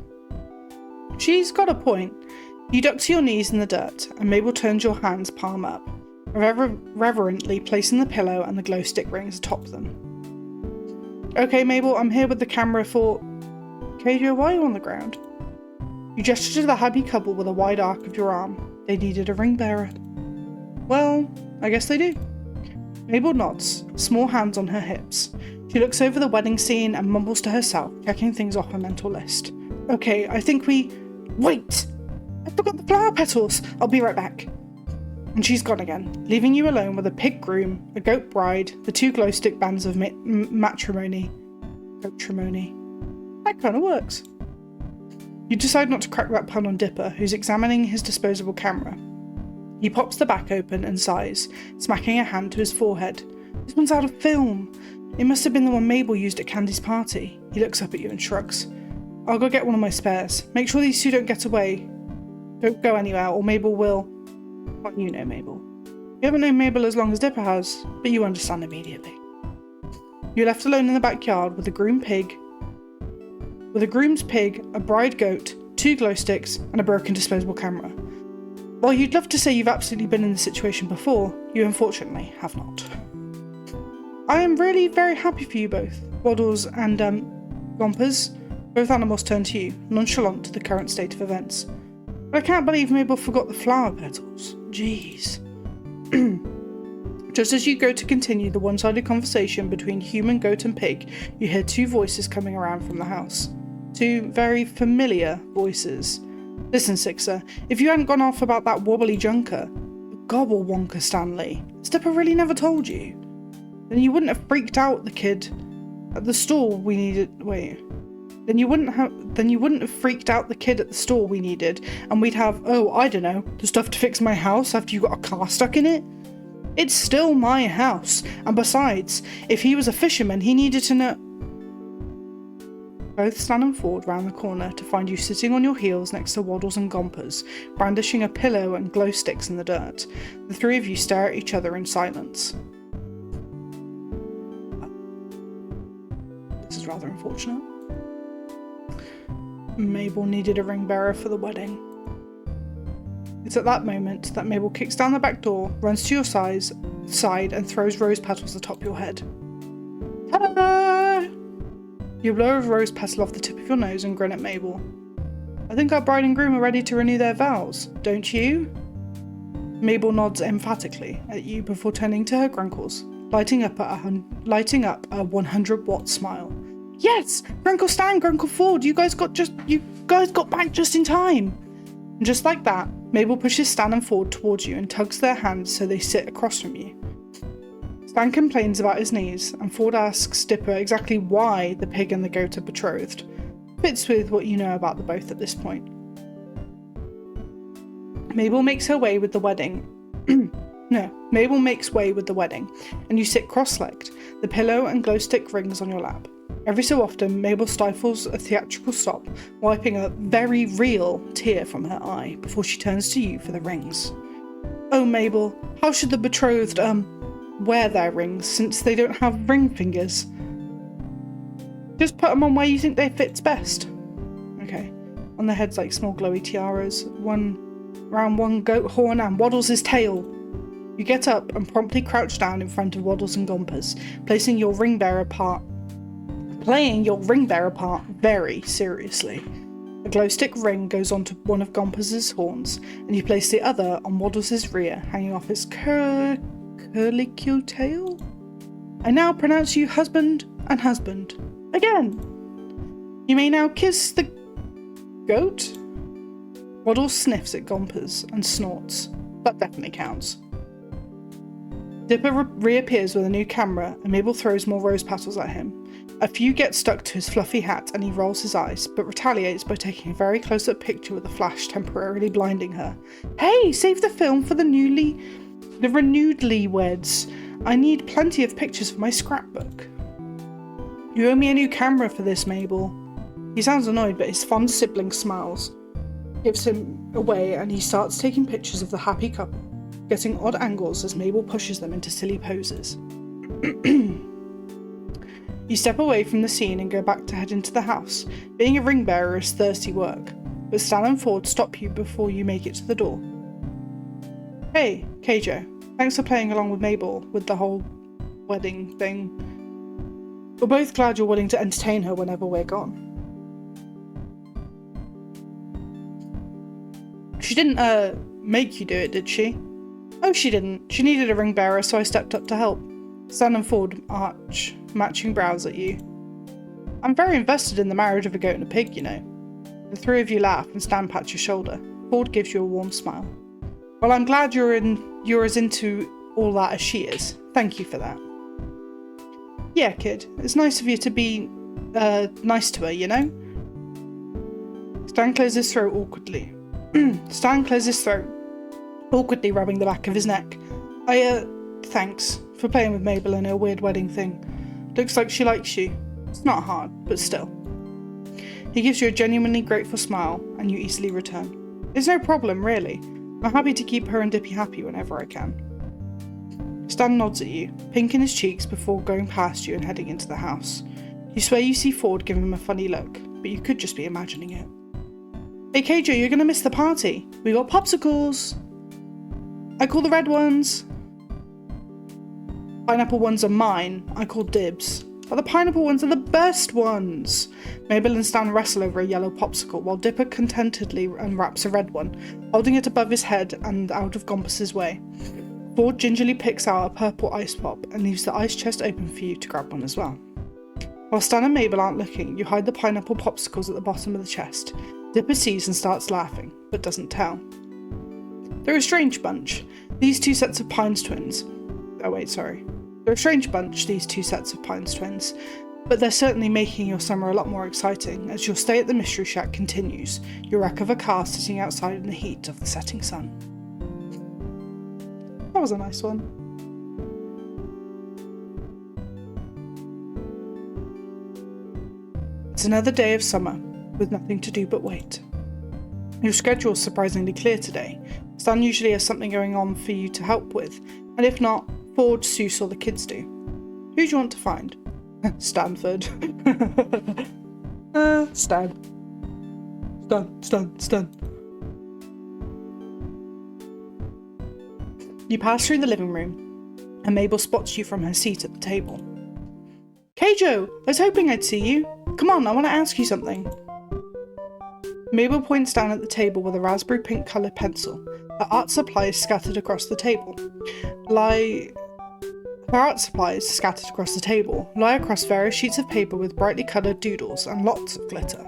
She's got a point. You duck to your knees in the dirt, and Mabel turns your hands palm up, reverently placing the pillow and the glow stick rings atop them. Okay, Mabel, I'm here with the camera for... Keijo, why are you on the ground? You gesture to the happy couple with a wide arc of your arm. They needed a ring bearer. Well, I guess they do. Mabel nods, small hands on her hips. She looks over the wedding scene and mumbles to herself, checking things off her mental list. Okay, I think we... Wait! I forgot the flower petals! I'll be right back. And she's gone again, leaving you alone with a pig groom, a goat bride, the 2 glow stick bands of matrimony. Goatrimony. That kind of works. You decide not to crack that pun on Dipper, who's examining his disposable camera. He pops the back open and sighs, smacking a hand to his forehead. This one's out of film. It must have been the one Mabel used at Candy's party. He looks up at you and shrugs. I'll go get one of my spares. Make sure these 2 don't get away. Don't go anywhere, or Mabel will... Well, you know Mabel. You haven't known Mabel as long as Dipper has, but you understand immediately. You're left alone in the backyard with a groom's pig, a bride goat, 2 glow sticks, and a broken disposable camera. While you'd love to say you've absolutely been in this situation before, you unfortunately have not. I am really very happy for you both, Waddles and, Gompas. Both animals turn to you, nonchalant to the current state of events. But I can't believe Mabel forgot the flower petals. Jeez. Just as you go to continue the one-sided conversation between human, goat and pig, you hear two voices coming around from the house. Two very familiar voices. Listen, Sixer, if you hadn't gone off about that wobbly junker, Gobblewonker Stanley, Stipper really never told you, then you wouldn't have freaked out the kid at the store we needed. Then you wouldn't have freaked out the kid at the store we needed, and we'd have, oh, I don't know, the stuff to fix my house after you got a car stuck in it? It's still my house, and besides, if he was a fisherman, he needed to know. Both Stan and Ford round the corner to find you sitting on your heels next to Waddles and Gompers, brandishing a pillow and glow sticks in the dirt. The three of you stare at each other in silence. This is rather unfortunate. Mabel needed a ring bearer for the wedding. It's at that moment that Mabel kicks down the back door, runs to your side and throws rose petals atop your head. Ta-da! You blow a rose petal off the tip of your nose and grin at Mabel. I think our bride and groom are ready to renew their vows, don't you? Mabel nods emphatically at you before turning to her grunkles, lighting up a 100-watt smile. Yes! Grunkle Stan, Grunkle Ford, you guys got back just in time! And just like that, Mabel pushes Stan and Ford towards you and tugs their hands so they sit across from you. Stan complains about his knees, and Ford asks Dipper exactly why the pig and the goat are betrothed. Fits with what you know about the both at this point. Mabel makes her way with the wedding. Mabel makes way with the wedding, and you sit cross-legged, the pillow and glow stick rings on your lap. Every so often, Mabel stifles a theatrical stop, wiping a very real tear from her eye before she turns to you for the rings. Oh, Mabel, how should the betrothed, wear their rings since they don't have ring fingers? Just put them on where you think they fits best. Okay. On their heads like small glowy tiaras, one round one goat horn and Waddles' tail. You get up and promptly crouch down in front of Waddles and Gompers, playing your ring bearer part very seriously. A glow stick ring goes onto one of Gompers' horns, and you place the other on Waddles' rear, hanging off his curlicue tail? I now pronounce you husband and husband. Again! You may now kiss the goat? Waddles sniffs at Gompers and snorts. That definitely counts. Dipper reappears with a new camera, and Mabel throws more rose petals at him. A few get stuck to his fluffy hat and he rolls his eyes, but retaliates by taking a very close-up picture with the flash temporarily blinding her. Hey, save the film for the renewedly weds. I need plenty of pictures for my scrapbook. You owe me a new camera for this, Mabel. He sounds annoyed, but his fond sibling smiles, gives him away, and he starts taking pictures of the happy couple, getting odd angles as Mabel pushes them into silly poses. You step away from the scene and go back to head into the house. Being a ring bearer is thirsty work, but Stan and Ford stop you before you make it to the door. Hey, Keijo, thanks for playing along with Mabel with the whole wedding thing. We're both glad you're willing to entertain her whenever we're gone. She didn't, make you do it, did she? Oh, she didn't. She needed a ring bearer, so I stepped up to help. Stan and Ford arch matching brows at you. I'm very invested in the marriage of a goat and a pig, you know. The three of you laugh and Stan pats your shoulder. Ford gives you a warm smile. Well, I'm glad you're as into all that as she is. Thank you for that. Yeah, kid. It's nice of you to be, nice to her, you know? Stan clears his throat awkwardly. Awkwardly rubbing the back of his neck. Thanks for playing with Mabel in her weird wedding thing. Looks like she likes you. It's not hard, but still. He gives you a genuinely grateful smile, and you easily return. It's no problem, really. I'm happy to keep her and Dippy happy whenever I can. Stan nods at you, pink in his cheeks before going past you and heading into the house. You swear you see Ford give him a funny look, but you could just be imagining it. Hey Keijo, you're gonna miss the party. We got popsicles. I call the red ones. Pineapple ones are mine. I call dibs. But the pineapple ones are the best ones! Mabel and Stan wrestle over a yellow popsicle while Dipper contentedly unwraps a red one, holding it above his head and out of Gompus's way. Ford gingerly picks out a purple ice pop and leaves the ice chest open for you to grab one as well. While Stan and Mabel aren't looking, you hide the pineapple popsicles at the bottom of the chest. Dipper sees and starts laughing, but doesn't tell. They're a strange bunch, these two sets of Pines twins. They're a strange bunch, these two sets of Pines twins, but they're certainly making your summer a lot more exciting as your stay at the Mystery Shack continues, your wreck of a car sitting outside in the heat of the setting sun. That was a nice one. It's another day of summer, with nothing to do but wait. Your schedule's surprisingly clear today. Stan usually has something going on for you to help with, and if not, Ford, Seuss, or the kids do. Who do you want to find? Stanford. Stan. You pass through the living room, and Mabel spots you from her seat at the table. Keijo, I was hoping I'd see you. Come on, I want to ask you something. Mabel points down at the table with a raspberry pink coloured pencil. Her art supplies scattered across the table. Lie across various sheets of paper with brightly coloured doodles and lots of glitter.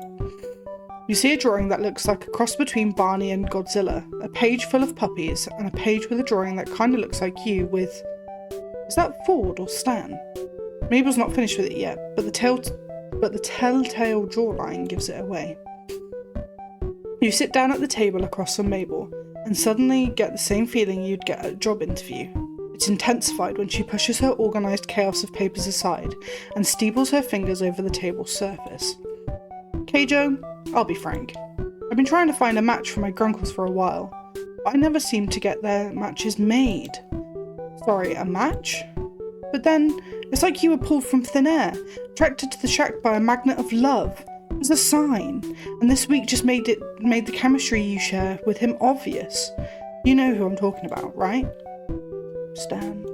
You see a drawing that looks like a cross between Barney and Godzilla, a page full of puppies, and a page with a drawing that kind of looks like you with... Is that Ford or Stan? Mabel's not finished with it yet, but the telltale jawline gives it away. You sit down at the table across from Mabel, and suddenly get the same feeling you'd get at a job interview. It's intensified when she pushes her organised chaos of papers aside and steeples her fingers over the table's surface. Keijo, I'll be frank. I've been trying to find a match for my grunkles for a while, but I never seem to get their matches made. Sorry, a match? But then, it's like you were pulled from thin air, attracted to the shack by a magnet of love. It was a sign, and this week just made the chemistry you share with him obvious. You know who I'm talking about, right? Stan.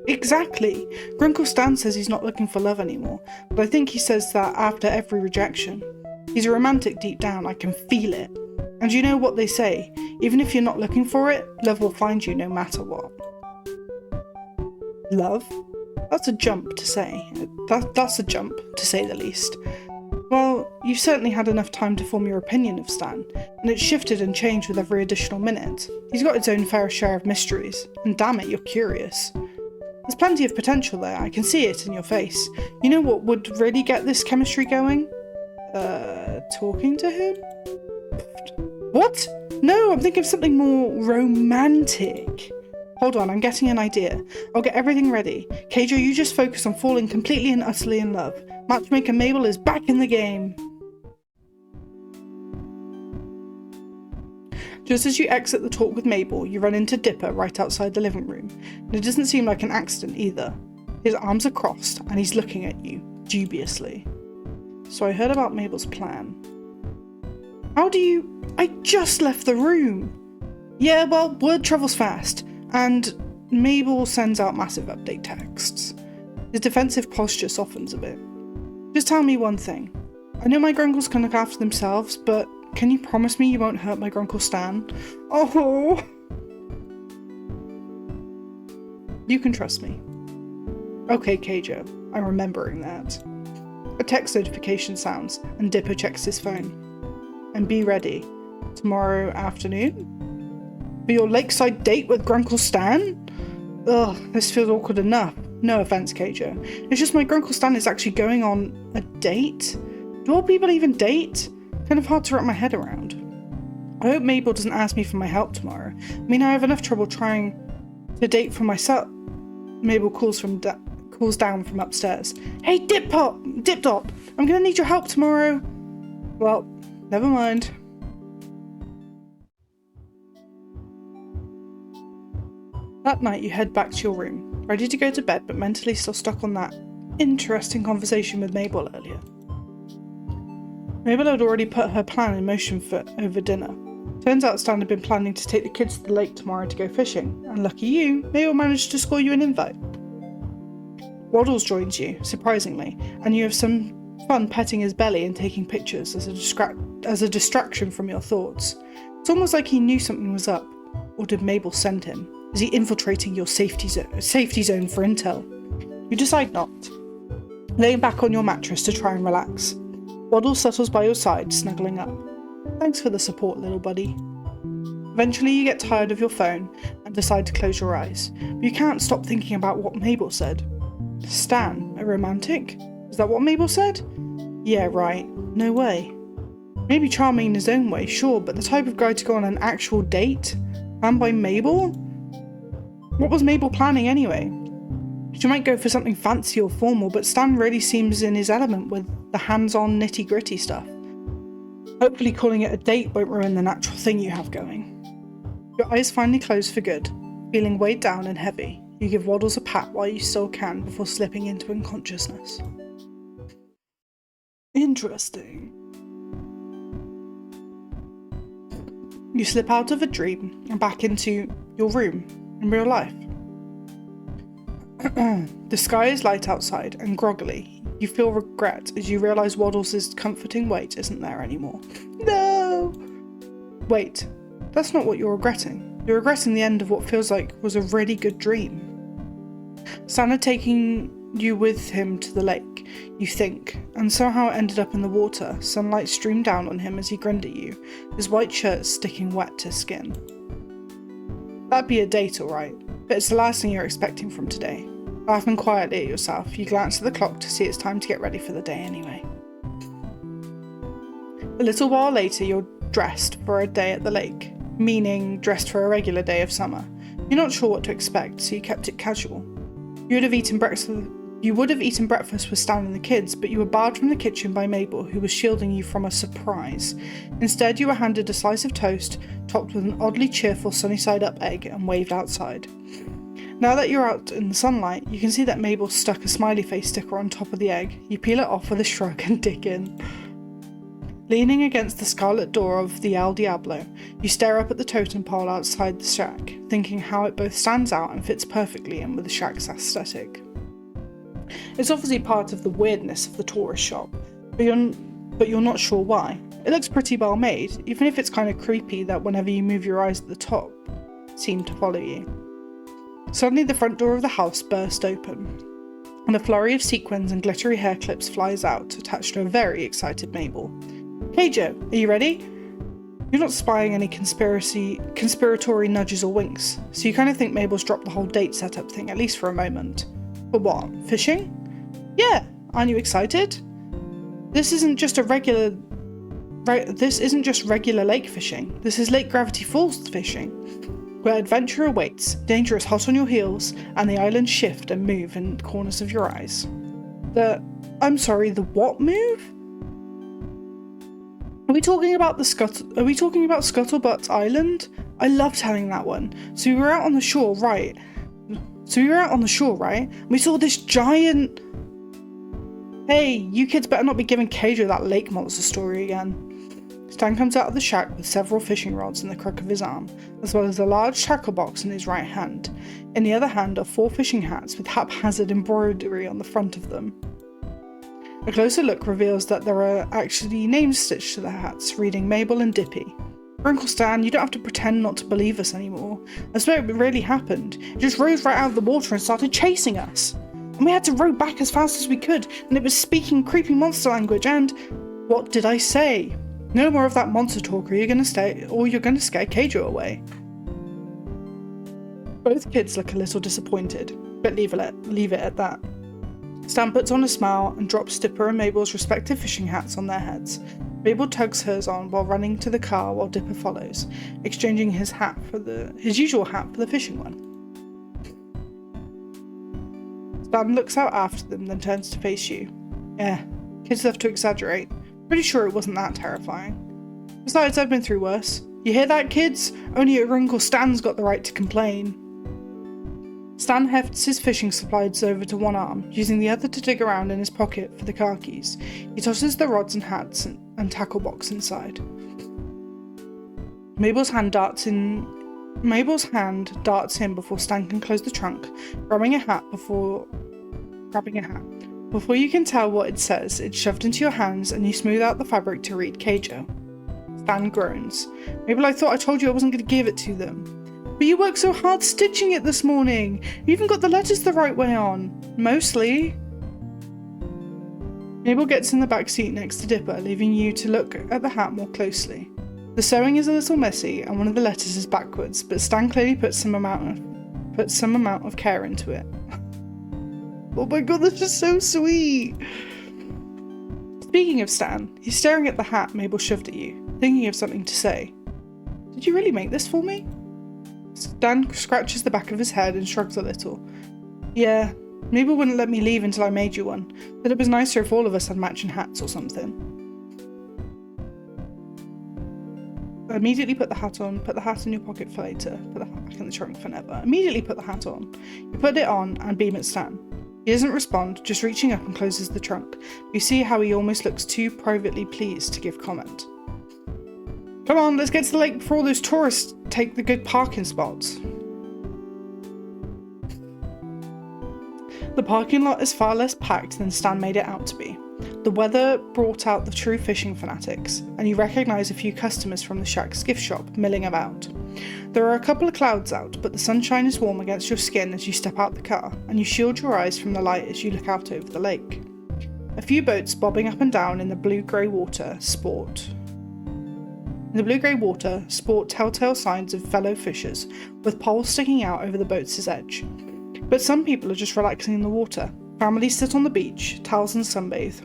Exactly. Grunkle Stan says he's not looking for love anymore, but I think he says that after every rejection. He's a romantic deep down, I can feel it. And you know what they say, even if you're not looking for it, love will find you no matter what. Love? That's a jump to say. That's a jump, to say the least. Well, you've certainly had enough time to form your opinion of Stan, and it's shifted and changed with every additional minute. He's got his own fair share of mysteries, and damn it, you're curious. There's plenty of potential there, I can see it in your face. You know what would really get this chemistry going? Talking to him? What? No, I'm thinking of something more romantic. Hold on, I'm getting an idea. I'll get everything ready. Keijo, you just focus on falling completely and utterly in love. Matchmaker Mabel is back in the game. Just as you exit the talk with Mabel, you run into Dipper right outside the living room. And it doesn't seem like an accident either. His arms are crossed and he's looking at you, dubiously. So I heard about Mabel's plan. How do you... I just left the room! Yeah, well, word travels fast. And Mabel sends out massive update texts. His defensive posture softens a bit. Just tell me one thing. I know my grunkles can look after themselves, but can you promise me you won't hurt my grunkle Stan? Oh! You can trust me. Okay, Keijo, I'm remembering that. A text notification sounds, and Dipper checks his phone. And be ready. Tomorrow afternoon? For your lakeside date with Grunkle Stan? Ugh, this feels awkward enough. No offense, Keijo. It's just my Grunkle Stan is actually going on a date? Do all people even date? Kind of hard to wrap my head around. I hope Mabel doesn't ask me for my help tomorrow. I mean, I have enough trouble trying to date for myself. Mabel calls down from upstairs. Hey, Dip Top! I'm gonna need your help tomorrow. Well, never mind. That night you head back to your room, ready to go to bed but mentally still stuck on that interesting conversation with Mabel earlier. Mabel had already put her plan in motion for over dinner. Turns out Stan had been planning to take the kids to the lake tomorrow to go fishing, and lucky you, Mabel managed to score you an invite. Waddles joins you, surprisingly, and you have some fun petting his belly and taking pictures as a distraction from your thoughts. It's almost like he knew something was up. Or did Mabel send him? Is he infiltrating your safety zone for intel? You decide not, laying back on your mattress to try and relax. Waddles settles by your side, snuggling up. Thanks for the support, little buddy. Eventually you get tired of your phone and decide to close your eyes, but you can't stop thinking about what Mabel said. Stan, a romantic? Is that what Mabel said? Yeah, right. No way. Maybe charming in his own way, sure, but the type of guy to go on an actual date? Planned by Mabel? What was Mabel planning anyway? She might go for something fancy or formal, but Stan really seems in his element with the hands-on nitty-gritty stuff. Hopefully calling it a date won't ruin the natural thing you have going. Your eyes finally close for good. Feeling weighed down and heavy, you give Waddles a pat while you still can before slipping into unconsciousness. Interesting. You slip out of a dream and back into your room in real life. The sky is light outside, and groggily, you feel regret as you realise Waddles' comforting weight isn't there anymore. No! Wait, that's not what you're regretting. You're regretting the end of what feels like was a really good dream. Stan had taken you with him to the lake, you think, and somehow ended up in the water. Sunlight streamed down on him as he grinned at you, his white shirt sticking wet to skin. That'd be a date, alright, but it's the last thing you're expecting from today. Laughing quietly at yourself, you glance at the clock to see it's time to get ready for the day anyway. A little while later, you're dressed for a day at the lake, meaning dressed for a regular day of summer. You're not sure what to expect, so you kept it casual. You would have eaten breakfast with Stan and the kids, but you were barred from the kitchen by Mabel, who was shielding you from a surprise. Instead, you were handed a slice of toast, topped with an oddly cheerful sunny-side-up egg, and waved outside. Now that you're out in the sunlight, you can see that Mabel stuck a smiley face sticker on top of the egg. You peel it off with a shrug and dig in. Leaning against the scarlet door of the El Diablo, you stare up at the totem pole outside the shack, thinking how it both stands out and fits perfectly in with the shack's aesthetic. It's obviously part of the weirdness of the tourist shop, but you're not sure why. It looks pretty well made, even if it's kind of creepy that whenever you move your eyes at the top, it seemed to follow you. Suddenly the front door of the house burst open, and a flurry of sequins and glittery hair clips flies out, attached to a very excited Mabel. Hey Joe, are you ready? You're not spying any conspiratory nudges or winks, so you kind of think Mabel's dropped the whole date setup thing, at least for a moment. For what? Fishing? Yeah, aren't you excited? This isn't just regular lake fishing. This is Lake Gravity Falls fishing, where adventure awaits, danger is hot on your heels, and the islands shift and move in the corners of your eyes. The what move? Are we talking about Scuttlebutt Island? I love telling that one. So we were out on the shore, right? We saw this giant... Hey, you kids better not be giving Keijo that lake monster story again. Stan comes out of the shack with several fishing rods in the crook of his arm, as well as a large tackle box in his right hand. In the other hand are 4 fishing hats with haphazard embroidery on the front of them. A closer look reveals that there are actually names stitched to the hats, reading Mabel and Dippy. Uncle Stan, you don't have to pretend not to believe us anymore. I swear it really happened. It just rose right out of the water and started chasing us. And we had to row back as fast as we could, and it was speaking creepy monster language and... What did I say? No more of that monster talk or you're gonna scare Keijo away. Both kids look a little disappointed, but leave it at that. Stan puts on a smile and drops Dipper and Mabel's respective fishing hats on their heads. Mabel tugs hers on while running to the car while Dipper follows, exchanging his usual hat for the fishing one. Stan looks out after them, then turns to face you. Yeah, kids love to exaggerate. Pretty sure it wasn't that terrifying. Besides, I've been through worse. You hear that, kids? Only your Uncle Stan's got the right to complain. Stan hefts his fishing supplies over to one arm, using the other to dig around in his pocket for the car keys. He tosses the rods and hats and tackle box inside. Mabel's hand darts in before Stan can close the trunk, grabbing a hat grabbing a hat. Before you can tell what it says, it's shoved into your hands and you smooth out the fabric to read Keijo. Stan groans. Maybe I thought I told you I wasn't going to give it to them. But you worked so hard stitching it this morning. You even got the letters the right way on. Mostly. Mabel gets in the back seat next to Dipper, leaving you to look at the hat more closely. The sewing is a little messy and one of the letters is backwards, but Stan clearly put some amount of care into it. Oh my god, this is so sweet! Speaking of Stan, he's staring at the hat Mabel shoved at you, thinking of something to say. Did you really make this for me? Stan scratches the back of his head and shrugs a little. Yeah, Mabel wouldn't let me leave until I made you one, but it was nicer if all of us had matching hats or something. Immediately put the hat on, put the hat in your pocket for later, put the hat back in the trunk for never. Immediately put the hat on. You put it on and beam at Stan. He doesn't respond, just reaching up and closes the trunk. You see how he almost looks too privately pleased to give comment. Come on, let's get to the lake before all those tourists take the good parking spots. The parking lot is far less packed than Stan made it out to be. The weather brought out the true fishing fanatics, and you recognise a few customers from the Shack's gift shop milling about. There are a couple of clouds out, but the sunshine is warm against your skin as you step out the car, and you shield your eyes from the light as you look out over the lake. A few boats bobbing up and down in the blue-grey water sport telltale signs of fellow fishers, with poles sticking out over the boat's edge. But some people are just relaxing in the water. Families sit on beach towels and sunbathe.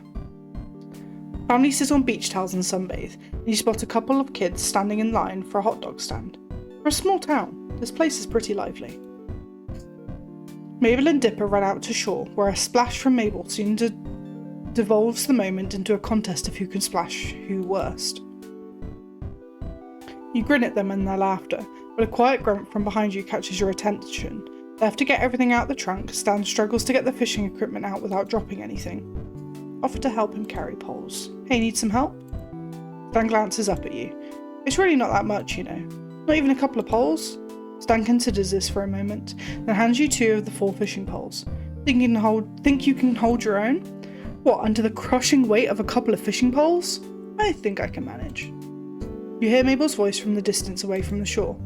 And you spot a couple of kids standing in line for a hot dog stand. For a small town, this place is pretty lively. Mabel and Dipper run out to shore, where a splash from Mabel soon devolves the moment into a contest of who can splash who worst. You grin at them and their laughter, but a quiet grunt from behind you catches your attention. Left to get everything out the trunk, Stan struggles to get the fishing equipment out without dropping anything. Offer to help him carry poles. Hey, need some help? Stan glances up at you. It's really not that much, you know. Not even a couple of poles? Stan considers this for a moment, then hands you 2 of the 4 fishing poles. Think you can hold your own? What, under the crushing weight of a couple of fishing poles? I think I can manage. You hear Mabel's voice from the distance away from the shore.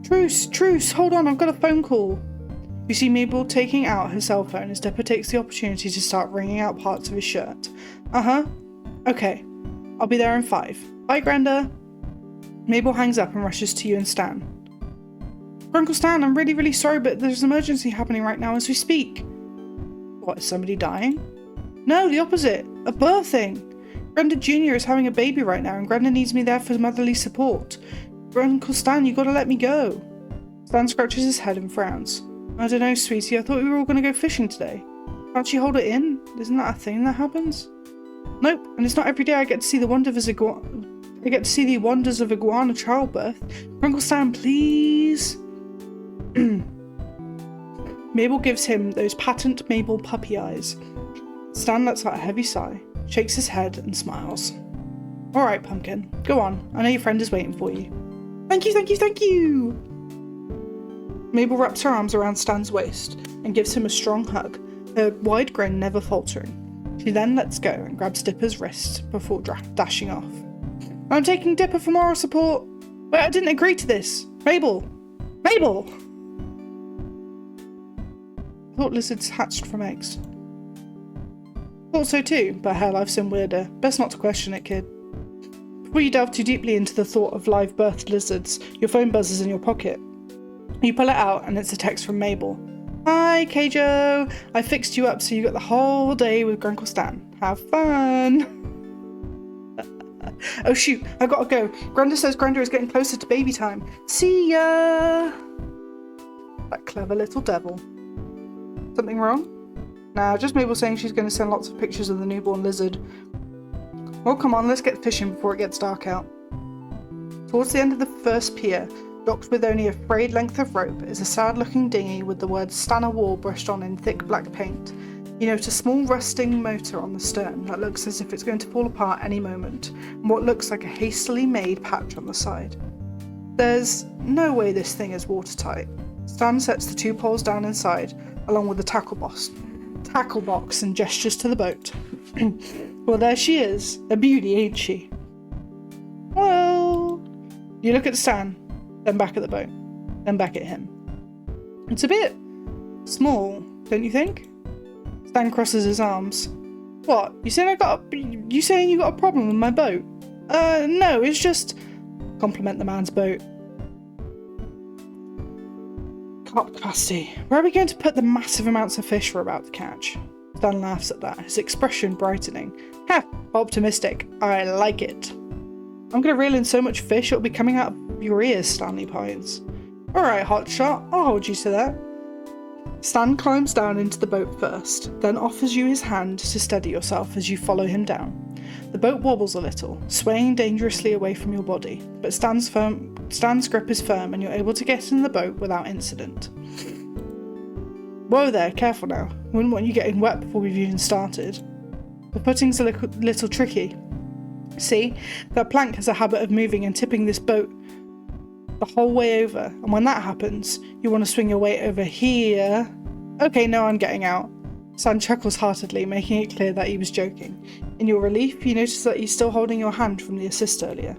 Truce, hold on, I've got a phone call. You see Mabel taking out her cell phone as Dipper takes the opportunity to start wringing out parts of his shirt. Okay. I'll be there in 5. Bye, Granda. Mabel hangs up and rushes to you and Stan. Uncle Stan, I'm really, really sorry, but there's an emergency happening right now as we speak. What, is somebody dying? No, the opposite. A birthing. Granda Jr. is having a baby right now and Granda needs me there for motherly support. Uncle Stan, you gotta let me go. Stan scratches his head and frowns. I don't know, sweetie, I thought we were all going to go fishing today. Can't you hold it in? Isn't that a thing that happens? Nope, and it's not every day I get to see the wonders of iguana childbirth. Uncle Stan, please. Mabel gives him those patent Mabel puppy eyes. Stan lets out a heavy sigh, shakes his head and smiles. Alright, Pumpkin, go on. I know your friend is waiting for you. Thank you! Mabel wraps her arms around Stan's waist and gives him a strong hug, her wide grin never faltering. She then lets go and grabs Dipper's wrist before dashing off. I'm taking Dipper for moral support. Wait, I didn't agree to this. Mabel! I thought lizards hatched from eggs. Thought so too, but hell, I've seen weirder. Best not to question it, kid. Before you delve too deeply into the thought of live birthed lizards, your phone buzzes in your pocket. You pull it out and it's a text from Mabel. Hi, Keijo. I fixed you up so you got the whole day with Grunkle Stan. Have fun. Oh shoot, I gotta go. Granda says Granda is getting closer to baby time. See ya. That clever little devil. Something wrong? Nah, just Mabel saying she's going to send lots of pictures of the newborn lizard. Well, come on, let's get fishing before it gets dark out. Towards the end of the first pier, docked with only a frayed length of rope, is a sad-looking dinghy with the words Stanna War brushed on in thick black paint. You note a small rusting motor on the stern that looks as if it's going to fall apart any moment, and what looks like a hastily made patch on the side. There's no way this thing is watertight. Stan sets the 2 poles down inside, along with the tackle box tackle box and gestures to the boat. Well, there she is. A beauty, ain't she? Well, you look at Stan, then back at the boat, then back at him. It's a bit small, don't you think? Stan crosses his arms. What? You saying you got a problem with my boat? No, it's just... Compliment the man's boat. Carp capacity. Where are we going to put the massive amounts of fish we're about to catch? Stan laughs at that, his expression brightening. Ha! Optimistic. I like it. I'm going to reel in so much fish it'll be coming out of your ears, Stanley pines. Alright, hotshot. I'll hold you to that. Stan climbs down into the boat first, then offers you his hand to steady yourself as you follow him down. The boat wobbles a little, swaying dangerously away from your body, but Stan's grip is firm and you're able to get in the boat without incident. Whoa there, careful now. Wouldn't want you getting wet before we've even started. The putting's a little tricky. See, that plank has a habit of moving and tipping this boat the whole way over, and when that happens, you want to swing your weight over here. Okay, no, I'm getting out. Stan chuckles heartedly, making it clear that he was joking. In your relief, you notice that he's still holding your hand from the assist earlier.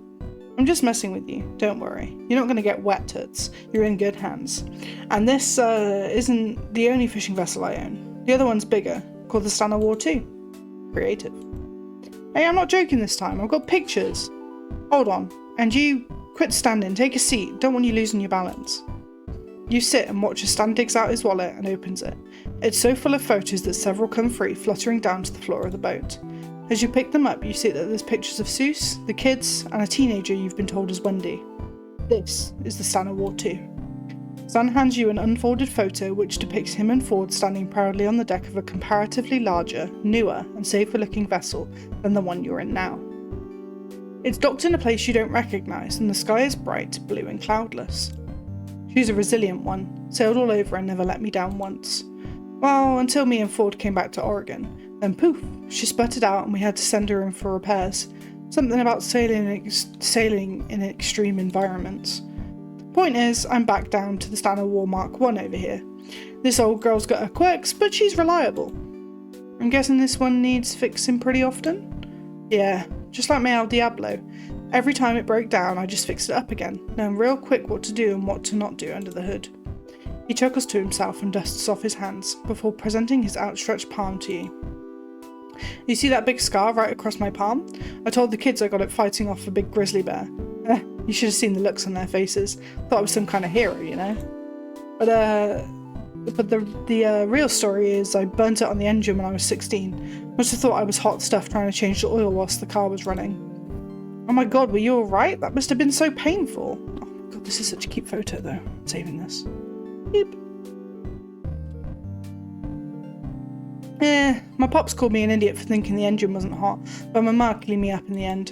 I'm just messing with you, don't worry. You're not going to get wet, toots. You're in good hands. And this isn't the only fishing vessel I own. The other one's bigger, called the Stan Award 2. Creative. Hey, I'm not joking this time, I've got pictures. Hold on, and you, quit standing, take a seat, don't want you losing your balance. You sit and watch as Stan digs out his wallet and opens it. It's so full of photos that several come free, fluttering down to the floor of the boat. As you pick them up, you see that there's pictures of Seuss, the kids, and a teenager you've been told is Wendy. This is the Stan Award 2. Stan hands you an unfolded photo which depicts him and Ford standing proudly on the deck of a comparatively larger, newer, and safer-looking vessel than the one you're in now. It's docked in a place you don't recognise, and the sky is bright, blue and cloudless. She's a resilient one, sailed all over and never let me down once. Well, until me and Ford came back to Oregon. Then poof, she sputtered out and we had to send her in for repairs. Something about sailing in extreme environments. Point is, I'm back down to the Stan Award Mark 1 over here. This old girl's got her quirks, but she's reliable. I'm guessing this one needs fixing pretty often? Yeah, just like my El Diablo. Every time it broke down, I just fixed it up again, knowing real quick what to do and what to not do under the hood. He chuckles to himself and dusts off his hands, before presenting his outstretched palm to you. You see that big scar right across my palm? I told the kids I got it fighting off a big grizzly bear. You should have seen the looks on their faces. Thought I was some kind of hero, you know? But the real story is I burnt it on the engine when I was 16. Must have thought I was hot stuff trying to change the oil whilst the car was running. Oh my god, were you alright? That must have been so painful. Oh my god, this is such a cute photo though. I'm saving this. Beep. My pops called me an idiot for thinking the engine wasn't hot, but my ma cleaned me up in the end.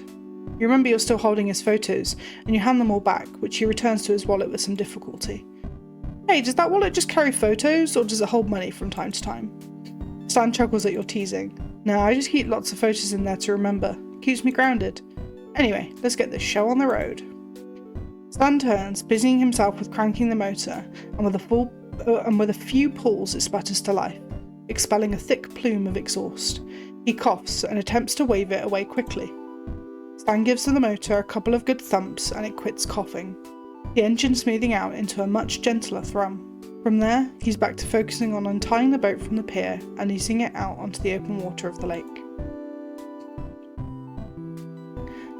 You remember you're still holding his photos, and you hand them all back, which he returns to his wallet with some difficulty. Hey, does that wallet just carry photos, or does it hold money from time to time? Stan chuckles at your teasing. No, I just keep lots of photos in there to remember. Keeps me grounded. Anyway, let's get this show on the road. Stan turns, busying himself with cranking the motor, and with a few pulls it sputters to life, expelling a thick plume of exhaust. He coughs and attempts to wave it away quickly. Stan gives the motor a couple of good thumps and it quits coughing, the engine smoothing out into a much gentler thrum. From there, he's back to focusing on untying the boat from the pier and easing it out onto the open water of the lake.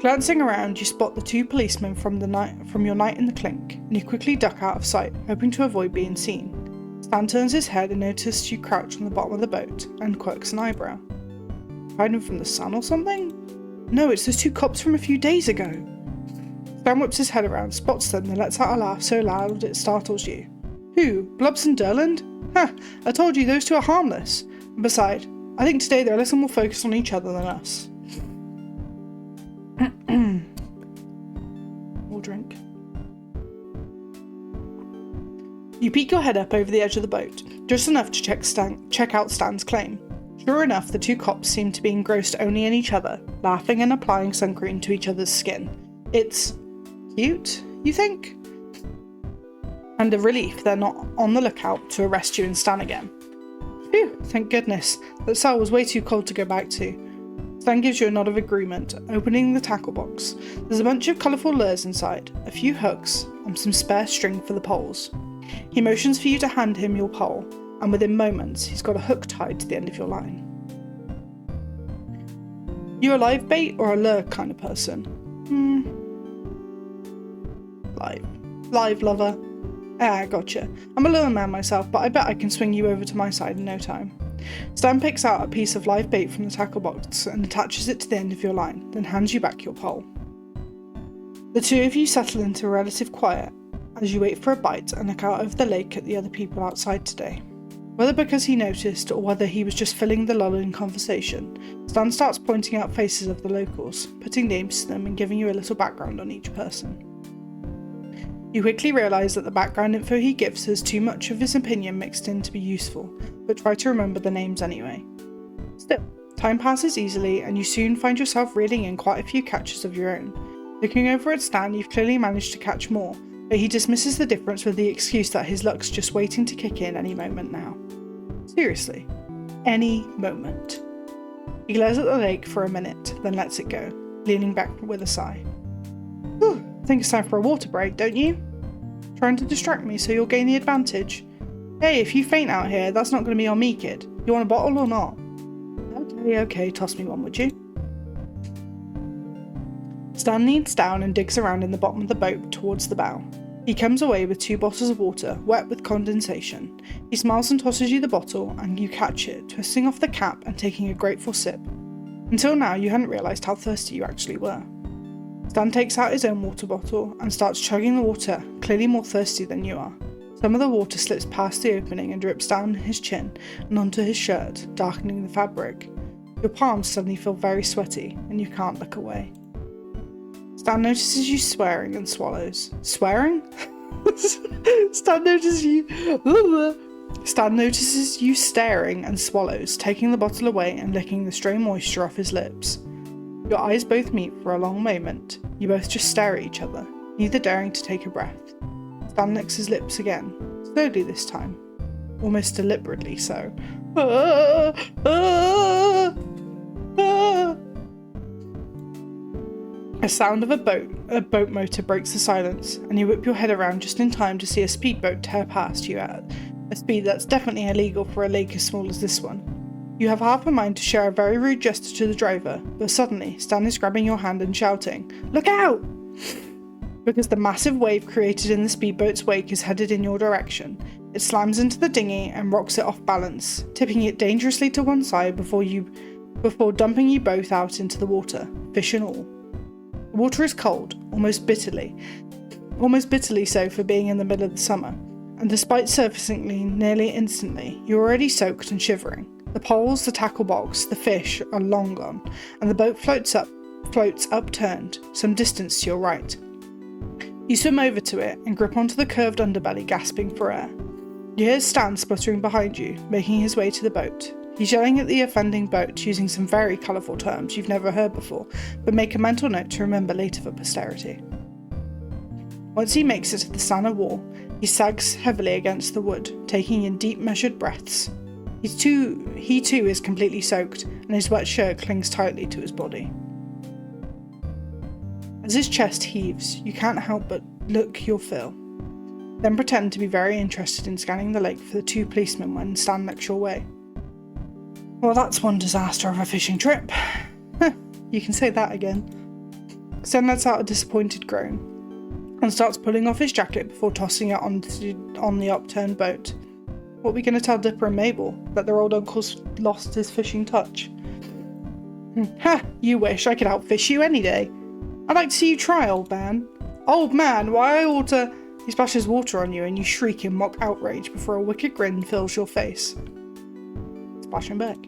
Glancing around, you spot the two policemen from your night in the clink, and you quickly duck out of sight, hoping to avoid being seen. Stan turns his head and notices you crouch on the bottom of the boat, and quirks an eyebrow. Hiding from the sun or something? No, it's those two cops from a few days ago. Stan whips his head around, spots them, and lets out a laugh so loud it startles you. Who? Blubs and Durland? Ha! I told you those two are harmless. And besides, I think today they're a little more focused on each other than us. More drink. You peek your head up over the edge of the boat, just enough to check out Stan's claim. Sure enough, the two cops seem to be engrossed only in each other, laughing and applying sun cream to each other's skin. It's cute, you think? And a relief they're not on the lookout to arrest you and Stan again. Phew, thank goodness. That cell was way too cold to go back to. Stan gives you a nod of agreement, opening the tackle box. There's a bunch of colourful lures inside, a few hooks, and some spare string for the poles. He motions for you to hand him your pole, and within moments, he's got a hook tied to the end of your line. You a live bait or a lure kind of person? Live lover. Gotcha. I'm a lure man myself, but I bet I can swing you over to my side in no time. Stan picks out a piece of live bait from the tackle box and attaches it to the end of your line, then hands you back your pole. The two of you settle into relative quiet as you wait for a bite and look out over the lake at the other people outside today. Whether because he noticed or whether he was just filling the lull in conversation, Stan starts pointing out faces of the locals, putting names to them and giving you a little background on each person. You quickly realise that the background info he gives has too much of his opinion mixed in to be useful, but try to remember the names anyway. Still, time passes easily and you soon find yourself reeling in quite a few catches of your own. Looking over at Stan, you've clearly managed to catch more, but he dismisses the difference with the excuse that his luck's just waiting to kick in any moment now. Seriously, any moment. He glares at the lake for a minute, then lets it go, leaning back with a sigh. Whew, think it's time for a water break, don't you? Trying to distract me so you'll gain the advantage? Hey, if you faint out here, that's not going to be on me, kid. You want a bottle or not? Okay, toss me one, would you? Stan leans down and digs around in the bottom of the boat towards the bow. He comes away with 2 bottles of water, wet with condensation. He smiles and tosses you the bottle, and you catch it, twisting off the cap and taking a grateful sip. Until now, you hadn't realised how thirsty you actually were. Stan takes out his own water bottle and starts chugging the water, clearly more thirsty than you are. Some of the water slips past the opening and drips down his chin and onto his shirt, darkening the fabric. Your palms suddenly feel very sweaty, and you can't look away. Stan notices you swearing and swallows. Swearing? Stan notices you staring and swallows, taking the bottle away and licking the stray moisture off his lips. Your eyes both meet for a long moment. You both just stare at each other, neither daring to take a breath. Stan licks his lips again, slowly this time, almost deliberately so. A sound of a boat motor breaks the silence, and you whip your head around just in time to see a speedboat tear past you at a speed that's definitely illegal for a lake as small as this one. You have half a mind to share a very rude gesture to the driver, but suddenly Stan is grabbing your hand and shouting, "Look out!" Because the massive wave created in the speedboat's wake is headed in your direction. It slams into the dinghy and rocks it off balance, tipping it dangerously to one side before dumping you both out into the water, fish and all. The water is cold, almost bitterly so for being in the middle of the summer, and despite surfacing nearly instantly, you're already soaked and shivering. The poles, the tackle box, the fish are long gone, and the boat floats upturned, some distance to your right. You swim over to it and grip onto the curved underbelly, gasping for air. You hear Stan spluttering behind you, making his way to the boat. He's yelling at the offending boat, using some very colourful terms you've never heard before, but make a mental note to remember later for posterity. Once he makes it to the Santa wall, he sags heavily against the wood, taking in deep measured breaths. He too is completely soaked, and his wet shirt clings tightly to his body. As his chest heaves, you can't help but look your fill. Then pretend to be very interested in scanning the lake for the 2 policemen when Stan looks your way. Well, that's one disaster of a fishing trip. You can say that again. Stan lets out a disappointed groan and starts pulling off his jacket before tossing it on the upturned boat. What are we going to tell Dipper and Mabel? That their old uncle's lost his fishing touch? Ha! You wish I could outfish you any day. I'd like to see you try, old man. Old man, why I ought to... He splashes water on you and you shriek in mock outrage before a wicked grin fills your face. Splash him back.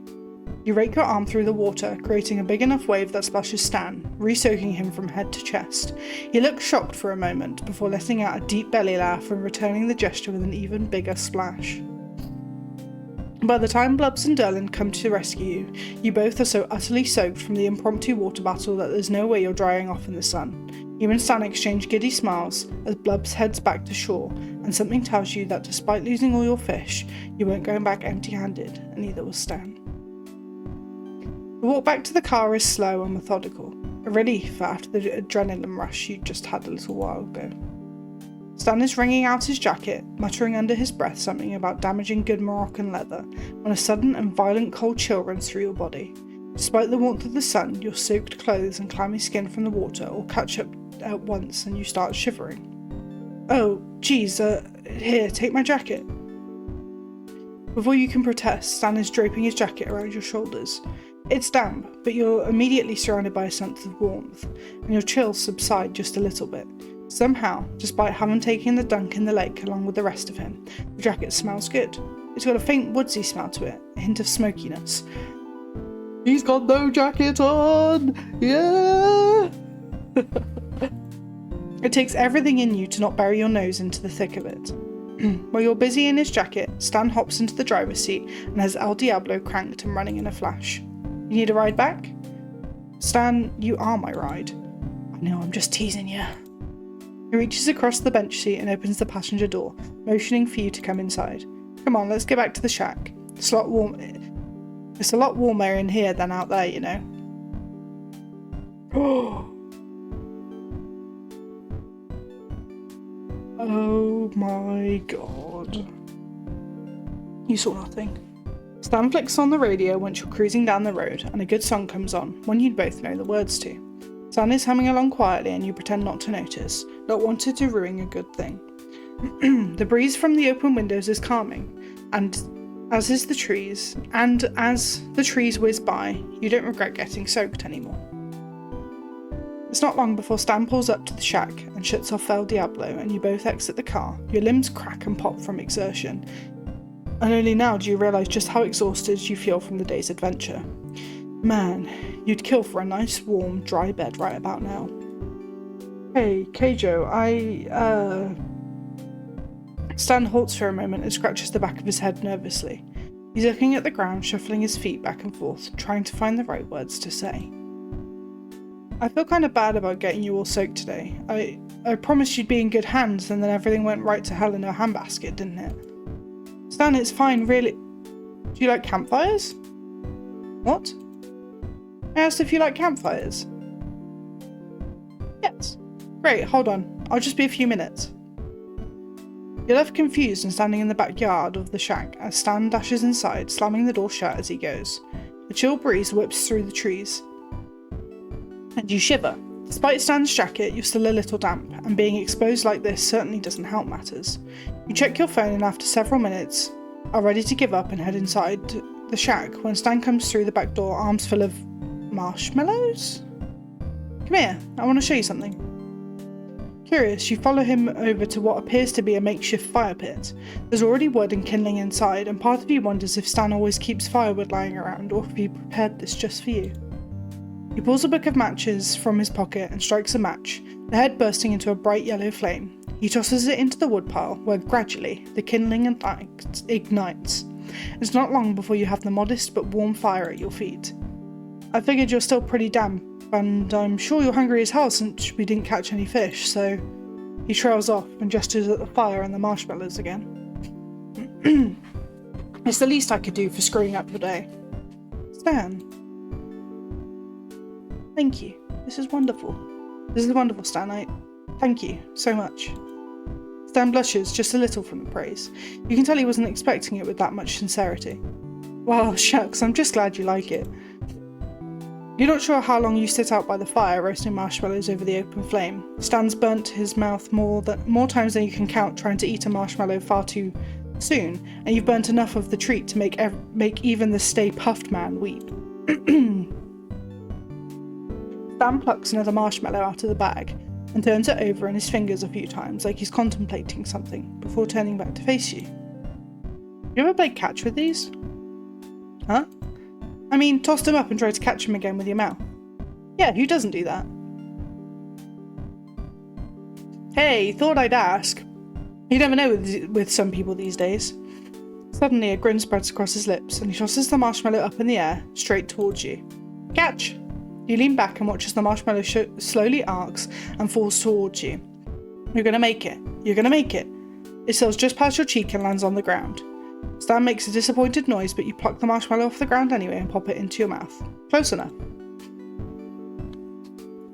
You rake your arm through the water, creating a big enough wave that splashes Stan, re-soaking him from head to chest. He looks shocked for a moment before letting out a deep belly laugh and returning the gesture with an even bigger splash. By the time Blubbs and Derlin come to rescue you, you both are so utterly soaked from the impromptu water battle that there's no way you're drying off in the sun. You and Stan exchange giddy smiles as Blubs heads back to shore, and something tells you that despite losing all your fish, you weren't going back empty-handed, and neither was Stan. The walk back to the car is slow and methodical, a relief after the adrenaline rush you just had a little while ago. Stan is wringing out his jacket, muttering under his breath something about damaging good Moroccan leather, when a sudden and violent cold chill runs through your body. Despite the warmth of the sun, your soaked clothes and clammy skin from the water all catch up at once and you start shivering. Oh, geez, here, take my jacket. Before you can protest, Stan is draping his jacket around your shoulders. It's damp, but you're immediately surrounded by a sense of warmth, and your chills subside just a little bit. Somehow, despite having taken the dunk in the lake along with the rest of him, the jacket smells good. It's got a faint woodsy smell to it, a hint of smokiness. He's got no jacket on! Yeah! It takes everything in you to not bury your nose into the thick of it. While you're busy in his jacket, Stan hops into the driver's seat and has El Diablo cranked and running in a flash. You need a ride back? Stan, you are my ride. I know, I'm just teasing you. He reaches across the bench seat and opens the passenger door, motioning for you to come inside. Come on, let's get back to the shack. It's a lot warmer in here than out there, you know. Oh my god. You saw nothing. Stan flicks on the radio once you're cruising down the road, and a good song comes on, one you'd both know the words to. Stan is humming along quietly and you pretend not to notice, not wanting to ruin a good thing. The breeze from the open windows is calming, and as the trees whiz by, you don't regret getting soaked anymore. It's not long before Stan pulls up to the shack and shuts off El Diablo, and you both exit the car. Your limbs crack and pop from exertion, and only now do you realise just how exhausted you feel from the day's adventure. Man, you'd kill for a nice, warm, dry bed right about now. Hey, Keijo, Stan halts for a moment and scratches the back of his head nervously. He's looking at the ground, shuffling his feet back and forth, trying to find the right words to say. I feel kind of bad about getting you all soaked today. I promised you'd be in good hands, and then everything went right to hell in a handbasket, didn't it? Stan, it's fine, really. Do you like campfires? What? I asked if you like campfires. Yes. Great, hold on. I'll just be a few minutes. You're left confused and standing in the backyard of the shack as Stan dashes inside, slamming the door shut as he goes. A chill breeze whips through the trees, and you shiver. Despite Stan's jacket, you're still a little damp, and being exposed like this certainly doesn't help matters. You check your phone and after several minutes are ready to give up and head inside the shack when Stan comes through the back door, arms full of marshmallows? Come here, I want to show you something. Curious, you follow him over to what appears to be a makeshift fire pit. There's already wood and kindling inside, and part of you wonders if Stan always keeps firewood lying around, or if he prepared this just for you. He pulls a book of matches from his pocket and strikes a match, the head bursting into a bright yellow flame. He tosses it into the woodpile, where gradually the kindling ignites. It's not long before you have the modest but warm fire at your feet. I figured you're still pretty damp, and I'm sure you're hungry as hell since we didn't catch any fish, so... He trails off and gestures at the fire and the marshmallows again. It's the least I could do for screwing up the day. Stan. Thank you. This is wonderful. This is wonderful, Stan. Thank you so much. Stan blushes just a little from the praise. You can tell he wasn't expecting it with that much sincerity. Well, shucks, I'm just glad you like it. You're not sure how long you sit out by the fire roasting marshmallows over the open flame. Stan's burnt his mouth more times than you can count trying to eat a marshmallow far too soon, and you've burnt enough of the treat to make even the Stay Puffed man weep. Stan plucks another marshmallow out of the bag and turns it over in his fingers a few times like he's contemplating something before turning back to face you. You ever played catch with these? Huh? I mean, tossed him up and tried to catch him again with your mouth. Yeah, who doesn't do that? Hey, thought I'd ask. You never know with some people these days. Suddenly a grin spreads across his lips and he tosses the marshmallow up in the air, straight towards you. Catch! You lean back and watch as the marshmallow slowly arcs and falls towards you. You're gonna make it. You're gonna make it. It sails just past your cheek and lands on the ground. Stan makes a disappointed noise, but you pluck the marshmallow off the ground anyway and pop it into your mouth. Close enough.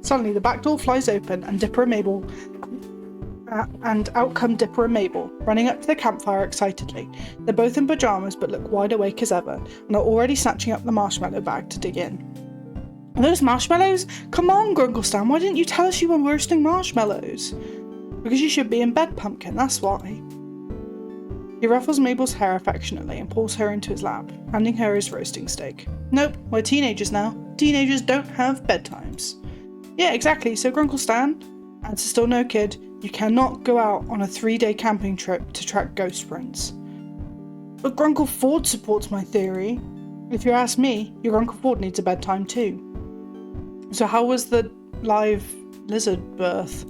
Suddenly, the back door flies open and out come Dipper and Mabel, running up to the campfire excitedly. They're both in pyjamas but look wide awake as ever, and are already snatching up the marshmallow bag to dig in. Are those marshmallows? Come on, Grunkle Stan, why didn't you tell us you were roasting marshmallows? Because you should be in bed, Pumpkin, that's why. He ruffles Mabel's hair affectionately and pulls her into his lap, handing her his roasting steak. Nope, we're teenagers now. Teenagers don't have bedtimes. Yeah, exactly, so Grunkle Stan, as a still no kid, you cannot go out on a 3-day camping trip to track ghost prints. But Grunkle Ford supports my theory. If you ask me, your Grunkle Ford needs a bedtime too. So how was the live lizard birth?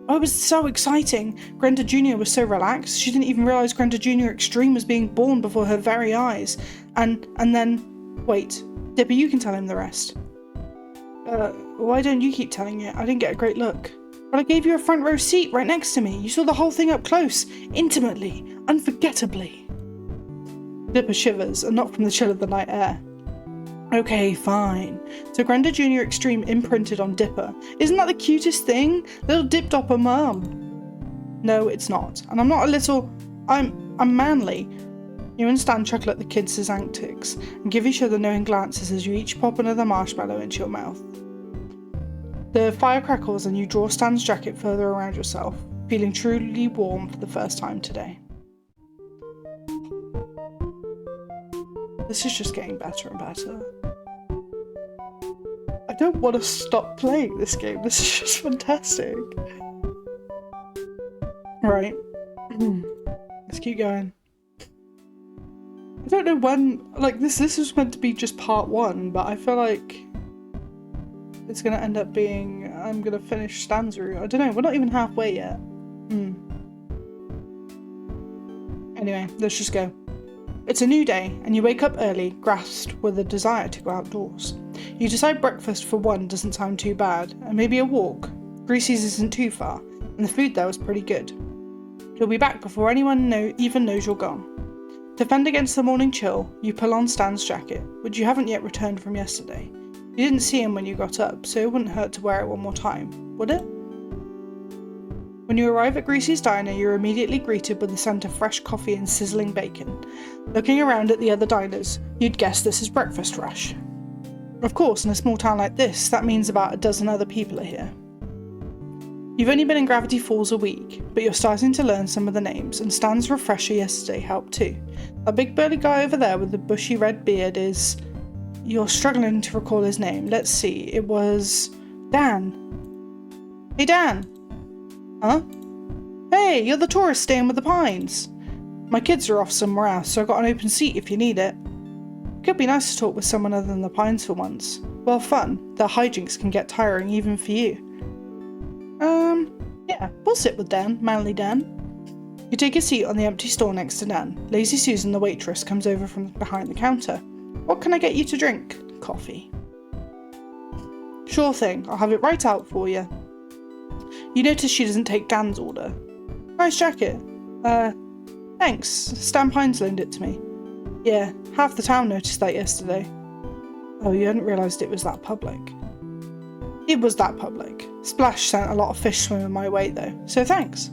Oh, it was so exciting. Grenda Jr. was so relaxed, she didn't even realise Grenda Jr. Extreme was being born before her very eyes. And then... Wait, Dipper, you can tell him the rest. Why don't you keep telling it? I didn't get a great look. But I gave you a front row seat right next to me. You saw the whole thing up close, intimately, unforgettably. Dipper shivers, and not from the chill of the night air. Okay, fine. So Grenda Jr. Extreme imprinted on Dipper. Isn't that the cutest thing? Little Dip-Dopper mum. No, it's not. And I'm not a little... I'm manly. You and Stan chuckle at the kids' antics and give each other knowing glances as you each pop another marshmallow into your mouth. The fire crackles and you draw Stan's jacket further around yourself, feeling truly warm for the first time today. This is just getting better and better. I don't want to stop playing this game. This is just fantastic. Right. Let's keep going. I don't know when, like, this was meant to be just part 1, but I feel like it's going to end up being, I'm going to finish Stan's route. I don't know, we're not even halfway yet. Anyway, let's just go. It's a new day, and you wake up early, grasped with a desire to go outdoors. You decide breakfast for one doesn't sound too bad, and maybe a walk. Greasy's isn't too far, and the food there was pretty good. You'll be back before anyone even knows you're gone. To fend against the morning chill, you pull on Stan's jacket, which you haven't yet returned from yesterday. You didn't see him when you got up, so it wouldn't hurt to wear it one more time, would it? When you arrive at Greasy's diner, you're immediately greeted with the scent of fresh coffee and sizzling bacon. Looking around at the other diners, you'd guess this is breakfast rush. Of course, in a small town like this, that means about a dozen other people are here. You've only been in Gravity Falls a week, but you're starting to learn some of the names, and Stan's refresher yesterday helped too. That big burly guy over there with the bushy red beard is... You're struggling to recall his name. Let's see, it was... Dan. Hey Dan! Huh? Hey, you're the tourist staying with the Pines. My kids are off somewhere else, so I've got an open seat if you need it. Could be nice to talk with someone other than the Pines for once. Well, fun. Their hijinks can get tiring even for you. Yeah, we'll sit with Dan, Manly Dan. You take a seat on the empty stool next to Dan. Lazy Susan, the waitress, comes over from behind the counter. What can I get you to drink? Coffee. Sure thing, I'll have it right out for you. You notice she doesn't take Dan's order. Nice jacket. Thanks. Stan Pines loaned it to me. Yeah, half the town noticed that yesterday. Oh, you hadn't realised it was that public. It was that public. Splash sent a lot of fish swimming my way though, so thanks.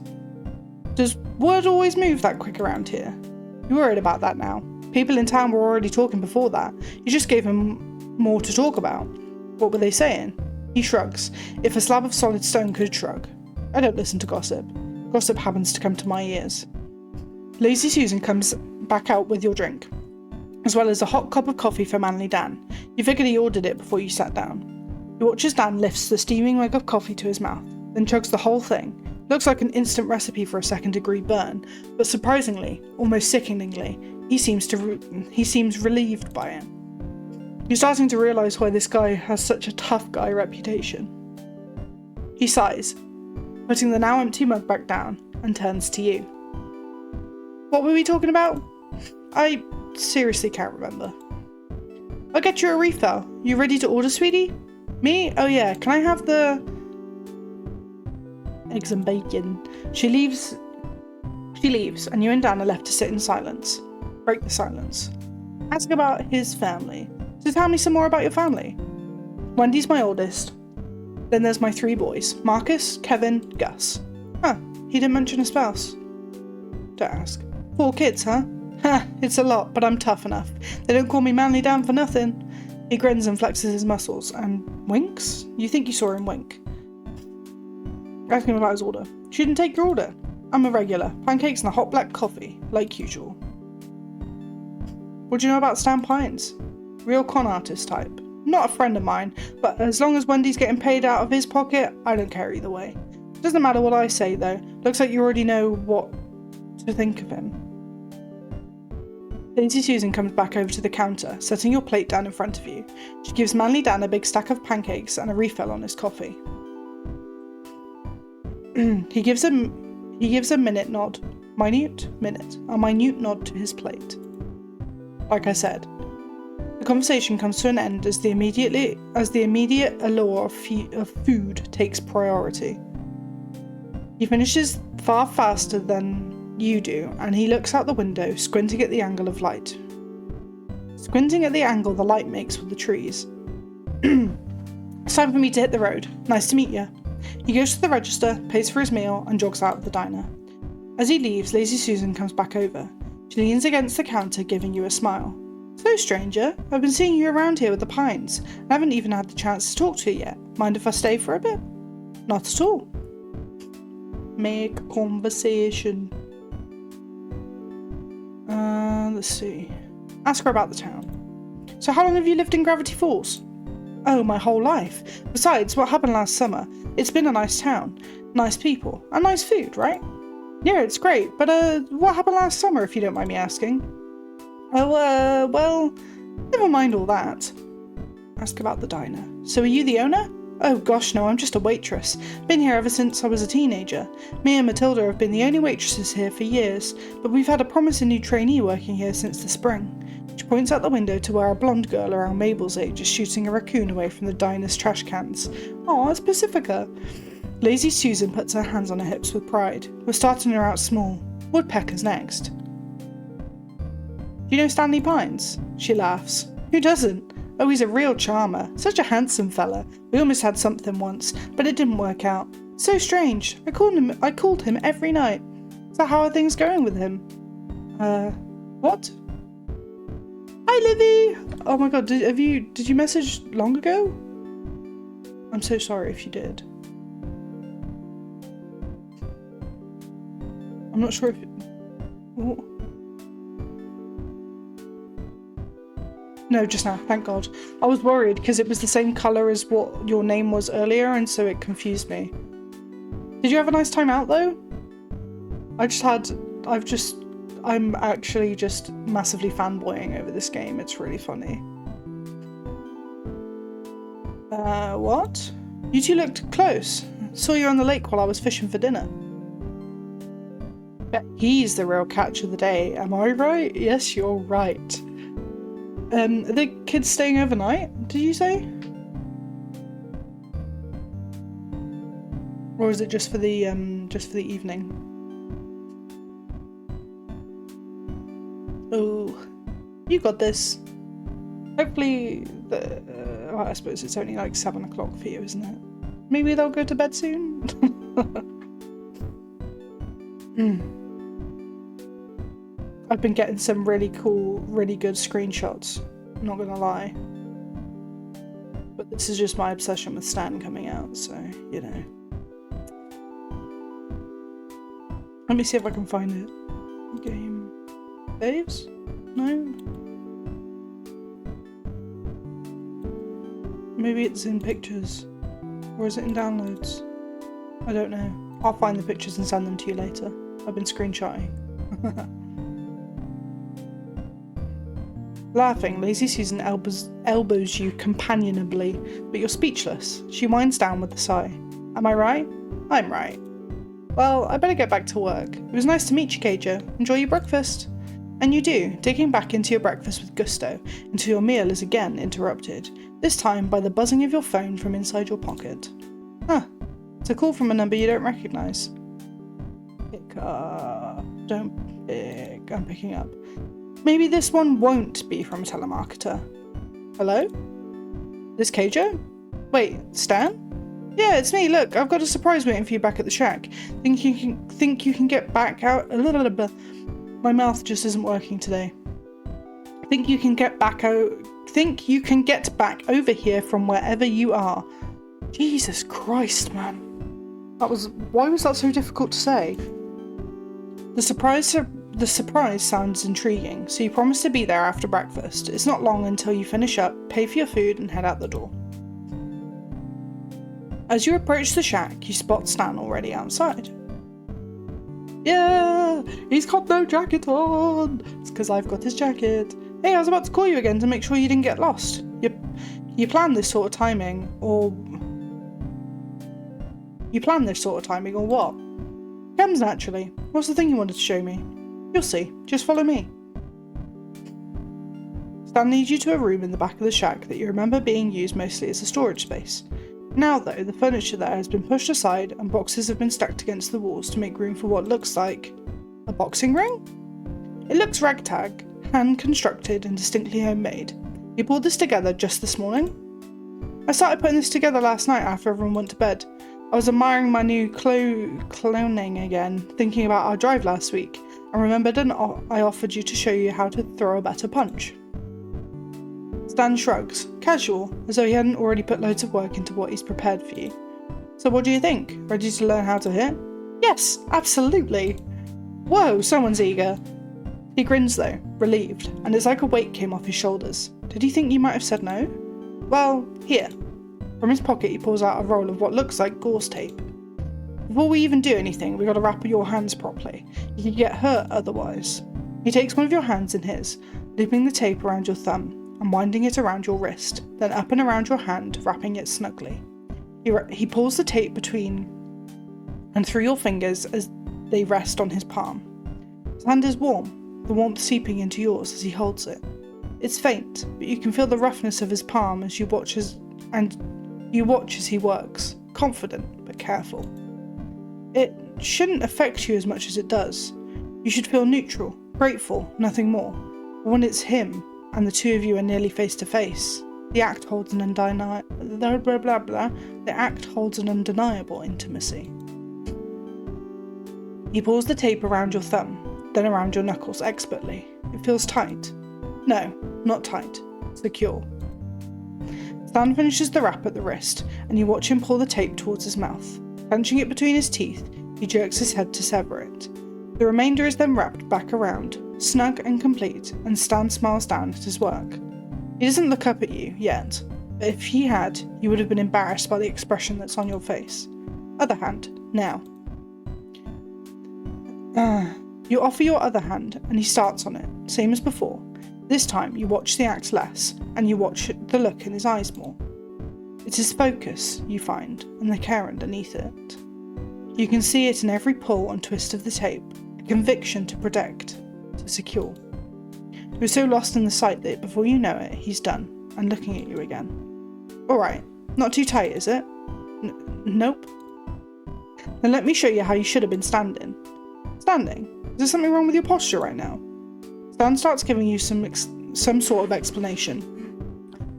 Does word always move that quick around here? You're worried about that now. People in town were already talking before that. You just gave them more to talk about. What were they saying? He shrugs. If a slab of solid stone could shrug. I don't listen to gossip. Gossip happens to come to my ears. Lazy Susan comes back out with your drink, as well as a hot cup of coffee for Manly Dan. You figured he ordered it before you sat down. You watch as Dan lifts the steaming mug of coffee to his mouth, then chugs the whole thing. Looks like an instant recipe for a second-degree burn, but surprisingly, almost sickeningly, he seems relieved by it. You're starting to realise why this guy has such a tough guy reputation. He sighs, putting the now empty mug back down, and turns to you. What were we talking about? I seriously can't remember. I'll get you a refill. You ready to order, sweetie? Me? Oh yeah, can I have the eggs and bacon? She leaves, and you and Dan are left to sit in silence. Break the silence. Ask about his family. So tell me some more about your family. Wendy's my oldest. Then there's my 3 boys. Marcus, Kevin, Gus. Huh, he didn't mention a spouse. Don't ask. 4 kids, huh? Ha, it's a lot, but I'm tough enough. They don't call me Manly Dan for nothing. He grins and flexes his muscles. And winks? You think you saw him wink. Ask him about his order. She didn't take your order. I'm a regular. Pancakes and a hot black coffee, like usual. What do you know about Stan Pines? Real con artist type. Not a friend of mine, but as long as Wendy's getting paid out of his pocket, I don't care either way. Doesn't matter what I say though. Looks like you already know what to think of him. Lazy Susan comes back over to the counter, setting your plate down in front of you. She gives Manly Dan a big stack of pancakes and a refill on his coffee. He gives a minute nod to his plate. Like I said, the conversation comes to an end as the immediate allure of food takes priority. He finishes far faster than you do, and he looks out the window, squinting at the angle the light makes with the trees. It's time for me to hit the road. Nice to meet you. He goes to the register, pays for his meal, and jogs out of the diner. As he leaves, Lazy Susan comes back over. She leans against the counter, giving you a smile. So, stranger, I've been seeing you around here with the Pines, and I haven't even had the chance to talk to you yet. Mind if I stay for a bit? Not at all. Make conversation. Let's see. Ask her about the town. So how long have you lived in Gravity Falls? Oh, my whole life. Besides, what happened last summer? It's been a nice town, nice people, and nice food, right? Yeah, it's great, but what happened last summer, if you don't mind me asking? Oh, well, never mind all that. Ask about the diner. So are you the owner? Oh gosh, no, I'm just a waitress. Been here ever since I was a teenager. Me and Matilda have been the only waitresses here for years, but we've had a promising new trainee working here since the spring. She points out the window to where a blonde girl around Mabel's age is shooting a raccoon away from the diner's trash cans. Aw, it's Pacifica. Lazy Susan puts her hands on her hips with pride. We're starting her out small. Woodpecker's next. Do you know Stanley Pines? She laughs. Who doesn't? Oh, he's a real charmer. Such a handsome fella. We almost had something once, but it didn't work out. So strange. I called him every night. So how are things going with him? What? Hi, Livy! Oh my god, did you message long ago? I'm so sorry if you did. I'm not sure if... What? No, just now, thank God. I was worried because it was the same colour as what your name was earlier, and so it confused me. Did you have a nice time out though? I'm actually just massively fanboying over this game. It's really funny. What? You two looked close. Saw you on the lake while I was fishing for dinner. Bet he's the real catch of the day, am I right? Yes, you're right. Are the kids staying overnight, did you say? Or is it just for the evening? Oh, you got this. Hopefully, well, I suppose it's only like 7 o'clock for you, isn't it? Maybe they'll go to bed soon? I've been getting some really cool, really good screenshots, I'm not gonna lie. But this is just my obsession with Stan coming out, so, you know. Let me see if I can find it. Game saves? No? Maybe it's in pictures. Or is it in downloads? I don't know. I'll find the pictures and send them to you later. I've been screenshotting. Laughing, Lazy Susan elbows you companionably, but you're speechless. She winds down with a sigh. Am I right? I'm right. Well, I better get back to work. It was nice to meet you, Kaja. Enjoy your breakfast. And you do, digging back into your breakfast with gusto, until your meal is again interrupted, this time by the buzzing of your phone from inside your pocket. Huh, it's a call from a number you don't recognise. Pick up. Don't pick. I'm picking up. Maybe this one won't be from a telemarketer. Hello? This Keijo? Wait, Stan? Yeah, it's me. Look, I've got a surprise waiting for you back at the shack. Think you can get back out a little bit. My mouth just isn't working today. Think you can get back over here from wherever you are. Jesus Christ, man. Why was that so difficult to say? The surprise sounds intriguing, so you promise to be there after breakfast. It's not long until you finish up, pay for your food, and head out the door. As you approach the shack, you spot Stan already outside. Yeah, he's got no jacket on. It's because I've got his jacket. Hey, I was about to call you again to make sure you didn't get lost. You plan this sort of timing, or what? Comes naturally. What's the thing you wanted to show me? You'll see. Just follow me. Stan leads you to a room in the back of the shack that you remember being used mostly as a storage space. Now though, the furniture there has been pushed aside and boxes have been stacked against the walls to make room for what looks like a boxing ring? It looks ragtag, hand-constructed and distinctly homemade. You pulled this together just this morning? I started putting this together last night after everyone went to bed. I was admiring my new cloning again, thinking about our drive last week, and remembered I offered you to show you how to throw a better punch. Stan shrugs, casual, as though he hadn't already put loads of work into what he's prepared for you. So what do you think? Ready to learn how to hit? Yes, absolutely! Whoa, someone's eager. He grins though, relieved, and it's like a weight came off his shoulders. Did he think you might have said no? Well, here. From his pocket he pulls out a roll of what looks like gauze tape. Before we even do anything, we gotta wrap your hands properly. You could get hurt otherwise. He takes one of your hands in his, looping the tape around your thumb, and winding it around your wrist, then up and around your hand, wrapping it snugly. He pulls the tape between and through your fingers as they rest on his palm. His hand is warm, the warmth seeping into yours as he holds it. It's faint, but you can feel the roughness of his palm as you watch as he works, confident but careful. It shouldn't affect you as much as it does. You should feel neutral, grateful, nothing more. But when it's him, and the two of you are nearly face to face, the act holds an undeniable intimacy. He pulls the tape around your thumb, then around your knuckles expertly. It feels tight. No, not tight. Secure. Stan finishes the wrap at the wrist, and you watch him pull the tape towards his mouth. Clenching it between his teeth, he jerks his head to sever it. The remainder is then wrapped back around, snug and complete, and Stan smiles down at his work. He doesn't look up at you, yet, but if he had, you would have been embarrassed by the expression that's on your face. Other hand, now. You offer your other hand, and he starts on it, same as before. This time, you watch the act less, and you watch the look in his eyes more. It's his focus, you find, and the care underneath it. You can see it in every pull and twist of the tape, a conviction to protect, to secure. You're so lost in the sight that before you know it, he's done, and looking at you again. Alright, not too tight, is it? Nope. Then let me show you how you should have been standing. Standing? Is there something wrong with your posture right now? Stan starts giving you some sort of explanation.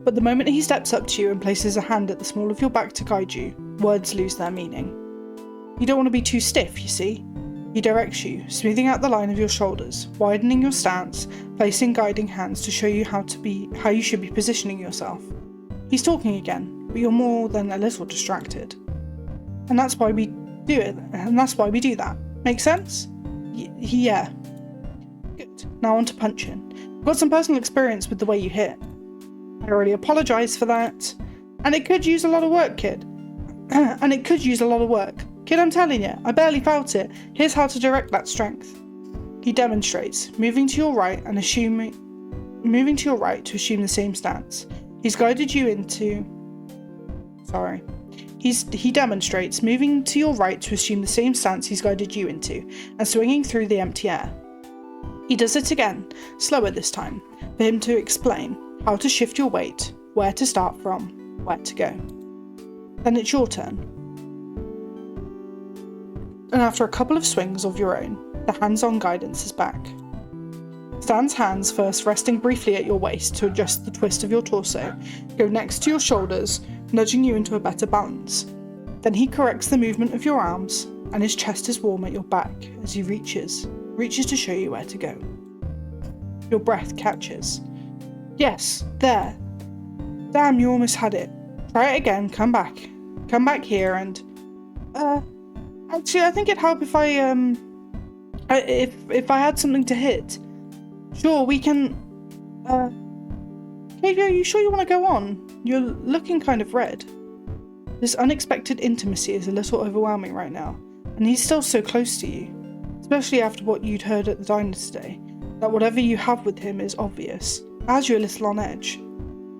But the moment he steps up to you and places a hand at the small of your back to guide you, words lose their meaning. You don't want to be too stiff, you see. He directs you, smoothing out the line of your shoulders, widening your stance, placing guiding hands to show you how you should be positioning yourself. He's talking again, but you're more than a little distracted. And that's why we do it, and that's why we do that. Make sense? Yeah. Good. Now on to punching. I've got some personal experience with the way you hit. I already apologise for that. And it could use a lot of work, kid. Kid, I'm telling you, I barely felt it. Here's how to direct that strength. He demonstrates, moving to your right to assume the same stance. He demonstrates, moving to your right to assume the same stance he's guided you into, and swinging through the empty air. He does it again, slower this time, for him to explain how to shift your weight, where to start from, where to go. Then it's your turn. And after a couple of swings of your own, the hands-on guidance is back. Stan's hands, first resting briefly at your waist to adjust the twist of your torso, go next to your shoulders, nudging you into a better balance. Then he corrects the movement of your arms, and his chest is warm at your back as he reaches to show you where to go. Your breath catches. Yes, there. Damn, you almost had it. Try it again, come back. Come back here and... Actually, I think it'd help if if I had something to hit. Sure, we can... Katie, are you sure you want to go on? You're looking kind of red. This unexpected intimacy is a little overwhelming right now, and he's still so close to you. Especially after what you'd heard at the diner today, that whatever you have with him is obvious, as you're a little on edge.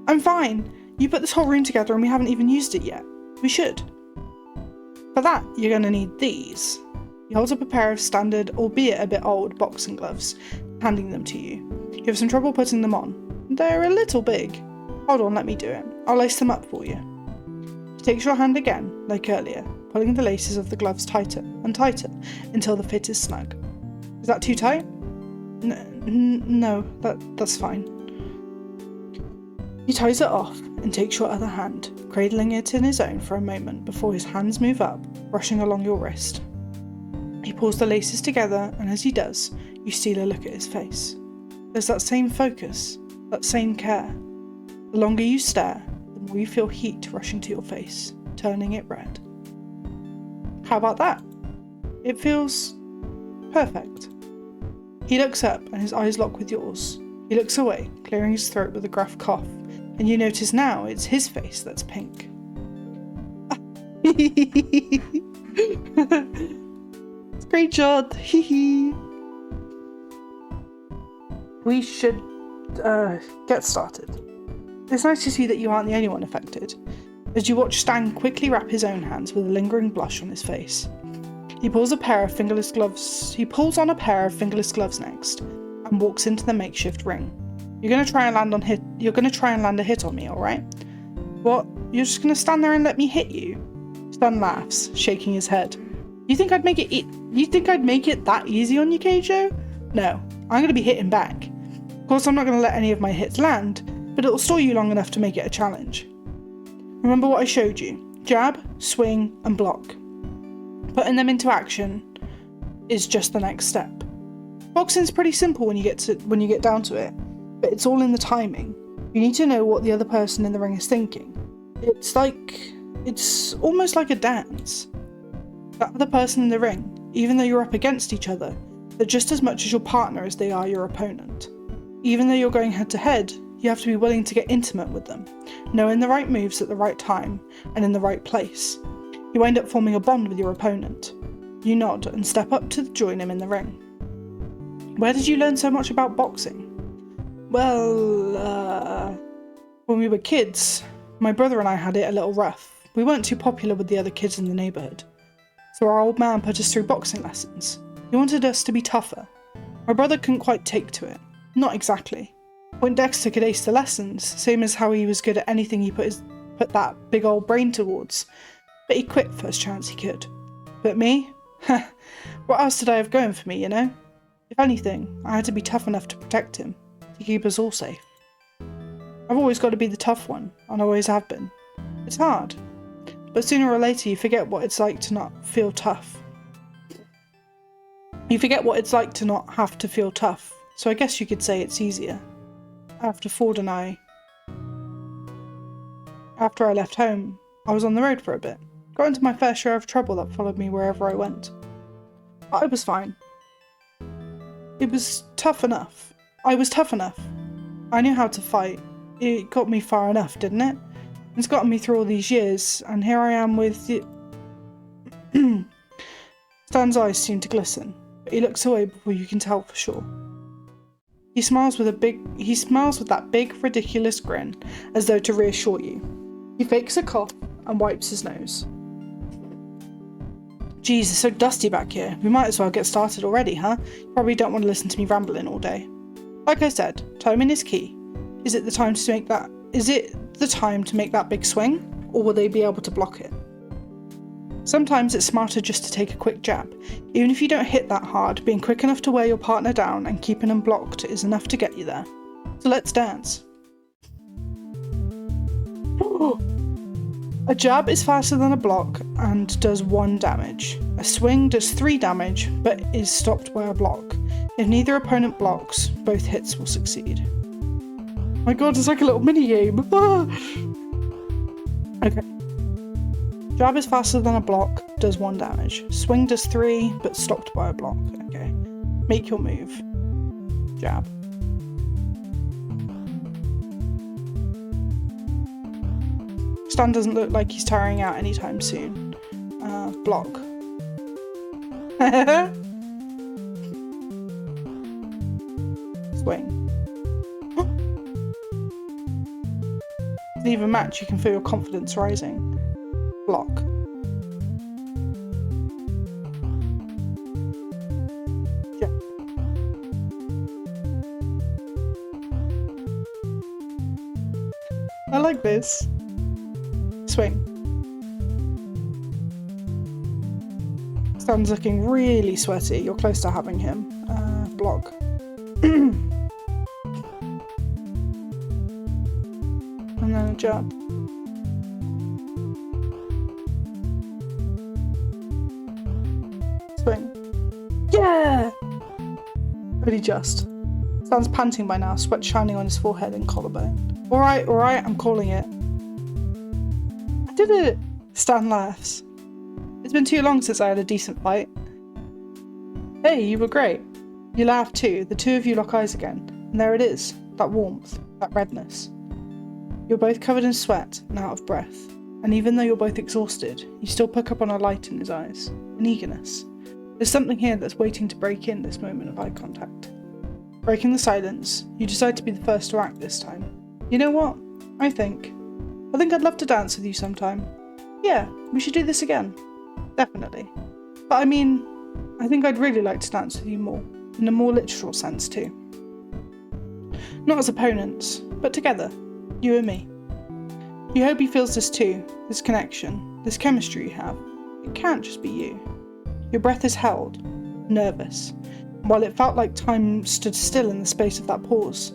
I'm fine. You put this whole room together and we haven't even used it yet. We should. For that, you're going to need these. He holds up a pair of standard, albeit a bit old, boxing gloves, handing them to you. You have some trouble putting them on. They're a little big. Hold on, let me do it. I'll lace them up for you. He takes your hand again, like earlier, pulling the laces of the gloves tighter and tighter until the fit is snug. Is that too tight? No, that's fine. He ties it off and takes your other hand, cradling it in his own for a moment before his hands move up, brushing along your wrist. He pulls the laces together, and as he does, you steal a look at his face. There's that same focus, that same care. The longer you stare, the more you feel heat rushing to your face, turning it red. How about that? It feels perfect. He looks up and his eyes lock with yours. He looks away, clearing his throat with a gruff cough, and you notice now it's his face that's pink. Screenshot! We should get started. It's nice to see that you aren't the only one affected, as you watch Stan quickly wrap his own hands with a lingering blush on his face. He pulls on a pair of fingerless gloves next, and walks into the makeshift ring. You're gonna try and land a hit on me, alright? What? You're just gonna stand there and let me hit you? Stan laughs, shaking his head. You think I'd make it that easy on you, Keijo? No, I'm gonna be hitting back. Of course, I'm not gonna let any of my hits land, but it'll stall you long enough to make it a challenge. Remember what I showed you. Jab, swing, and block. Putting them into action is just the next step. Boxing's pretty simple when you get down to it, but it's all in the timing. You need to know what the other person in the ring is thinking. It's almost like a dance. That other person in the ring, even though you're up against each other, they're just as much as your partner as they are your opponent. Even though you're going head to head, you have to be willing to get intimate with them, knowing the right moves at the right time and in the right place. You end up forming a bond with your opponent. You nod and step up to join him in the ring. Where did you learn so much about boxing? Well, when we were kids, my brother and I had it a little rough. We weren't too popular with the other kids in the neighbourhood. So our old man put us through boxing lessons. He wanted us to be tougher. My brother couldn't quite take to it. Not exactly. Poindexter could ace the lessons, same as how he was good at anything he put that big old brain towards. But he quit first chance he could. But me? What else did I have going for me, you know? If anything, I had to be tough enough to protect him, to keep us all safe. I've always got to be the tough one, and always have been. It's hard. But sooner or later you forget what it's like to not feel tough. You forget what it's like to not have to feel tough, so I guess you could say it's easier. After I left home, I was on the road for a bit. Got into my fair share of trouble that followed me wherever I went. But I was fine. It was tough enough. I was tough enough. I knew how to fight. It got me far enough, didn't it? It's gotten me through all these years, and here I am with you. Stan's eyes seem to glisten, but he looks away before you can tell for sure. He smiles with that big, ridiculous grin, as though to reassure you. He fakes a cough and wipes his nose. Jeez, it's so dusty back here. We might as well get started already, huh? You probably don't want to listen to me rambling all day. Like I said, timing is key. Is it the time to make that big swing, or will they be able to block it? Sometimes it's smarter just to take a quick jab. Even if you don't hit that hard, being quick enough to wear your partner down and keeping them blocked is enough to get you there. So let's dance. A jab is faster than a block and does 1 damage. A swing does 3 damage but is stopped by a block. If neither opponent blocks, both hits will succeed. My god, it's like a little mini game. Okay. Jab is faster than a block, does 1 damage. Swing does 3 but stopped by a block. Okay. Make your move. Jab. Stan doesn't look like he's tiring out anytime soon. Block. Swing. With even match, you can feel your confidence rising. Block. Jab. I like this. Swing. Stan's looking really sweaty. You're close to having him. Block. And then a jab. Swing. Yeah! Really just. Stan's panting by now, sweat shining on his forehead and collarbone. Alright, I'm calling it. I did it! Stan laughs. It's been too long since I had a decent fight. Hey, you were great. You laughed too. The two of you lock eyes again. And there it is. That warmth. That redness. You're both covered in sweat and out of breath. And even though you're both exhausted, you still pick up on a light in his eyes. An eagerness. There's something here that's waiting to break in this moment of eye contact. Breaking the silence, you decide to be the first to act this time. You know what? I think I'd love to dance with you sometime. Yeah, we should do this again. Definitely. But I mean, I think I'd really like to dance with you more, in a more literal sense too. Not as opponents, but together, you and me. You hope he feels this too, this connection, this chemistry you have. It can't just be you. Your breath is held, nervous, while it felt like time stood still in the space of that pause.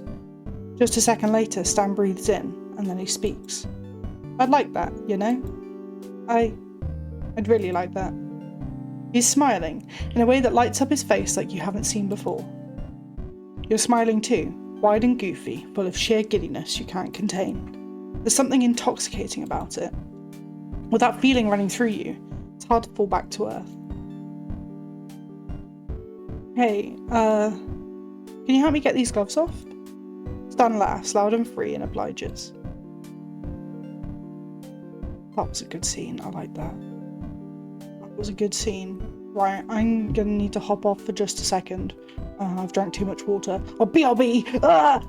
Just a second later, Stan breathes in, and then he speaks. I'd like that, you know? I'd really like that. He's smiling, in a way that lights up his face like you haven't seen before. You're smiling too, wide and goofy, full of sheer giddiness you can't contain. There's something intoxicating about it. With that feeling running through you, it's hard to fall back to earth. Hey, can you help me get these gloves off? Stan laughs, loud and free, and obliges. That was a good scene, I like that. That was a good scene. Right, I'm gonna need to hop off for just a second. I've drank too much water. Oh, BRB! Ah!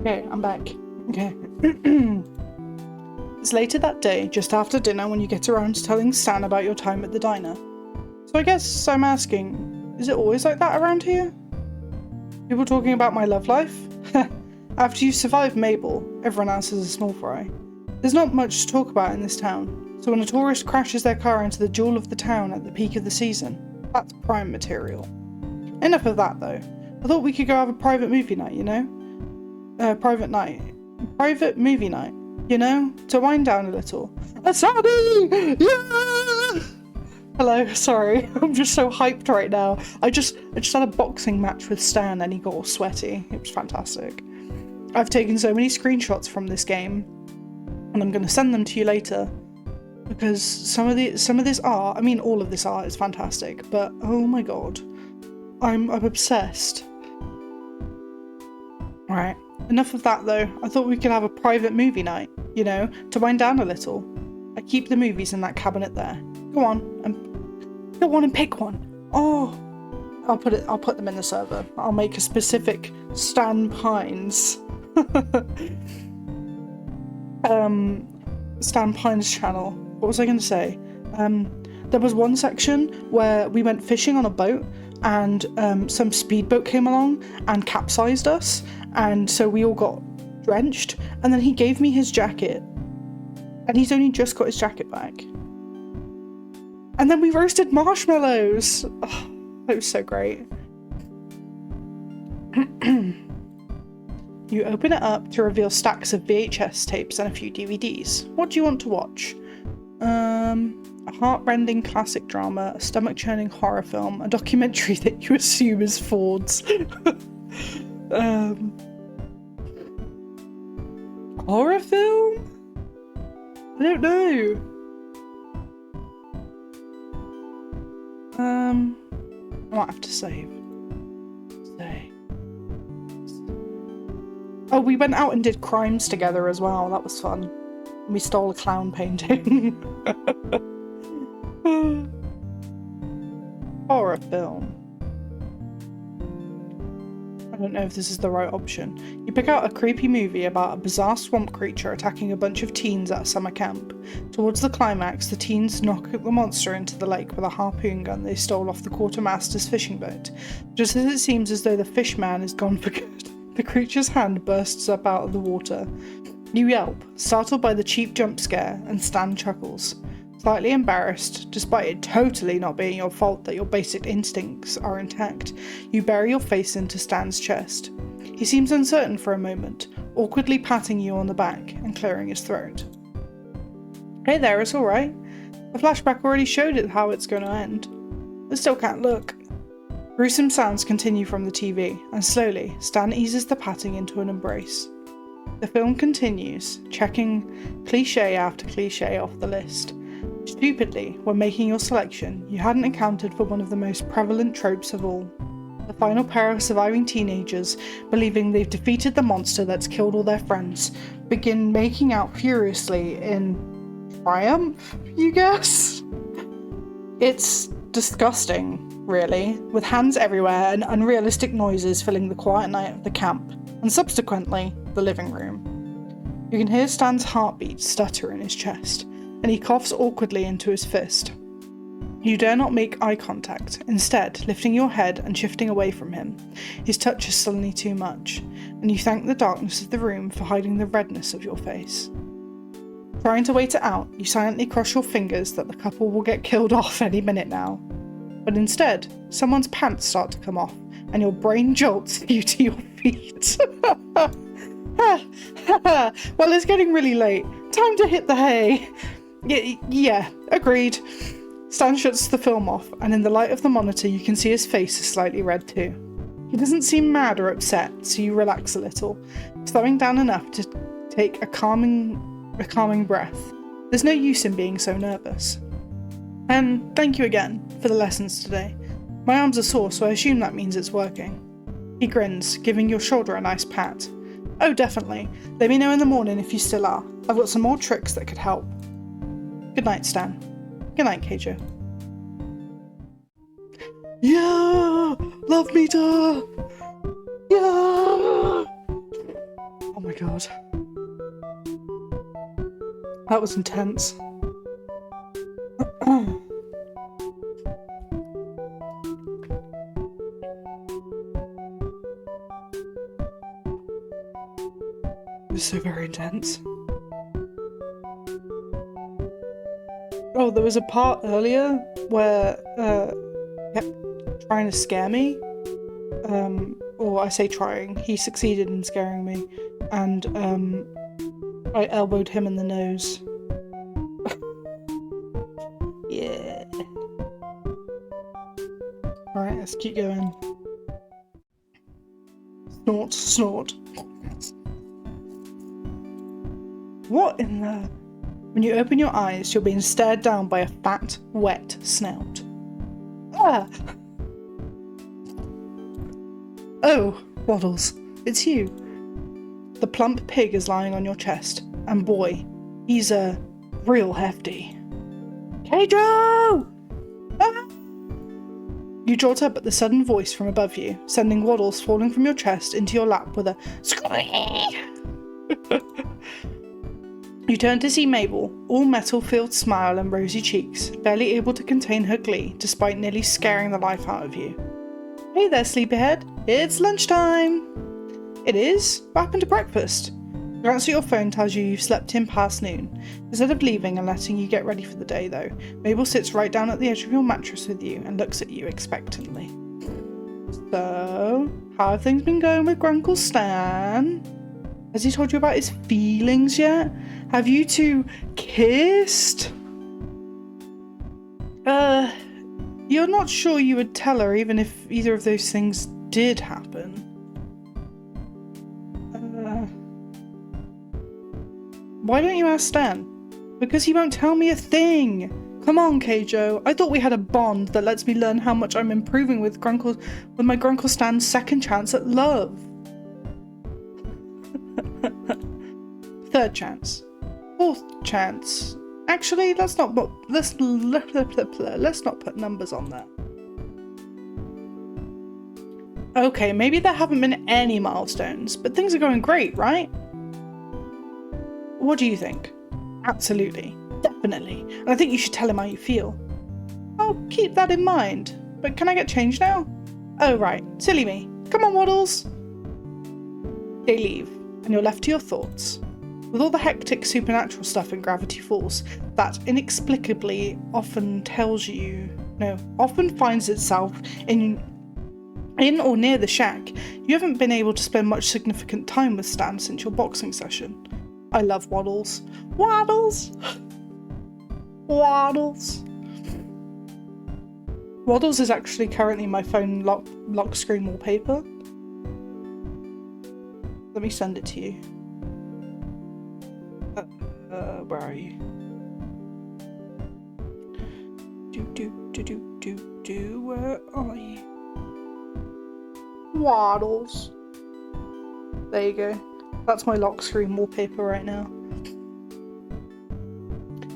Okay, I'm back. Okay. It's later that day, just after dinner, when you get around to telling Stan about your time at the diner. So I guess I'm asking, is it always like that around here? People talking about my love life? After you survive Mabel, everyone else is a small fry. There's not much to talk about in this town, so when a tourist crashes their car into the jewel of the town at the peak of the season, that's prime material. Enough of that though. I thought we could go have a private movie night, you know? Private movie night, you know? To wind down a little. Asadi! Yeah! Hello, sorry. I'm just so hyped right now. I just had a boxing match with Stan and he got all sweaty. It was fantastic. I've taken so many screenshots from this game and I'm going to send them to you later because some of this art, I mean all of this art is fantastic, but oh my god. I'm obsessed. Right, enough of that though. I thought we could have a private movie night, you know, to wind down a little. I keep the movies in that cabinet there. Go on and pick one. Oh, I'll put them in the server. I'll make a specific Stan Pines. Stan Pines channel. What was I going to say? There was one section where we went fishing on a boat and some speedboat came along and capsized us, and so we all got drenched, and then he gave me his jacket and he's only just got his jacket back, and then we roasted marshmallows. Oh, it was so great. You open it up to reveal stacks of VHS tapes and a few DVDs. What do you want to watch? A heart-rending classic drama, a stomach-churning horror film, a documentary that you assume is Ford's. Horror film? I don't know. I might have to save. Oh, we went out and did crimes together as well. That was fun. We stole a clown painting. Horror film. I don't know if this is the right option. You pick out a creepy movie about a bizarre swamp creature attacking a bunch of teens at a summer camp. Towards the climax, the teens knock the monster into the lake with a harpoon gun they stole off the quartermaster's fishing boat. Just as it seems as though the fish man is gone for good, the creature's hand bursts up out of the water. You yelp, startled by the cheap jump scare, and Stan chuckles. Slightly embarrassed, despite it totally not being your fault that your basic instincts are intact, you bury your face into Stan's chest. He seems uncertain for a moment, awkwardly patting you on the back and clearing his throat. Hey there, it's alright. The flashback already showed it how it's going to end. I still can't look. Gruesome sounds continue from the TV, and slowly, Stan eases the patting into an embrace. The film continues, checking cliché after cliché off the list. Stupidly, when making your selection, you hadn't accounted for one of the most prevalent tropes of all. The final pair of surviving teenagers, believing they've defeated the monster that's killed all their friends, begin making out furiously in triumph, you guess? It's disgusting, really, with hands everywhere and unrealistic noises filling the quiet night of the camp, and subsequently, the living room. You can hear Stan's heartbeat stutter in his chest, and he coughs awkwardly into his fist. You dare not make eye contact, instead lifting your head and shifting away from him. His touch is suddenly too much, and you thank the darkness of the room for hiding the redness of your face. Trying to wait it out, you silently cross your fingers that the couple will get killed off any minute now. But instead, someone's pants start to come off, and your brain jolts you to your feet. Well, it's getting really late. Time to hit the hay. Yeah, agreed. Stan shuts the film off, and in the light of the monitor you can see his face is slightly red too. He doesn't seem mad or upset, so you relax a little, slowing down enough to take a calming breath. There's no use in being so nervous. And thank you again for the lessons today. My arms are sore, so I assume that means it's working. He grins, giving your shoulder a nice pat. Oh, definitely. Let me know in the morning if you still are. I've got some more tricks that could help. Good night, Stan. Good night, Keijo. Yeah! Love meter! Yeah! my god. That was intense. It was so very intense. Oh, there was a part earlier where he kept trying to scare me. Or I say trying, he succeeded in scaring me. And I elbowed him in the nose. Yeah. Alright, let's keep going. Snort, snort. What in the... When you open your eyes, you're being stared down by a fat, wet snout. Ah! Oh, Waddles, it's you. The plump pig is lying on your chest, and boy, he's real hefty. Keijo! Ah! You jolt up at the sudden voice from above you, sending Waddles falling from your chest into your lap with a squeak. You turn to see Mabel, all metal-filled smile and rosy cheeks, barely able to contain her glee despite nearly scaring the life out of you. Hey there, sleepyhead. It's lunchtime! It is? What happened to breakfast? A glance at your phone tells you you've slept in past noon. Instead of leaving and letting you get ready for the day, though, Mabel sits right down at the edge of your mattress with you and looks at you expectantly. So, how have things been going with Grunkle Stan? Has he told you about his feelings yet? Have you two kissed? You're not sure you would tell her even if either of those things did happen. Why don't you ask Stan? Because he won't tell me a thing. Come on, Keijo. I thought we had a bond that lets me learn how much I'm improving with my Grunkle Stan's second chance at love. Third chance. Fourth chance. Actually, let's not put numbers on that. Okay, maybe there haven't been any milestones, but things are going great, right? What do you think? Absolutely. Definitely. And I think you should tell him how you feel. I'll keep that in mind. But can I get changed now? Oh, right. Silly me. Come on, Waddles. They leave, and you're left to your thoughts. With all the hectic supernatural stuff in Gravity Falls that inexplicably often finds itself in or near the shack, you haven't been able to spend much significant time with Stan since your boxing session. I love Waddles. Waddles! Waddles! Waddles is actually currently my phone lock screen wallpaper. Let me send it to you. Where are you? Where are you? Waddles. There you go. That's my lock screen wallpaper right now.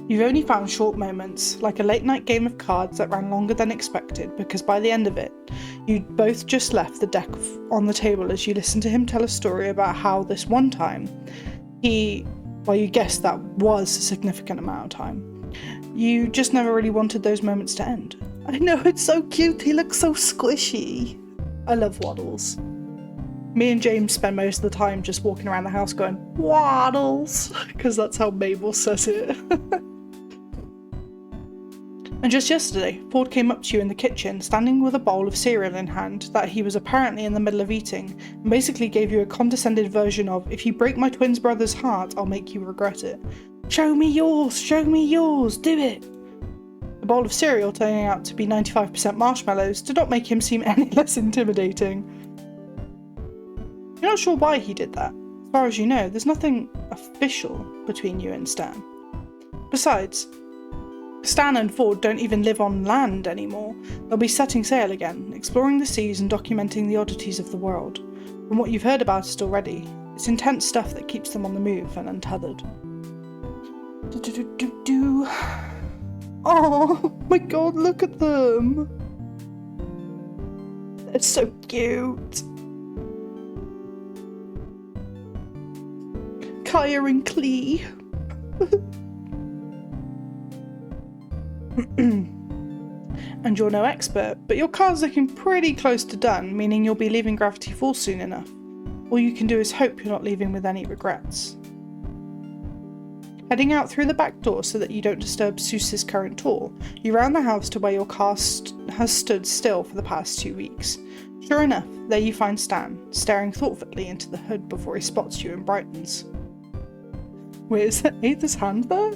You've only found short moments, like a late night game of cards that ran longer than expected, because by the end of it, you'd both just left the deck on the table as you listened to him tell a story about how this one time you guessed that was a significant amount of time. You just never really wanted those moments to end. I know, it's so cute, he looks so squishy. I love Waddles. Me and James spend most of the time just walking around the house going, Waddles, because that's how Mabel says it. And just yesterday, Ford came up to you in the kitchen, standing with a bowl of cereal in hand that he was apparently in the middle of eating, and basically gave you a condescended version of, if you break my twin brother's heart, I'll make you regret it. Show me yours, do it! The bowl of cereal turning out to be 95% marshmallows did not make him seem any less intimidating. You're not sure why he did that. As far as you know, there's nothing official between you and Stan. Besides, Stan and Ford don't even live on land anymore. They'll be setting sail again, exploring the seas and documenting the oddities of the world. From what you've heard about it already, it's intense stuff that keeps them on the move and untethered. Oh my god, look at them! They're so cute! tiringly. And you're no expert, but your car's looking pretty close to done, meaning you'll be leaving Gravity Falls soon enough. All you can do is hope you're not leaving with any regrets. Heading out through the back door so that you don't disturb Seuss's current tour, you round the house to where your car has stood still for the past 2 weeks. Sure enough, there you find Stan, staring thoughtfully into the hood before he spots you and brightens. Wait, is that Aether's hand there?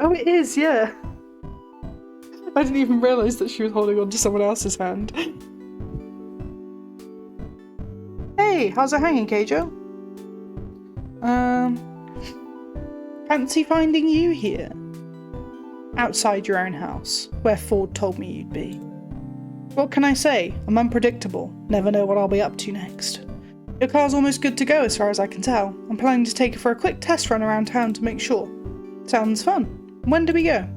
Oh, it is, yeah. I didn't even realise that she was holding on to someone else's hand. Hey, how's it hanging, Keijo? Fancy finding you here? Outside your own house, where Ford told me you'd be. What can I say? I'm unpredictable. Never know what I'll be up to next. Your car's almost good to go as far as I can tell. I'm planning to take it for a quick test run around town to make sure. Sounds fun. When do we go?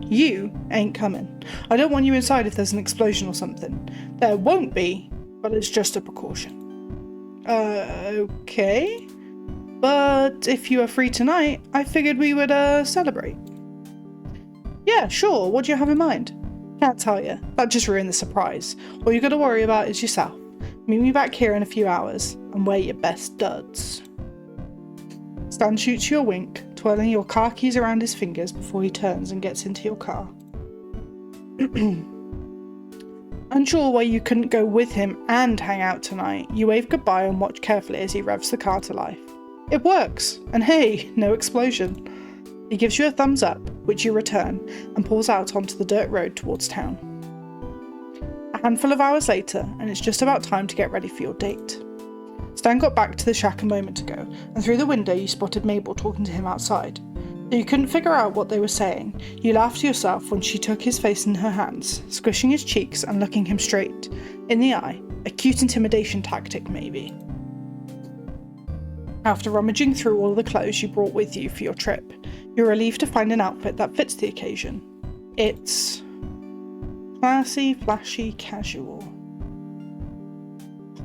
You ain't coming. I don't want you inside if there's an explosion or something. There won't be, but it's just a precaution. Okay. But if you are free tonight, I figured we would, celebrate. Yeah, sure. What do you have in mind? Can't tell you. That just ruined the surprise. All you gotta worry about is yourself. Meet me back here in a few hours, and wear your best duds. Stan shoots you a wink, twirling your car keys around his fingers before he turns and gets into your car. Unsure why you couldn't go with him and hang out tonight, you wave goodbye and watch carefully as he revs the car to life. It works, and hey, no explosion. He gives you a thumbs up, which you return, and pulls out onto the dirt road towards town. A handful of hours later, and it's just about time to get ready for your date. Stan got back to the shack a moment ago, and through the window you spotted Mabel talking to him outside. Though you couldn't figure out what they were saying, you laughed to yourself when she took his face in her hands, squishing his cheeks and looking him straight in the eye. A cute intimidation tactic, maybe. After rummaging through all the clothes you brought with you for your trip, you're relieved to find an outfit that fits the occasion. It's classy, flashy, casual.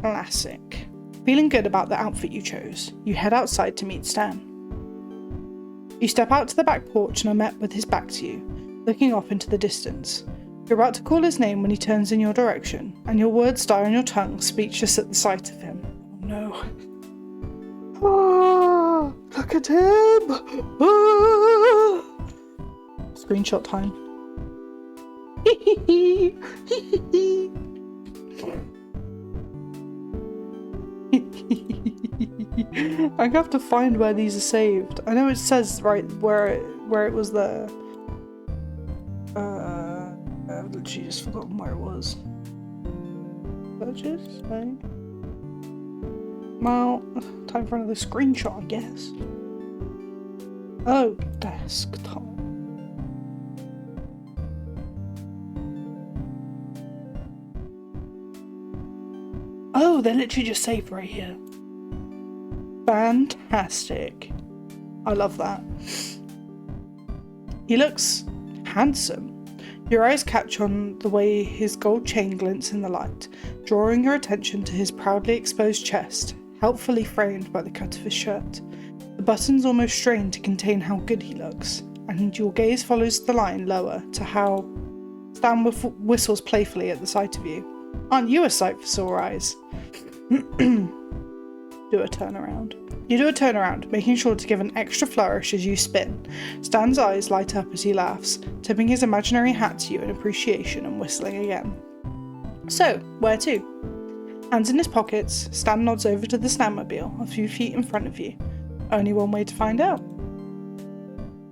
Classic. Feeling good about the outfit you chose, you head outside to meet Stan. You step out to the back porch and are met with his back to you, looking off into the distance. You're about to call his name when he turns in your direction, and your words die on your tongue, speechless at the sight of him. Oh no. Ah, look at him! Ah. Screenshot time. I have to find where these are saved. I know it says right where it was there. I've literally just forgotten where it was. Purchase? No. Well, time for another screenshot, I guess. Oh, desktop. Oh, they're literally just saved right here. Fantastic. I love that. He looks handsome. Your eyes catch on the way his gold chain glints in the light, drawing your attention to his proudly exposed chest, helpfully framed by the cut of his shirt. The buttons almost strain to contain how good he looks, and your gaze follows the line lower to how Stan whistles playfully at the sight of you. Aren't you a sight for sore eyes? Do a turnaround. You do a turnaround, making sure to give an extra flourish as you spin. Stan's eyes light up as he laughs, tipping his imaginary hat to you in appreciation and whistling again. So, where to? Hands in his pockets, Stan nods over to the Snapmobile a few feet in front of you. Only one way to find out.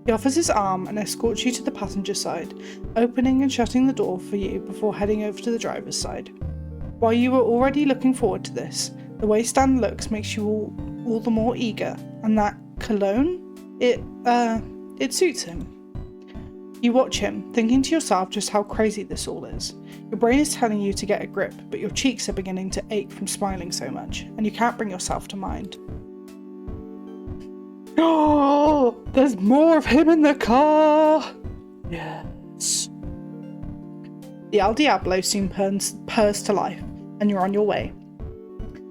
He offers his arm and escorts you to the passenger side, opening and shutting the door for you before heading over to the driver's side. While you were already looking forward to this, the way Stan looks makes you all the more eager, and that cologne, it suits him. You watch him, thinking to yourself just how crazy this all is. Your brain is telling you to get a grip, but your cheeks are beginning to ache from smiling so much, and you can't bring yourself to mind. Oh, there's more of him in the car! Yes. The El Diablo soon purrs to life, and you're on your way.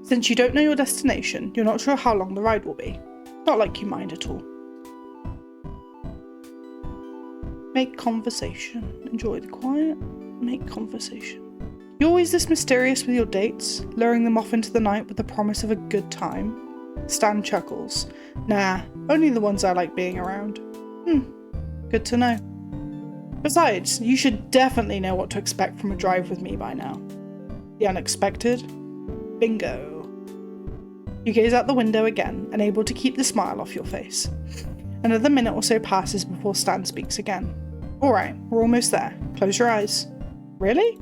Since you don't know your destination, you're not sure how long the ride will be. Not like you mind at all. Make conversation. Enjoy the quiet. Make conversation. You're always this mysterious with your dates, luring them off into the night with the promise of a good time. Stan chuckles. Nah, only the ones I like being around. Good to know. Besides, you should definitely know what to expect from a drive with me by now. The unexpected? Bingo. You gaze out the window again, unable to keep the smile off your face. Another minute or so passes before Stan speaks again. Alright, we're almost there. Close your eyes. Really?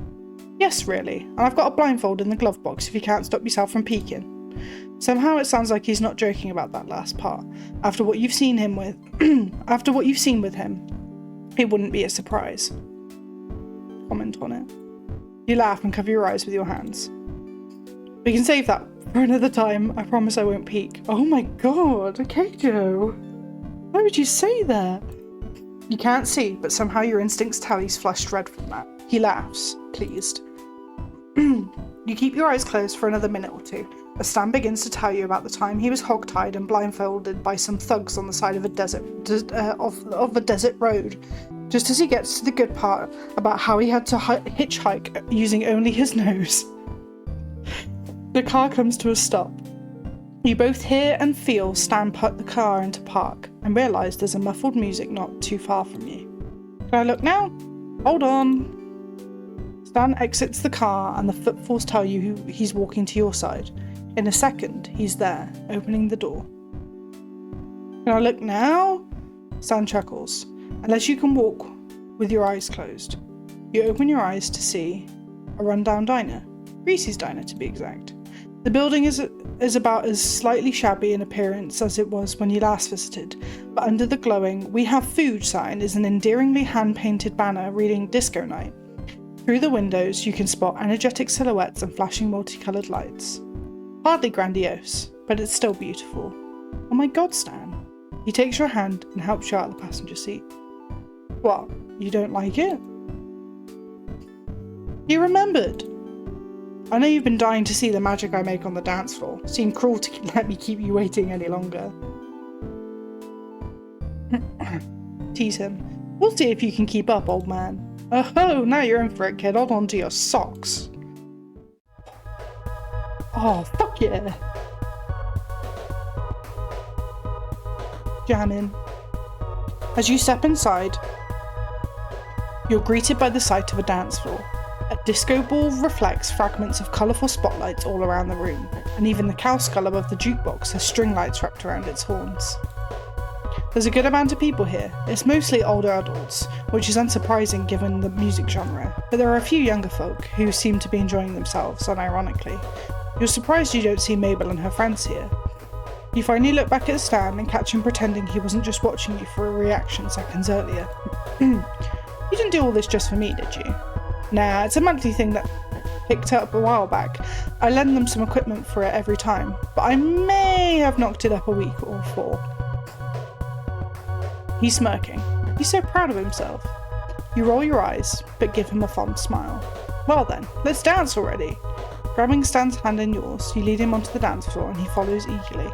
Yes, really. And I've got a blindfold in the glove box if you can't stop yourself from peeking. Somehow it sounds like he's not joking about that last part. After what you've seen with him, it wouldn't be a surprise. Comment on it. You laugh and cover your eyes with your hands. We can save that for another time. I promise I won't peek. Oh my god, okay, Joe. Why would you say that? You can't see, but somehow your instincts tell he's flushed red from that. He laughs, pleased. You keep your eyes closed for another minute or two, as Stan begins to tell you about the time he was hogtied and blindfolded by some thugs on the side of a desert road, just as he gets to the good part about how he had to hitchhike using only his nose. The car comes to a stop. You both hear and feel Stan put the car into park and realise there's a muffled music not too far from you. Can I look now? Hold on. Stan exits the car and the footfalls tell you he's walking to your side. In a second, he's there, opening the door. Can I look now? Stan chuckles. Unless you can walk with your eyes closed. You open your eyes to see a rundown diner. Reese's Diner, to be exact. The building is about as slightly shabby in appearance as it was when you last visited, but under the glowing "We Have Food" sign is an endearingly hand-painted banner reading Disco Night. Through the windows you can spot energetic silhouettes and flashing multicoloured lights. Hardly grandiose, but it's still beautiful. Oh my god, Stan. He takes your hand and helps you out of the passenger seat. What, you don't like it? You remembered! I know you've been dying to see the magic I make on the dance floor. Seemed cruel to let me keep you waiting any longer. Tease him. We'll see if you can keep up, old man. Oh, now you're in for it, kid. Hold on to your socks. Oh, fuck yeah. Jamming. As you step inside, you're greeted by the sight of a dance floor. A disco ball reflects fragments of colourful spotlights all around the room, and even the cow skull above the jukebox has string lights wrapped around its horns. There's a good amount of people here. It's mostly older adults, which is unsurprising given the music genre, but there are a few younger folk who seem to be enjoying themselves, unironically. You're surprised you don't see Mabel and her friends here. You finally look back at Stan and catch him pretending he wasn't just watching you for a reaction seconds earlier. You didn't do all this just for me, did you? Nah, it's a monthly thing that picked up a while back. I lend them some equipment for it every time, but I may have knocked it up a week or 4. He's smirking. He's so proud of himself. You roll your eyes, but give him a fond smile. Well then, let's dance already. Grabbing Stan's hand in yours, you lead him onto the dance floor and he follows eagerly.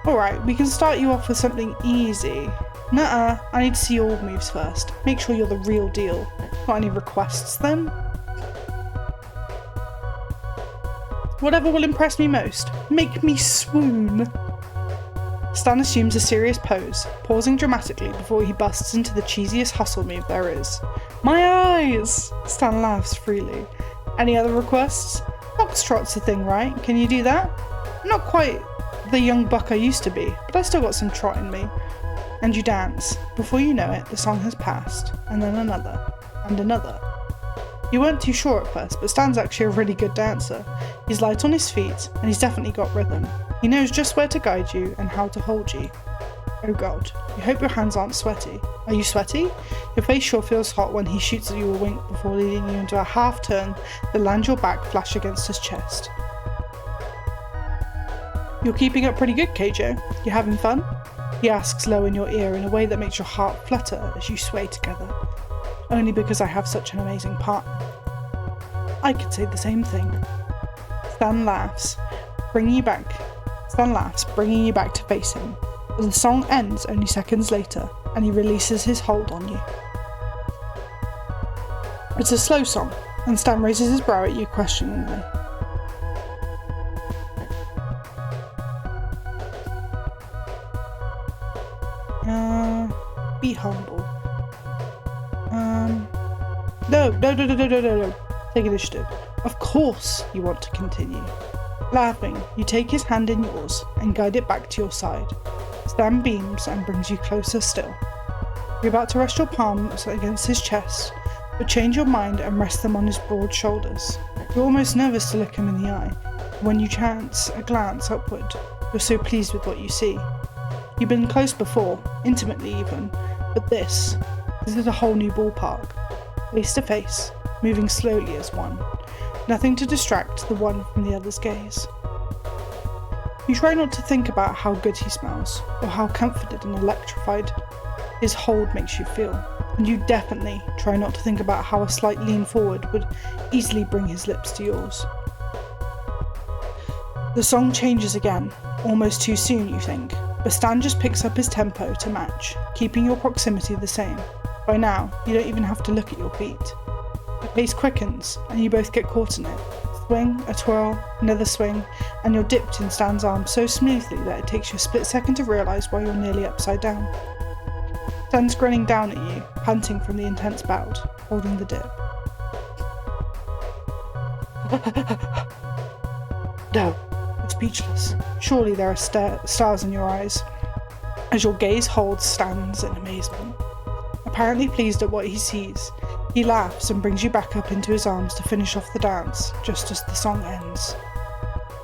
Alright, we can start you off with something easy. Nuh-uh, I need to see your moves first. Make sure you're the real deal. Got any requests then? Whatever will impress me most. Make me swoon. Stan assumes a serious pose, pausing dramatically before he busts into the cheesiest hustle move there is. My eyes! Stan laughs freely. Any other requests? Foxtrot's a thing, right? Can you do that? I'm not quite the young buck I used to be, but I still got some trot in me. And you dance. Before you know it, the song has passed, and then another, and another. You weren't too sure at first, but Stan's actually a really good dancer. He's light on his feet, and he's definitely got rhythm. He knows just where to guide you and how to hold you. Oh god, you hope your hands aren't sweaty. Are you sweaty? Your face sure feels hot when he shoots at you a wink before leading you into a half turn that lands your back flush against his chest. You're keeping up pretty good, KJ. You having fun? He asks low in your ear in a way that makes your heart flutter as you sway together. Only because I have such an amazing partner. I could say the same thing. Stan laughs, bringing you back to face him. But the song ends only seconds later, and he releases his hold on you. It's a slow song, and Stan raises his brow at you questioningly. Be humble. No. Take initiative. Of course you want to continue. Laughing, you take his hand in yours and guide it back to your side. Stan beams and brings you closer still. You're about to rest your palms against his chest, but change your mind and rest them on his broad shoulders. You're almost nervous to look him in the eye. When you chance a glance upward, you're so pleased with what you see. You've been close before, intimately even, but this is a whole new ballpark. Face to face, moving slowly as one. Nothing to distract the one from the other's gaze. You try not to think about how good he smells, or how comforted and electrified his hold makes you feel, and you definitely try not to think about how a slight lean forward would easily bring his lips to yours. The song changes again, almost too soon you think, but Stan just picks up his tempo to match, keeping your proximity the same. By now, you don't even have to look at your feet. The pace quickens, and you both get caught in it. A swing, a twirl, another swing, and you're dipped in Stan's arm so smoothly that it takes you a split second to realise why you're nearly upside down. Stan's grinning down at you, panting from the intense bout, holding the dip. No, you're speechless. Surely there are stars in your eyes, as your gaze holds Stan's in amazement. Apparently pleased at what he sees, he laughs and brings you back up into his arms to finish off the dance, just as the song ends.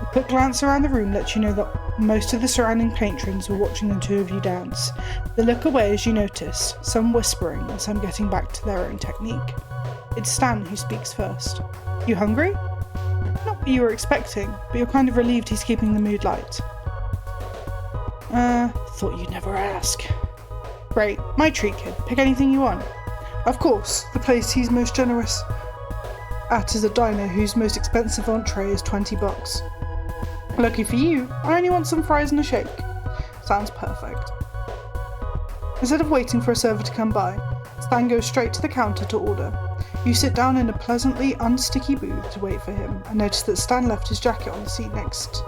A quick glance around the room lets you know that most of the surrounding patrons were watching the two of you dance. They look away as you notice, some whispering and some getting back to their own technique. It's Stan who speaks first. You hungry? Not what you were expecting, but you're kind of relieved he's keeping the mood light. Thought you'd never ask. Great, my treat, kid. Pick anything you want. Of course, the place he's most generous at is a diner whose most expensive entree is $20. Lucky for you, I only want some fries and a shake. Sounds perfect. Instead of waiting for a server to come by, Stan goes straight to the counter to order. You sit down in a pleasantly unsticky booth to wait for him and notice that Stan left his jacket on the seat next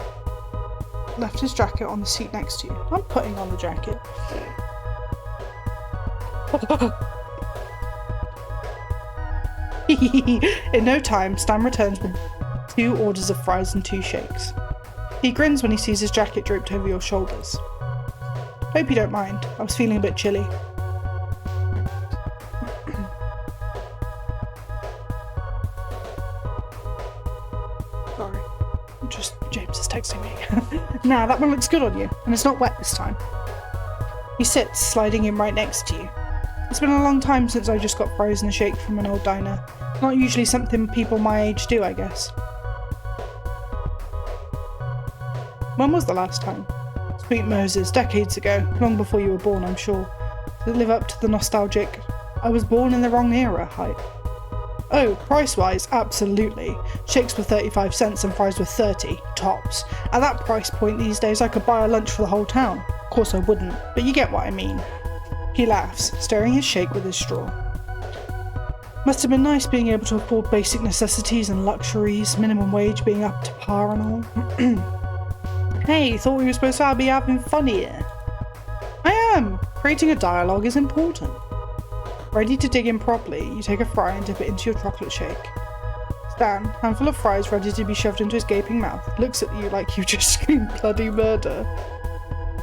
to you. I'm putting on the jacket. In no time, Stan returns with 2 orders of fries and 2 shakes. He grins when he sees his jacket draped over your shoulders. Hope you don't mind, I was feeling a bit chilly. Sorry, James is texting me. Nah, that one looks good on you, and it's not wet this time. He sits, sliding in right next to you. It's been a long time since I just got fries and a shake from an old diner. Not usually something people my age do, I guess. When was the last time? Sweet Moses, decades ago, long before you were born, I'm sure. To live up to the nostalgic, I was born in the wrong era hype. Oh, price-wise, absolutely. Shakes were 35 cents and fries were 30, tops. At that price point these days I could buy a lunch for the whole town. Of course I wouldn't, but you get what I mean. He laughs, stirring his shake with his straw. Must have been nice being able to afford basic necessities and luxuries, minimum wage being up to par and all. Hey, thought we were supposed to be having fun here. I am! Creating a dialogue is important. Ready to dig in properly, you take a fry and dip it into your chocolate shake. Stan, handful of fries ready to be shoved into his gaping mouth, looks at you like you just screamed bloody murder.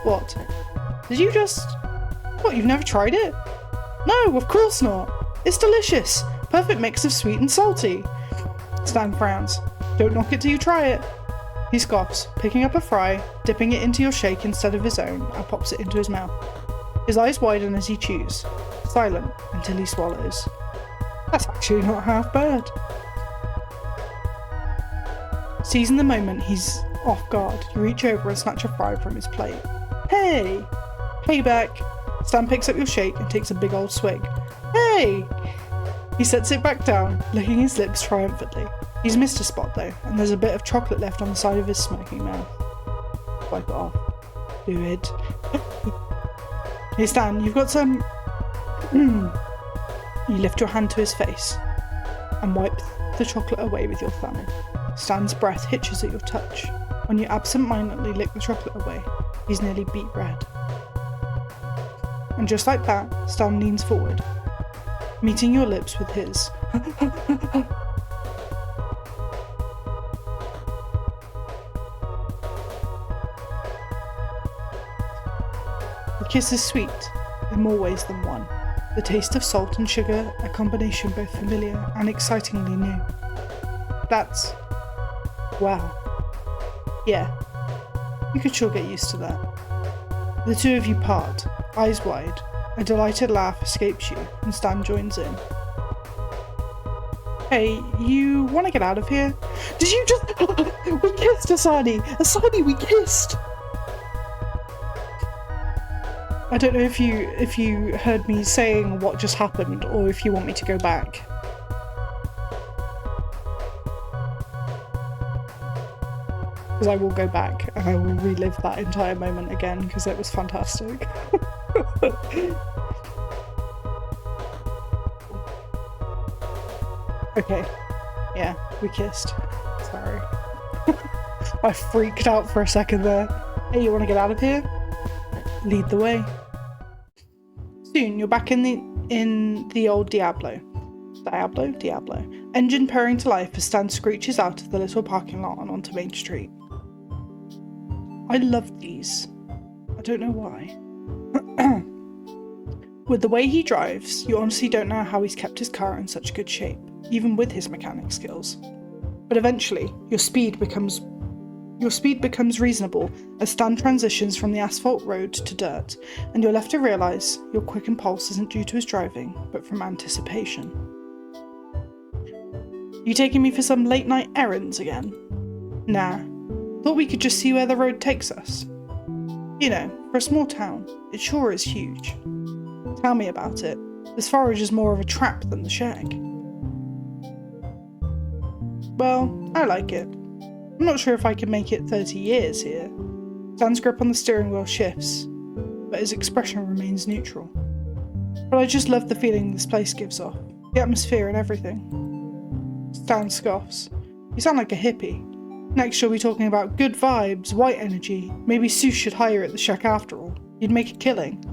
What? Did you just... What, you've never tried it? No, of course not. It's delicious. Perfect mix of sweet and salty. Stan frowns. Don't knock it till you try it. He scoffs, picking up a fry, dipping it into your shake instead of his own, and pops it into his mouth. His eyes widen as he chews, silent until he swallows. That's actually not half bad. Seizing the moment he's off guard, you reach over and snatch a fry from his plate. Hey! Payback! Stan picks up your shake and takes a big old swig. Hey! He sets it back down, licking his lips triumphantly. He's missed a spot though, and there's a bit of chocolate left on the side of his smoking mouth. Wipe it off. Do it. Hey Stan, you've got some... You lift your hand to his face and wipe the chocolate away with your thumb. Stan's breath hitches at your touch. When you absent-mindedly lick the chocolate away, he's nearly beet red. And just like that, Stan leans forward, meeting your lips with his. The kiss is sweet, in more ways than one. The taste of salt and sugar, a combination both familiar and excitingly new. That's... wow. Yeah, you could sure get used to that. The two of you part, eyes wide. A delighted laugh escapes you, and Stan joins in. Hey, you want to get out of here? Did you just... We kissed, Asani! Asani, we kissed! I don't know if you heard me saying what just happened, or if you want me to go back. Because I will go back and I will relive that entire moment again, because it was fantastic. Okay, yeah, we kissed. Sorry. I freaked out for a second there. Hey, you want to get out of here? Lead the way. Soon you're back in the old Diablo. Engine purring to life as Stan screeches out of the little parking lot and onto Main Street. I love these. I don't know why. With the way he drives, you honestly don't know how he's kept his car in such good shape, even with his mechanic skills. But eventually, your speed becomes reasonable as Stan transitions from the asphalt road to dirt, and you're left to realise your quick pulse isn't due to his driving, but from anticipation. You taking me for some late night errands again? Nah. Thought we could just see where the road takes us. You know, for a small town, it sure is huge. Tell me about it. This forage is more of a trap than the shag. Well, I like it. I'm not sure if I can make it 30 years here. Stan's grip on the steering wheel shifts, but his expression remains neutral. But I just love the feeling this place gives off, the atmosphere and everything. Stan scoffs. You sound like a hippie. Next you'll be talking about good vibes, white energy, maybe Sue should hire at the shack after all. You'd make a killing.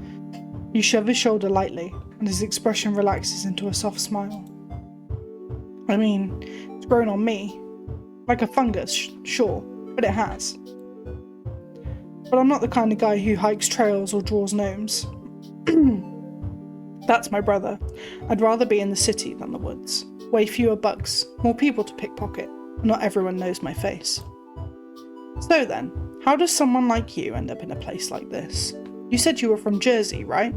You shove his shoulder lightly, and his expression relaxes into a soft smile. I mean, it's grown on me. Like a fungus, sure, but it has. But I'm not the kind of guy who hikes trails or draws gnomes. That's my brother. I'd rather be in the city than the woods. Way fewer bugs, more people to pickpocket. Not everyone knows my face. So then, how does someone like you end up in a place like this? You said you were from Jersey, right?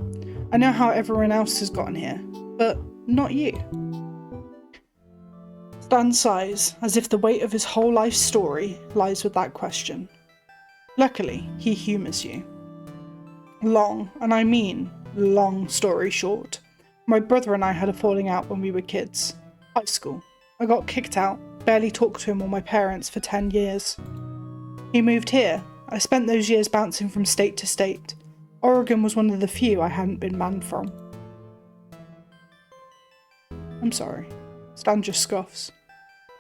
I know how everyone else has gotten here, but not you. Stan sighs, as if the weight of his whole life story lies with that question. Luckily, he humours you. Long, and I mean long story short, my brother and I had a falling out when we were kids. High school. I got kicked out, barely talked to him or my parents for 10 years. He moved here. I spent those years bouncing from state to state. Oregon was one of the few I hadn't been banned from. I'm sorry. Stan just scoffs.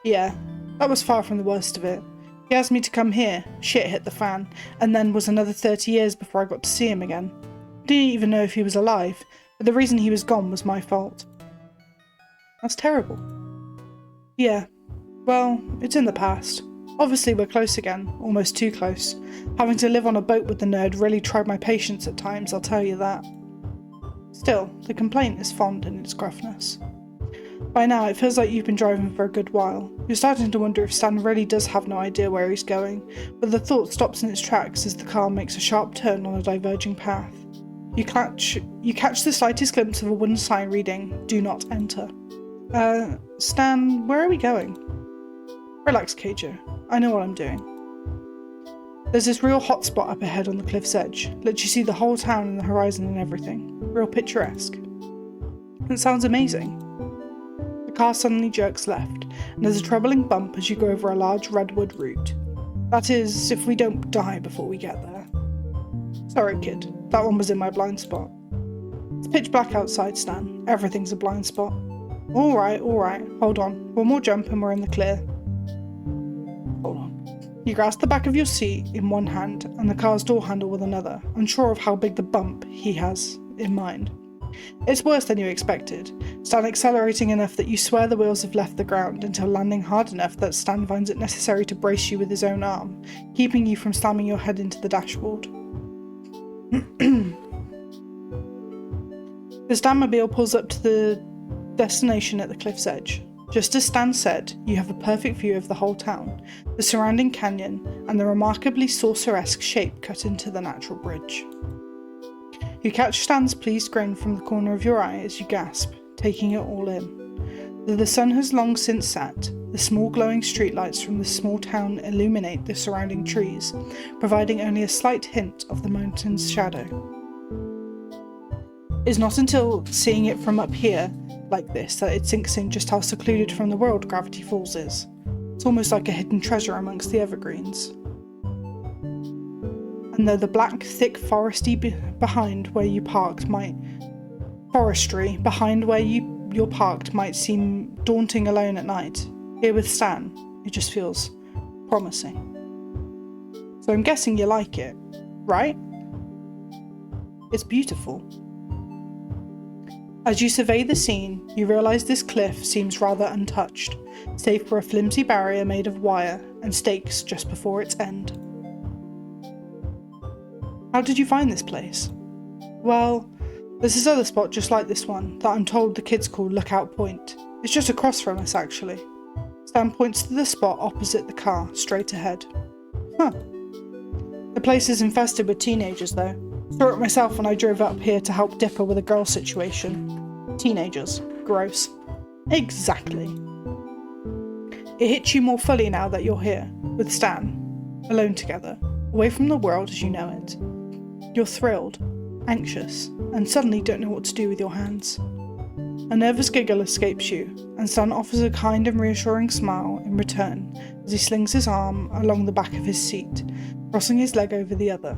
Yeah, that was far from the worst of it. He asked me to come here, shit hit the fan, and then was another 30 years before I got to see him again. I didn't even know if he was alive, but the reason he was gone was my fault. That's terrible. Yeah, well, it's in the past. Obviously we're close again, almost too close. Having to live on a boat with the nerd really tried my patience at times, I'll tell you that. Still, the complaint is fond in its gruffness. By now it feels like you've been driving for a good while. You're starting to wonder if Stan really does have no idea where he's going, but the thought stops in its tracks as the car makes a sharp turn on a diverging path. You catch the slightest glimpse of a wooden sign reading, "Do not enter." Stan, where are we going? Relax, Cager. I know what I'm doing. There's this real hot spot up ahead on the cliff's edge. Lets you see the whole town and the horizon and everything. Real picturesque. It sounds amazing. The car suddenly jerks left, and there's a troubling bump as you go over a large redwood root. That is, if we don't die before we get there. Sorry, kid. That one was in my blind spot. It's pitch black outside, Stan. Everything's a blind spot. Alright. Hold on. One more jump and we're in the clear. Hold on. You grasp the back of your seat in one hand and the car's door handle with another, unsure of how big the bump he has in mind. It's worse than you expected. Stan accelerating enough that you swear the wheels have left the ground until landing hard enough that Stan finds it necessary to brace you with his own arm, keeping you from slamming your head into the dashboard. The Stanmobile pulls up to the destination at the cliff's edge. Just as Stan said, you have a perfect view of the whole town, the surrounding canyon, and the remarkably saucer-esque shape cut into the natural bridge. You catch Stan's pleased grin from the corner of your eye as you gasp, taking it all in. Though the sun has long since set, the small glowing streetlights from the small town illuminate the surrounding trees, providing only a slight hint of the mountain's shadow. It's not until seeing it from up here, like this, that it sinks in just how secluded from the world Gravity Falls is. It's almost like a hidden treasure amongst the evergreens. And though the black, thick forestry behind where you're parked might seem daunting alone at night, here with Stan, it just feels promising. So I'm guessing you like it, right? It's beautiful. As you survey the scene, you realise this cliff seems rather untouched, save for a flimsy barrier made of wire and stakes just before its end. How did you find this place? Well, there's this other spot just like this one that I'm told the kids call Lookout Point. It's just across from us, actually. Stan points to the spot opposite the car, straight ahead. Huh. The place is infested with teenagers, though. Saw it myself when I drove up here to help Dipper with a girl situation. Teenagers. Gross. Exactly. It hits you more fully now that you're here, with Stan, alone together, away from the world as you know it. You're thrilled, anxious, and suddenly don't know what to do with your hands. A nervous giggle escapes you, and Stan offers a kind and reassuring smile in return as he slings his arm along the back of his seat, crossing his leg over the other.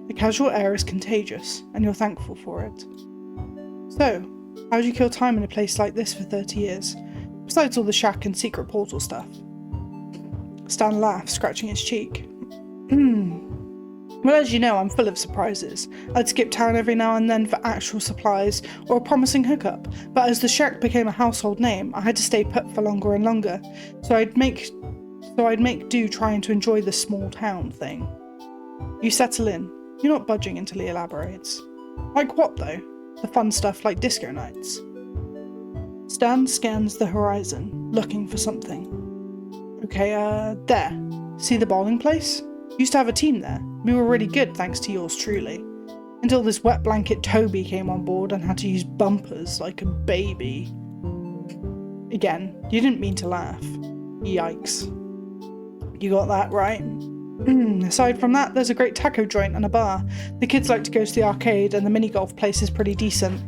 The casual air is contagious, and you're thankful for it. So, how'd you kill time in a place like this for 30 years, besides all the shack and secret portal stuff? Stan laughs, scratching his cheek. Well, as you know, I'm full of surprises. I'd skip town every now and then for actual supplies or a promising hookup, but as the shack became a household name, I had to stay put for longer and longer, so I'd make do trying to enjoy the small town thing. You settle in. You're not budging until he elaborates. Like what, though? The fun stuff like disco nights. Stan scans the horizon, looking for something. Okay, there. See the bowling place? Used to have a team there. We were really good thanks to yours truly. Until this wet blanket Toby came on board and had to use bumpers like a baby. Again, you didn't mean to laugh. Yikes. You got that right. Aside from that, there's a great taco joint and a bar. The kids like to go to the arcade and the mini-golf place is pretty decent.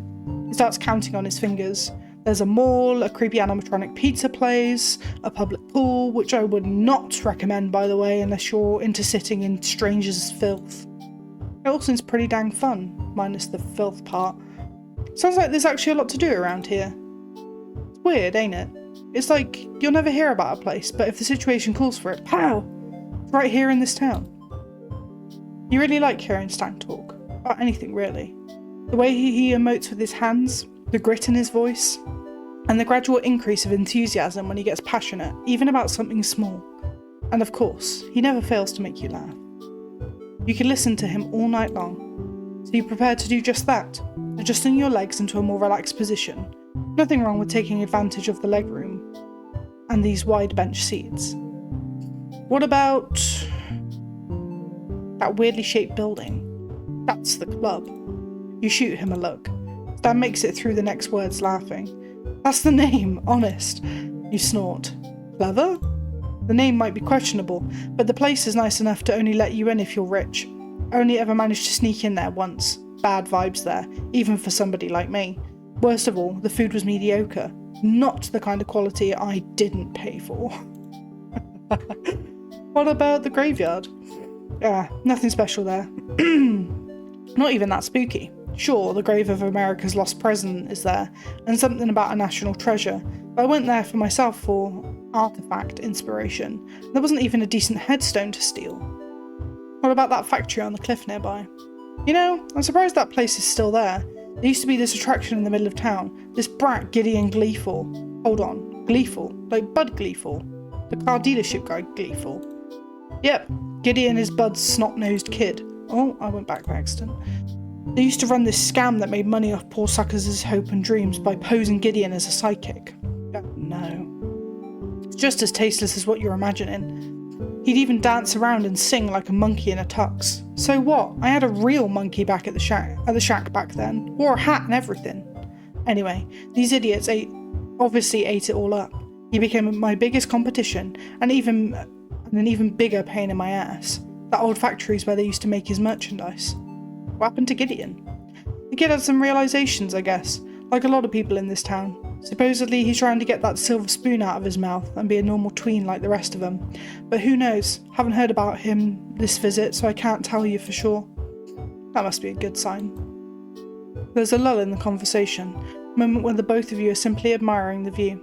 He starts counting on his fingers. There's a mall, a creepy animatronic pizza place, a public pool, which I would not recommend, by the way, unless you're into sitting in strangers' filth. It all seems pretty dang fun, minus the filth part. Sounds like there's actually a lot to do around here. It's weird, ain't it? It's like you'll never hear about a place, but if the situation calls for it, pow! It's right here in this town. You really like hearing Stan talk, about anything really. The way he emotes with his hands, the grit in his voice, and the gradual increase of enthusiasm when he gets passionate, even about something small. And of course, he never fails to make you laugh. You can listen to him all night long. So you're prepared to do just that, adjusting your legs into a more relaxed position. Nothing wrong with taking advantage of the legroom and these wide bench seats. What about that weirdly shaped building? That's the club. You shoot him a look. Stan makes it through the next words laughing. That's the name, honest. You snort. Clever? The name might be questionable, but the place is nice enough to only let you in if you're rich. Only ever managed to sneak in there once. Bad vibes there, even for somebody like me. Worst of all, the food was mediocre. Not the kind of quality I didn't pay for. What about the graveyard? Nothing special there. Not even that spooky. Sure, the grave of America's lost president is there, and something about a national treasure, but I went there for myself for artifact inspiration. There wasn't even a decent headstone to steal. What about that factory on the cliff nearby? You know, I'm surprised that place is still there. There used to be this attraction in the middle of town, this brat Gideon Gleeful. Hold on, Gleeful? Like Bud Gleeful? The car dealership guy Gleeful? Yep, Gideon is Bud's snot-nosed kid. Oh, I went back by accident. They used to run this scam that made money off poor suckers' hope and dreams by posing Gideon as a sidekick. Oh no. It's just as tasteless as what you're imagining. He'd even dance around and sing like a monkey in a tux. So what? I had a real monkey back at the shack back then. Wore a hat and everything. Anyway, these idiots obviously ate it all up. He became my biggest competition, and an even bigger pain in my ass. That old factory's where they used to make his merchandise. What happened to Gideon? The kid had some realizations, I guess, like a lot of people in this town. Supposedly he's trying to get that silver spoon out of his mouth and be a normal tween like the rest of them. But who knows? Haven't heard about him this visit, so I can't tell you for sure. That must be a good sign. There's a lull in the conversation, a moment when the both of you are simply admiring the view.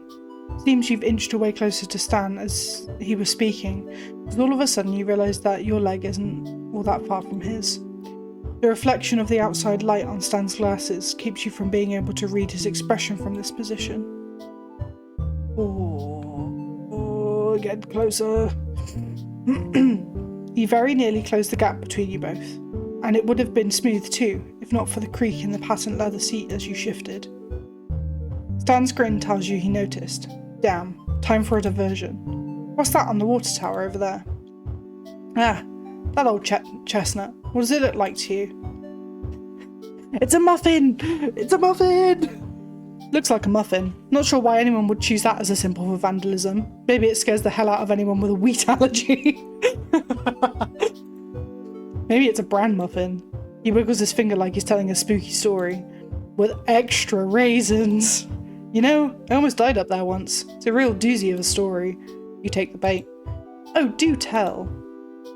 Seems you've inched away closer to Stan as he was speaking, because all of a sudden you realise that your leg isn't all that far from his. The reflection of the outside light on Stan's glasses keeps you from being able to read his expression from this position. Oh, get closer. You very nearly closed the gap between you both, and it would have been smooth too, if not for the creak in the patent leather seat as you shifted. Stan's grin tells you he noticed. Damn, time for a diversion. What's that on the water tower over there? Ah, that old chestnut. What does it look like to you? It's a muffin! It's a muffin! Looks like a muffin. Not sure why anyone would choose that as a symbol for vandalism. Maybe it scares the hell out of anyone with a wheat allergy. Maybe it's a bran muffin. He wiggles his finger like he's telling a spooky story. With extra raisins. You know, I almost died up there once. It's a real doozy of a story. You take the bait. Oh, do tell.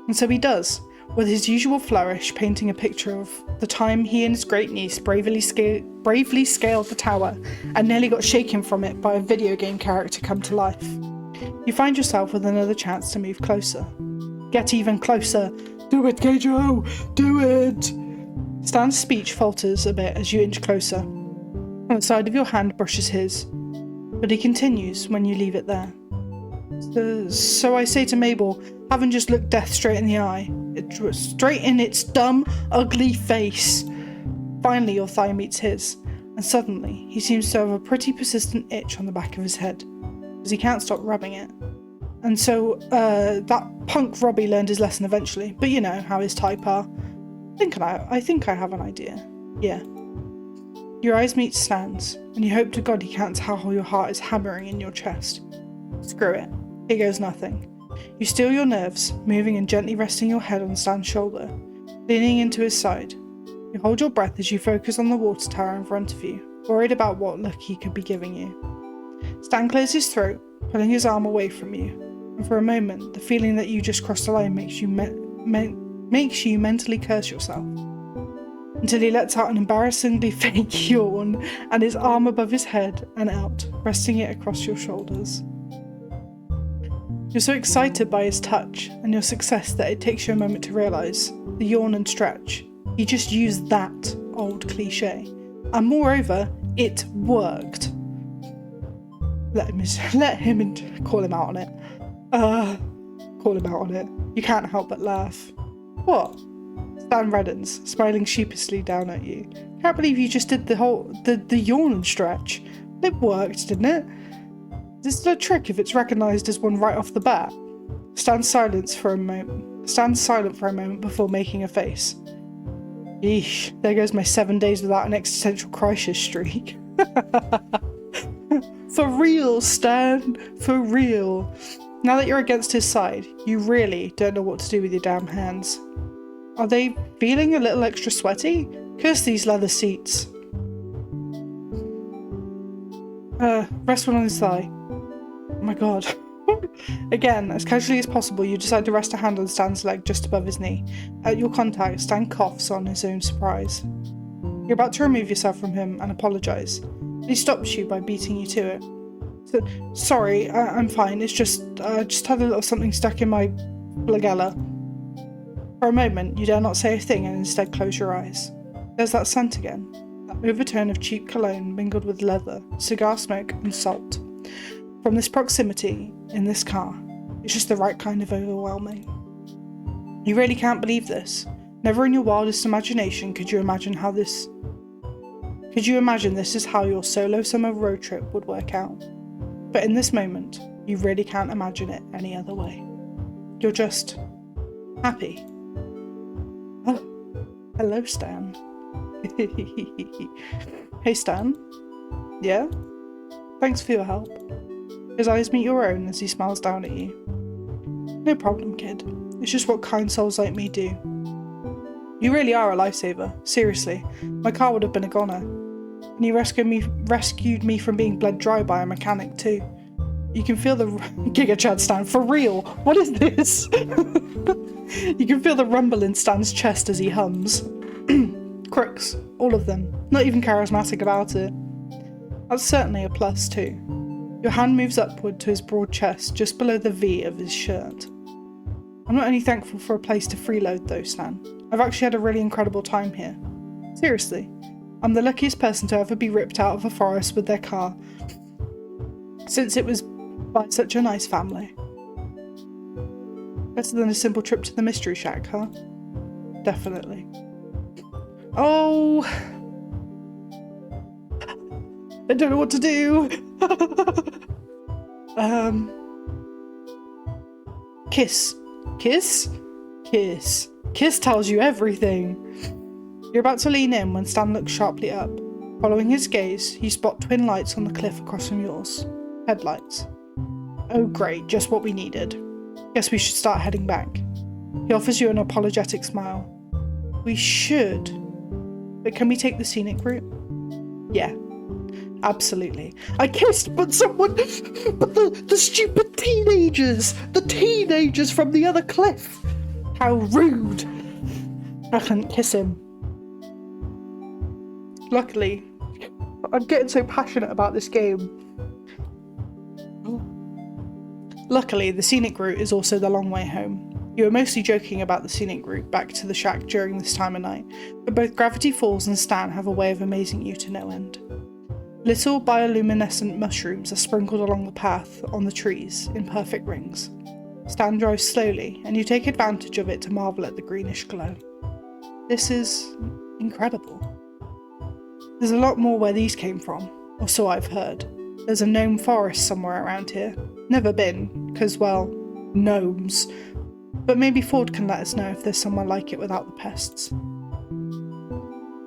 And so he does, with his usual flourish, painting a picture of the time he and his great-niece bravely scaled the tower and nearly got shaken from it by a video game character come to life. You find yourself with another chance to move closer. Get even closer. Do it, Keijo! Do it! Stan's speech falters a bit as you inch closer. The side of your hand brushes his, but he continues when you leave it there. So I say to Mabel, haven't just looked death straight in the eye. Straight in its dumb, ugly face. Finally your thigh meets his, and suddenly he seems to have a pretty persistent itch on the back of his head, because he can't stop rubbing it. And so, that punk Robbie learned his lesson eventually, but you know how his type are. I think I have an idea. Yeah. Your eyes meet Stan's, and you hope to God he can't tell how your heart is hammering in your chest. Screw it. Here goes nothing. You steel your nerves, moving and gently resting your head on Stan's shoulder, leaning into his side. You hold your breath as you focus on the water tower in front of you, worried about what look he could be giving you. Stan clears his throat, pulling his arm away from you, and for a moment, the feeling that you just crossed the line makes you mentally curse yourself. Until he lets out an embarrassingly fake yawn, and his arm above his head and out, resting it across your shoulders. You're so excited by his touch and your success that it takes you a moment to realise, the yawn and stretch, he just used that old cliche. And moreover, it worked. Let him call him out on it. Call him out on it. You can't help but laugh. What? Stan reddens, smiling sheepishly down at you. Can't believe you just did the yawn and stretch. It worked, didn't it? Is this still a trick if it's recognised as one right off the bat? Stands silent for a moment before making a face. Eesh, there goes my 7 days without an existential crisis streak. For real, Stan, for real. Now that you're against his side, you really don't know what to do with your damn hands. Are they feeling a little extra sweaty? Curse these leather seats. Rest one on his thigh. Oh my god. Again, as casually as possible, you decide to rest a hand on Stan's leg just above his knee. At your contact, Stan coughs on his own surprise. You're about to remove yourself from him and apologise. He stops you by beating you to it. So, sorry, I'm fine. It's just, I just had a little something stuck in my flagella. For a moment, you dare not say a thing and instead close your eyes. There's that scent again. That overtone of cheap cologne mingled with leather, cigar smoke and salt. From this proximity, in this car, it's just the right kind of overwhelming. You really can't believe this. Never in your wildest imagination could you imagine this is how your solo summer road trip would work out. But in this moment, you really can't imagine it any other way. You're just happy. Oh, hello, Stan. Hey, Stan. Yeah? Thanks for your help. His eyes meet your own as he smiles down at you. No problem, kid. It's just what kind souls like me do. You really are a lifesaver. Seriously. My car would have been a goner. And you rescued me from being bled dry by a mechanic too. You can feel the Giga Chad Stan, for real. What is this? You can feel the rumble in Stan's chest as he hums. Crooks, all of them. Not even charismatic about it. That's certainly a plus too. Your hand moves upward to his broad chest, just below the V of his shirt. I'm not only thankful for a place to freeload though, Stan. I've actually had a really incredible time here. Seriously. I'm the luckiest person to ever be ripped out of a forest with their car, since it was by such a nice family. Better than a simple trip to the Mystery Shack, huh? Definitely. Oh! I don't know what to do! Kiss. Kiss? Kiss. Kiss tells you everything! You're about to lean in when Stan looks sharply up. Following his gaze, you spot twin lights on the cliff across from yours. Headlights. Oh great, just what we needed. Guess we should start heading back. He offers you an apologetic smile. We should. But can we take the scenic route? Yeah. Absolutely. I kissed, but someone... But the stupid teenagers! The teenagers from the other cliff! How rude! I couldn't kiss him. Luckily, I'm getting so passionate about this game. Luckily, the scenic route is also the long way home. You were mostly joking about the scenic route back to the shack during this time of night, but both Gravity Falls and Stan have a way of amazing you to no end. Little bioluminescent mushrooms are sprinkled along the path on the trees in perfect rings. Stan drives slowly, and you take advantage of it to marvel at the greenish glow. This is incredible. There's a lot more where these came from, or so I've heard. There's a gnome forest somewhere around here. Never been, because, well, gnomes. But maybe Ford can let us know if there's somewhere like it without the pests.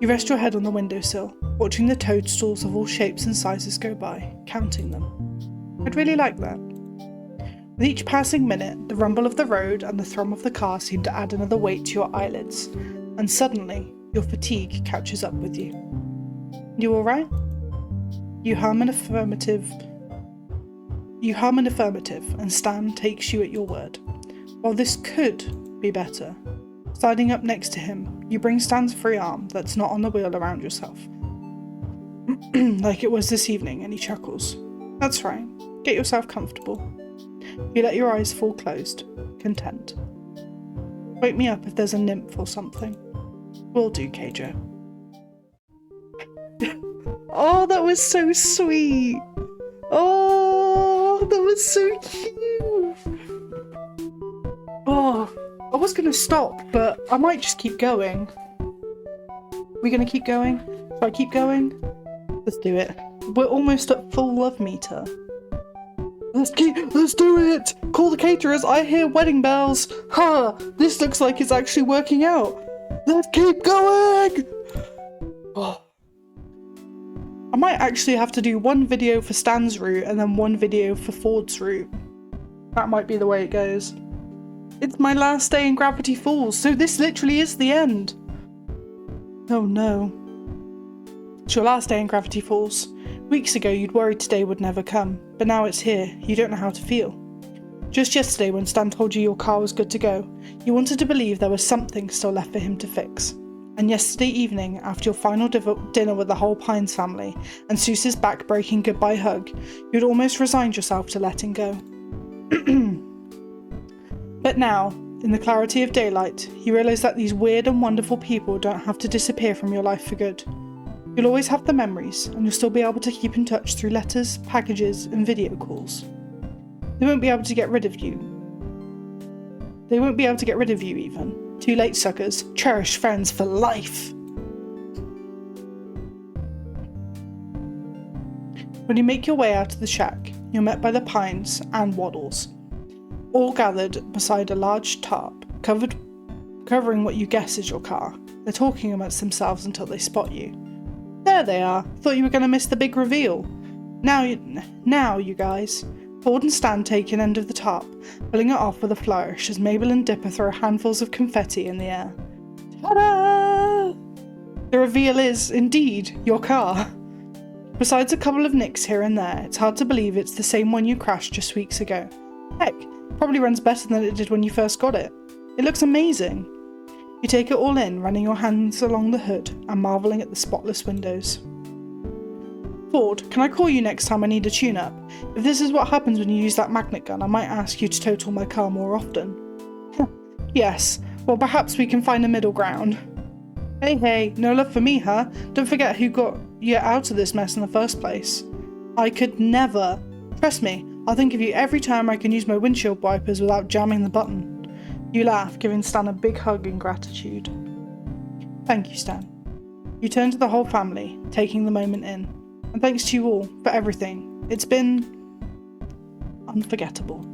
You rest your head on the windowsill, watching the toadstools of all shapes and sizes go by, counting them. I'd really like that. With each passing minute, the rumble of the road and the thrum of the car seem to add another weight to your eyelids, and suddenly, your fatigue catches up with you. You alright? You hum an affirmative, and Stan takes you at your word. While this could be better, sliding up next to him, you bring Stan's free arm that's not on the wheel around yourself. Like it was this evening, and he chuckles. That's right, get yourself comfortable. You let your eyes fall closed, content. Wake me up if there's a nymph or something. Will do, Keijo. Oh, that was so sweet! Oh, that was so cute! Oh, I was gonna stop, but I might just keep going. We gonna keep going? Should I keep going? Let's do it. We're almost at full love meter. Let's do it! Call the caterers, I hear wedding bells! Ha! This looks like it's actually working out! Let's keep going! Oh. I might actually have to do one video for Stan's route and then one video for Ford's route. That might be the way it goes. It's my last day in Gravity Falls, so this literally is the end. Oh no. It's your last day in Gravity Falls. Weeks ago you'd worried today would never come, but now it's here, you don't know how to feel. Just yesterday when Stan told you your car was good to go, you wanted to believe there was something still left for him to fix. And yesterday evening, after your final dinner with the whole Pines family and Seuss's back-breaking goodbye hug, you'd almost resigned yourself to letting go. But now, in the clarity of daylight, you realise that these weird and wonderful people don't have to disappear from your life for good. You'll always have the memories, and you'll still be able to keep in touch through letters, packages, and video calls. They won't be able to get rid of you. They won't be able to get rid of you, even. Too late, suckers. Cherished friends for life! When you make your way out of the shack, you're met by the Pines and Waddles, all gathered beside a large tarp, covering what you guess is your car. They're talking amongst themselves until they spot you. There they are. Thought you were going to miss the big reveal. Now, you guys. Ford and Stan take an end of the tarp, pulling it off with a flourish as Mabel and Dipper throw handfuls of confetti in the air. Ta-da! The reveal is, indeed, your car. Besides a couple of nicks here and there, it's hard to believe it's the same one you crashed just weeks ago. Heck, probably runs better than it did when you first got it. It looks amazing. You take it all in, running your hands along the hood and marvelling at the spotless windows. Ford, can I call you next time I need a tune-up? If this is what happens when you use that magnet gun, I might ask you to total my car more often. Yes, well perhaps we can find a middle ground. Hey, no love for me, huh? Don't forget who got you out of this mess in the first place. I could never. Trust me, I'll think of you every time I can use my windshield wipers without jamming the button. You laugh, giving Stan a big hug in gratitude. Thank you, Stan. You turn to the whole family, taking the moment in. And thanks to you all for everything. It's been unforgettable.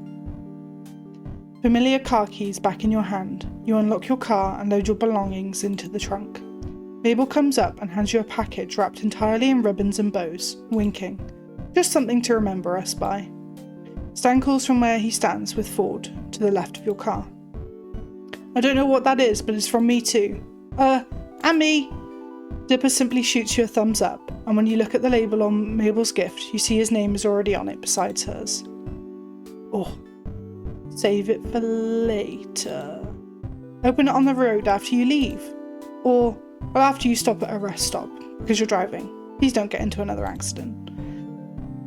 Familiar car keys back in your hand, you unlock your car and load your belongings into the trunk. Mabel comes up and hands you a package wrapped entirely in ribbons and bows, winking. Just something to remember us by. Stan calls from where he stands with Ford, to the left of your car. I don't know what that is, but it's from me too. And me! Dipper simply shoots you a thumbs up, and when you look at the label on Mabel's gift, you see his name is already on it besides hers. Oh, save it for later. Open it on the road after you leave. Or, well, after you stop at a rest stop, because you're driving. Please don't get into another accident.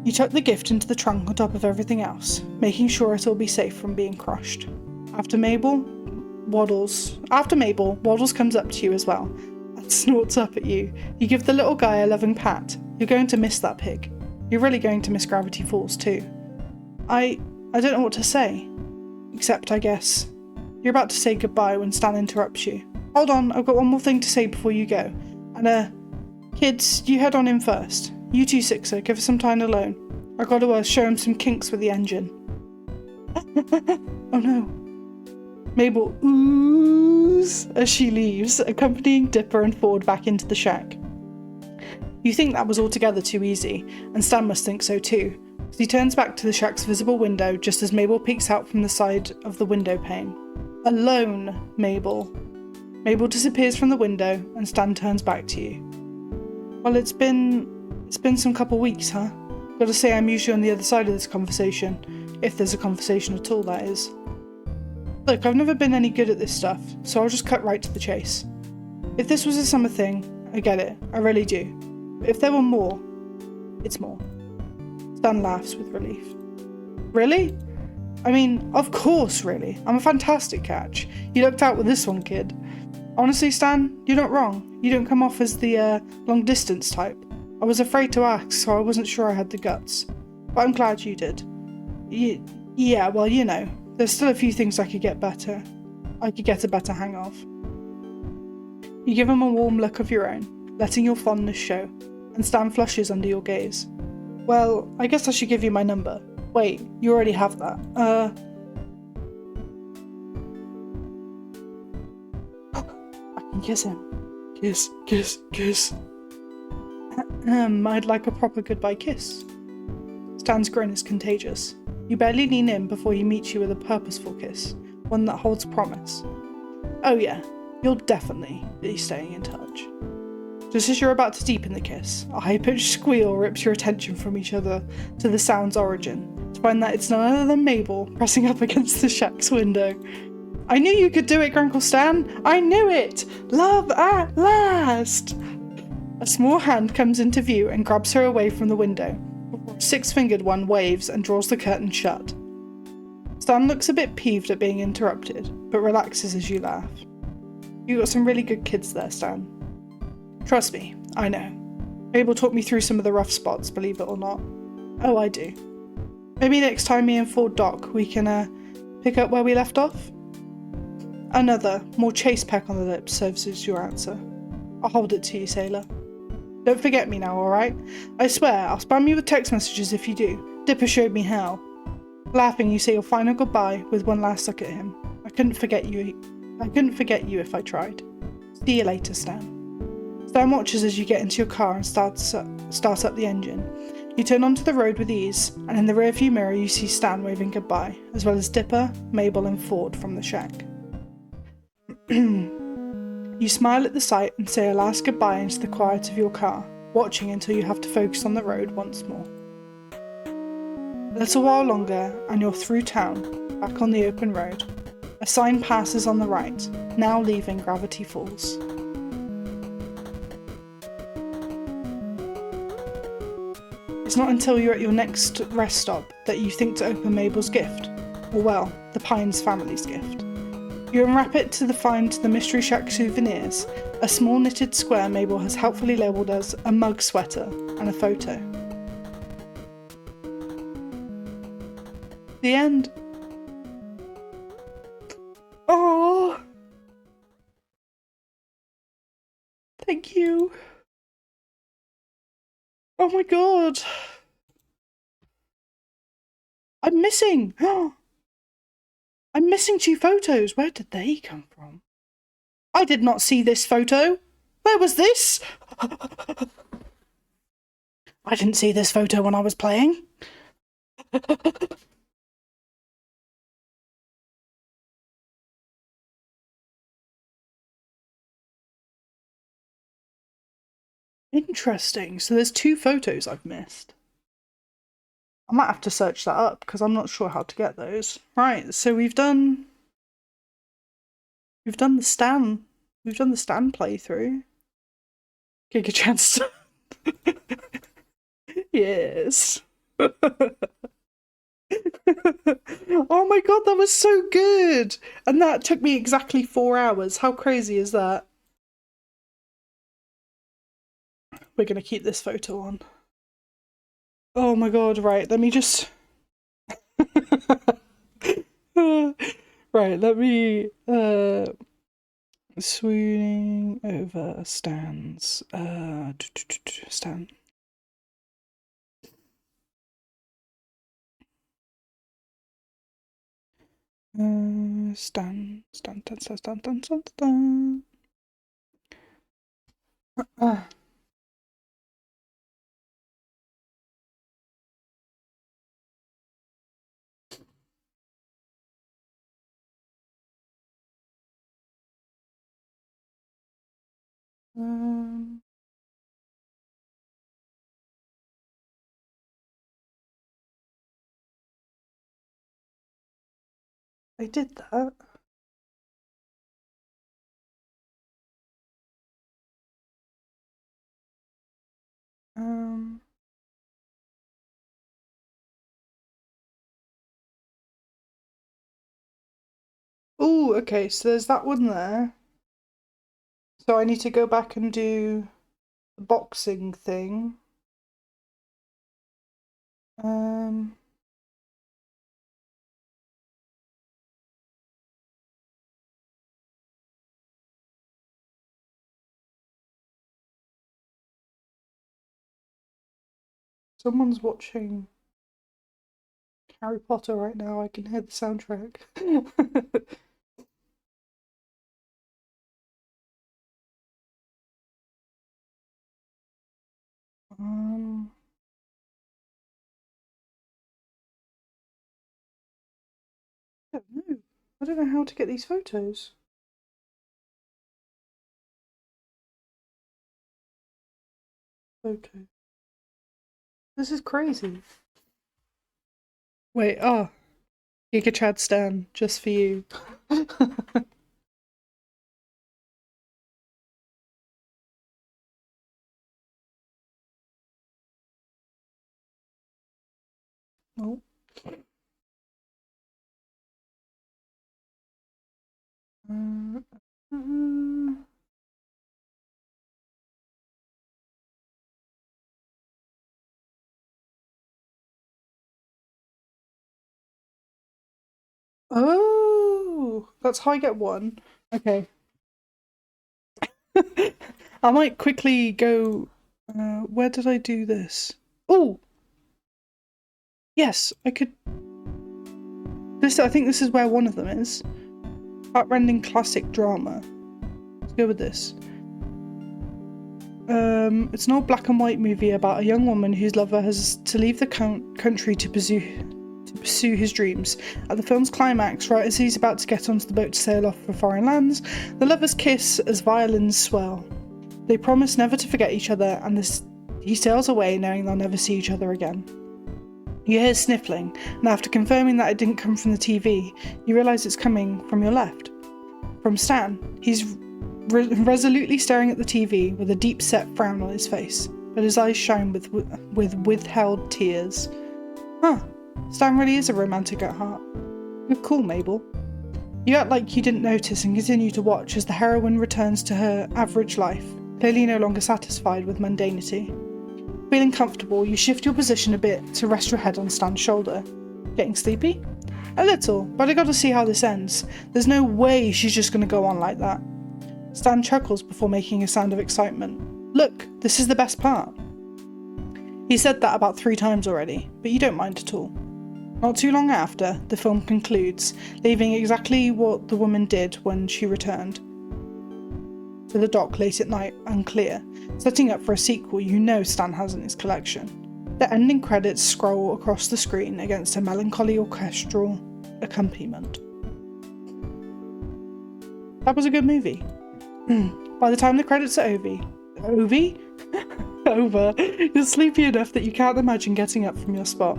You tuck the gift into the trunk on top of everything else, making sure it'll be safe from being crushed. After Mabel, Waddles comes up to you as well and snorts up at you. You give the little guy a loving pat. You're going to miss that pig. You're really going to miss Gravity Falls too. I don't know what to say. Except, I guess, you're about to say goodbye when Stan interrupts you. Hold on, I've got one more thing to say before you go. And, kids, you head on in first. You two, Sixer, give us some time alone. I gotta show him some kinks with the engine. Oh no. Mabel oohs as she leaves, accompanying Dipper and Ford back into the shack. You think that was altogether too easy, and Stan must think so too, as he turns back to the shack's visible window just as Mabel peeks out from the side of the window pane. Alone, Mabel. Mabel disappears from the window, and Stan turns back to you. Well, it's been some couple weeks, huh? Gotta say I'm usually on the other side of this conversation, if there's a conversation at all, that is. Look, I've never been any good at this stuff, so I'll just cut right to the chase. If this was a summer thing, I get it, I really do. But if there were more, it's more. Stan laughs with relief. Really? I mean, of course, really. I'm a fantastic catch. You lucked out with this one, kid. Honestly, Stan, you're not wrong. You don't come off as the long distance type. I was afraid to ask, so I wasn't sure I had the guts. But I'm glad you did. Yeah, well, you know. There's still a few things I could get a better hang of. You give him a warm look of your own, letting your fondness show, and Stan flushes under your gaze. Well, I guess I should give you my number. Wait, you already have that. I can kiss him. Kiss, kiss, kiss. I'd like a proper goodbye kiss. Stan's grin is contagious. You barely lean in before he meets you with a purposeful kiss, one that holds promise. Oh yeah, you'll definitely be staying in touch. Just as you're about to deepen the kiss, a high-pitched squeal rips your attention from each other to the sound's origin, to find that it's none other than Mabel pressing up against the shack's window. I knew you could do it, Grunkle Stan! I knew it! Love at last! A small hand comes into view and grabs her away from the window. A six-fingered one waves and draws the curtain shut. Stan looks a bit peeved at being interrupted, but relaxes as you laugh. You got some really good kids there, Stan. Trust me, I know. Mabel talked me through some of the rough spots, believe it or not. Oh, I do. Maybe next time me and Ford dock, we can, pick up where we left off? Another, more chaste peck on the lips serves as your answer. I'll hold it to you, sailor. Don't forget me now, alright? I swear, I'll spam you with text messages if you do. Dipper showed me how. Laughing, you say your final goodbye with one last look at him. I couldn't forget you if I tried. See you later, Stan. Stan watches as you get into your car and start up the engine. You turn onto the road with ease, and in the rearview mirror you see Stan waving goodbye, as well as Dipper, Mabel and Ford from the shack. You smile at the sight and say a last goodbye into the quiet of your car, watching until you have to focus on the road once more. A little while longer and you're through town, back on the open road. A sign passes on the right, now leaving Gravity Falls. It's not until you're at your next rest stop that you think to open Mabel's gift, or well, the Pines family's gift. You unwrap it to find the Mystery Shack souvenirs, a small knitted square Mabel has helpfully labelled as a mug sweater, and a photo. The end. Oh, thank you. Oh my god. I'm missing. I'm missing 2 photos. Where did they come from? I did not see this photo. Where was this? I didn't see this photo when I was playing. Interesting. So there's 2 photos I've missed. I might have to search that up because I'm not sure how to get those. Right, so we've done the Stan playthrough. Giga chance. Yes. Oh my god, that was so good! And that took me exactly 4 hours. How crazy is that? We're gonna keep this photo on. Oh my god, right, let me just... Right, let me... Swooning over Stan's... Stan. Stan. I did that. Oh, okay, so there's that one there. So I need to go back and do the boxing thing. Someone's watching Harry Potter right now. I can hear the soundtrack. um, I don't know. I don't know how to get these photos. photo. This is crazy. Wait, oh. Giga Chad Stan, just for you. Oh. Oh, that's how I get one. Okay. I might quickly go. Where did I do this? Oh, yes, I could. This, I think this is where one of them is. Heartrending classic drama. Let's go with this. It's an old black and white movie about a young woman whose lover has to leave the country to pursue his dreams. At the film's climax, right as he's about to get onto the boat to sail off for foreign lands, the lovers kiss as violins swell. They promise never to forget each other, and he sails away knowing they'll never see each other again. You hear sniffling, and after confirming that it didn't come from the TV, you realise it's coming from your left. From Stan. He's resolutely staring at the TV with a deep-set frown on his face, but his eyes shine with withheld tears. Huh, Stan really is a romantic at heart. You're cool, Mabel. You act like you didn't notice and continue to watch as the heroine returns to her average life, clearly no longer satisfied with mundanity. Feeling comfortable, you shift your position a bit to rest your head on Stan's shoulder. Getting sleepy? A little, but I gotta see how this ends. There's no way she's just gonna go on like that. Stan chuckles before making a sound of excitement. Look, this is the best part. He said that about 3 times already, but you don't mind at all. Not too long after, the film concludes, leaving exactly what the woman did when she returned to the dock late at night unclear, setting up for a sequel you know Stan has in his collection. The ending credits scroll across the screen against a melancholy orchestral accompaniment. That was a good movie. By the time the credits are over, you're sleepy enough that you can't imagine getting up from your spot.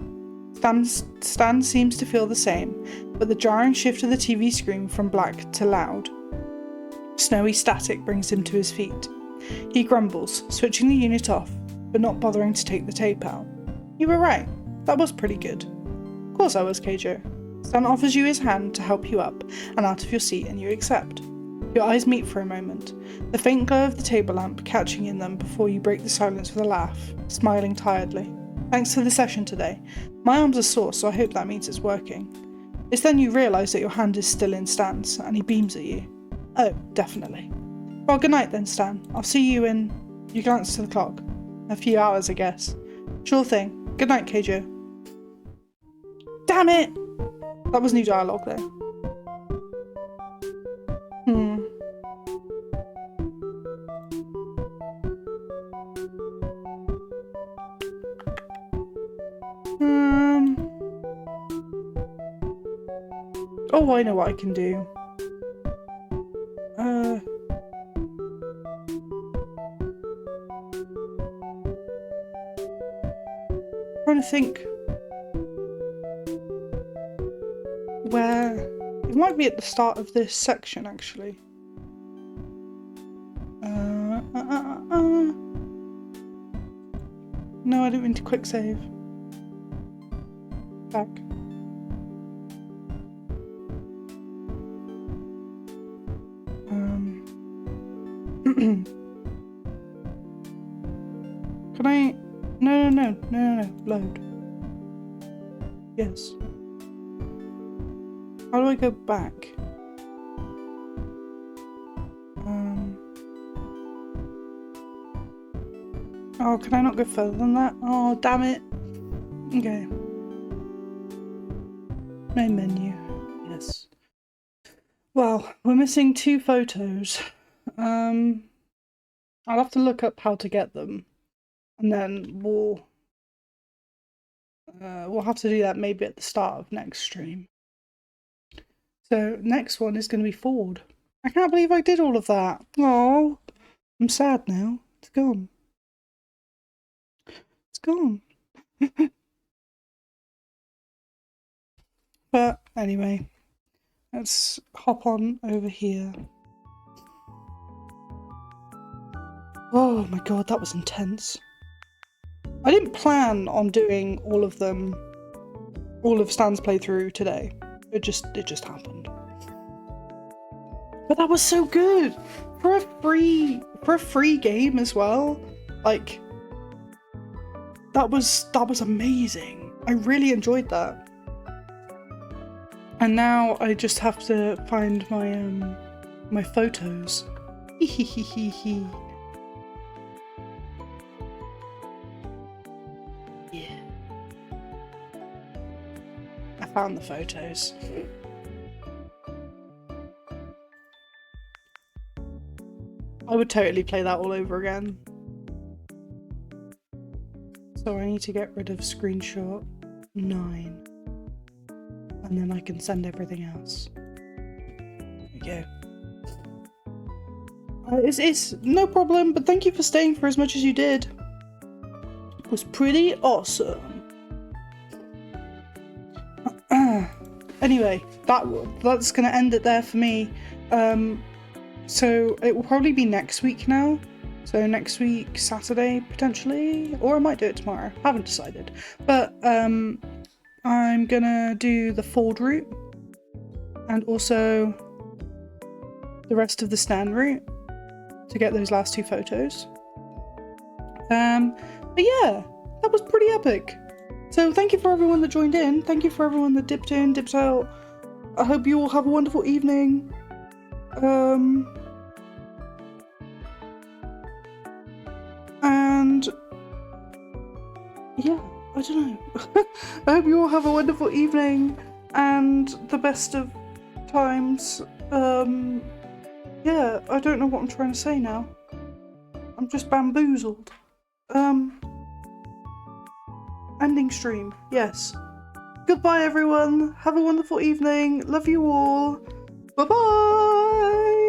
Stan seems to feel the same, but the jarring shift of the TV screen from black to loud, snowy static brings him to his feet. He grumbles, switching the unit off, but not bothering to take the tape out. You were right, that was pretty good. Of course I was, Keijo. Stan offers you his hand to help you up and out of your seat, and you accept. Your eyes meet for a moment, the faint glow of the table lamp catching in them before you break the silence with a laugh, smiling tiredly. Thanks for the session today. My arms are sore, so I hope that means it's working. It's then you realise that your hand is still in Stan's, and he beams at you. Oh, definitely. Well, good night then, Stan. I'll see you in... You glance to the clock. A few hours, I guess. Sure thing. Good night, Keijo. Damn it! That was new dialogue there. Oh, I know what I can do. Trying to think where it might be at the start of this section actually. No, I didn't mean to quick save. Back. Can I? No. Load. Yes. How do I go back? Oh, can I not go further than that? Oh, damn it. Okay. Main menu. Yes. Well, we're missing 2 photos. I'll have to look up how to get them, and then we'll have to do that maybe at the start of next stream. So next one is going to be Ford. I can't believe I did all of that. Oh, I'm sad now. It's gone. gone. But anyway, let's hop on over here. Oh my god, that was intense. I didn't plan on doing all of them, all of Stan's playthrough today. It just happened. But that was so good for a free game as well. Like, that was amazing. I really enjoyed that. And now I just have to find my my photos. Yeah. I found the photos. I would totally play that all over again. So I need to get rid of screenshot 9. And then I can send everything else. There we go. It's no problem, but thank you for staying for as much as you did. It was pretty awesome. Anyway, that's gonna end it there for me. So it will probably be next week now. So next week, Saturday, potentially, or I might do it tomorrow. Haven't decided. But I'm gonna do the Ford route and also the rest of the Stan route to get those last 2 photos. But yeah, that was pretty epic. So thank you for everyone that joined in. Thank you for everyone that dipped in, dipped out. I hope you all have a wonderful evening. And yeah, I don't know. I hope you all have a wonderful evening and the best of times. Yeah, I don't know what I'm trying to say now. I'm just bamboozled. Ending stream, yes. Goodbye everyone, have a wonderful evening, love you all, bye bye!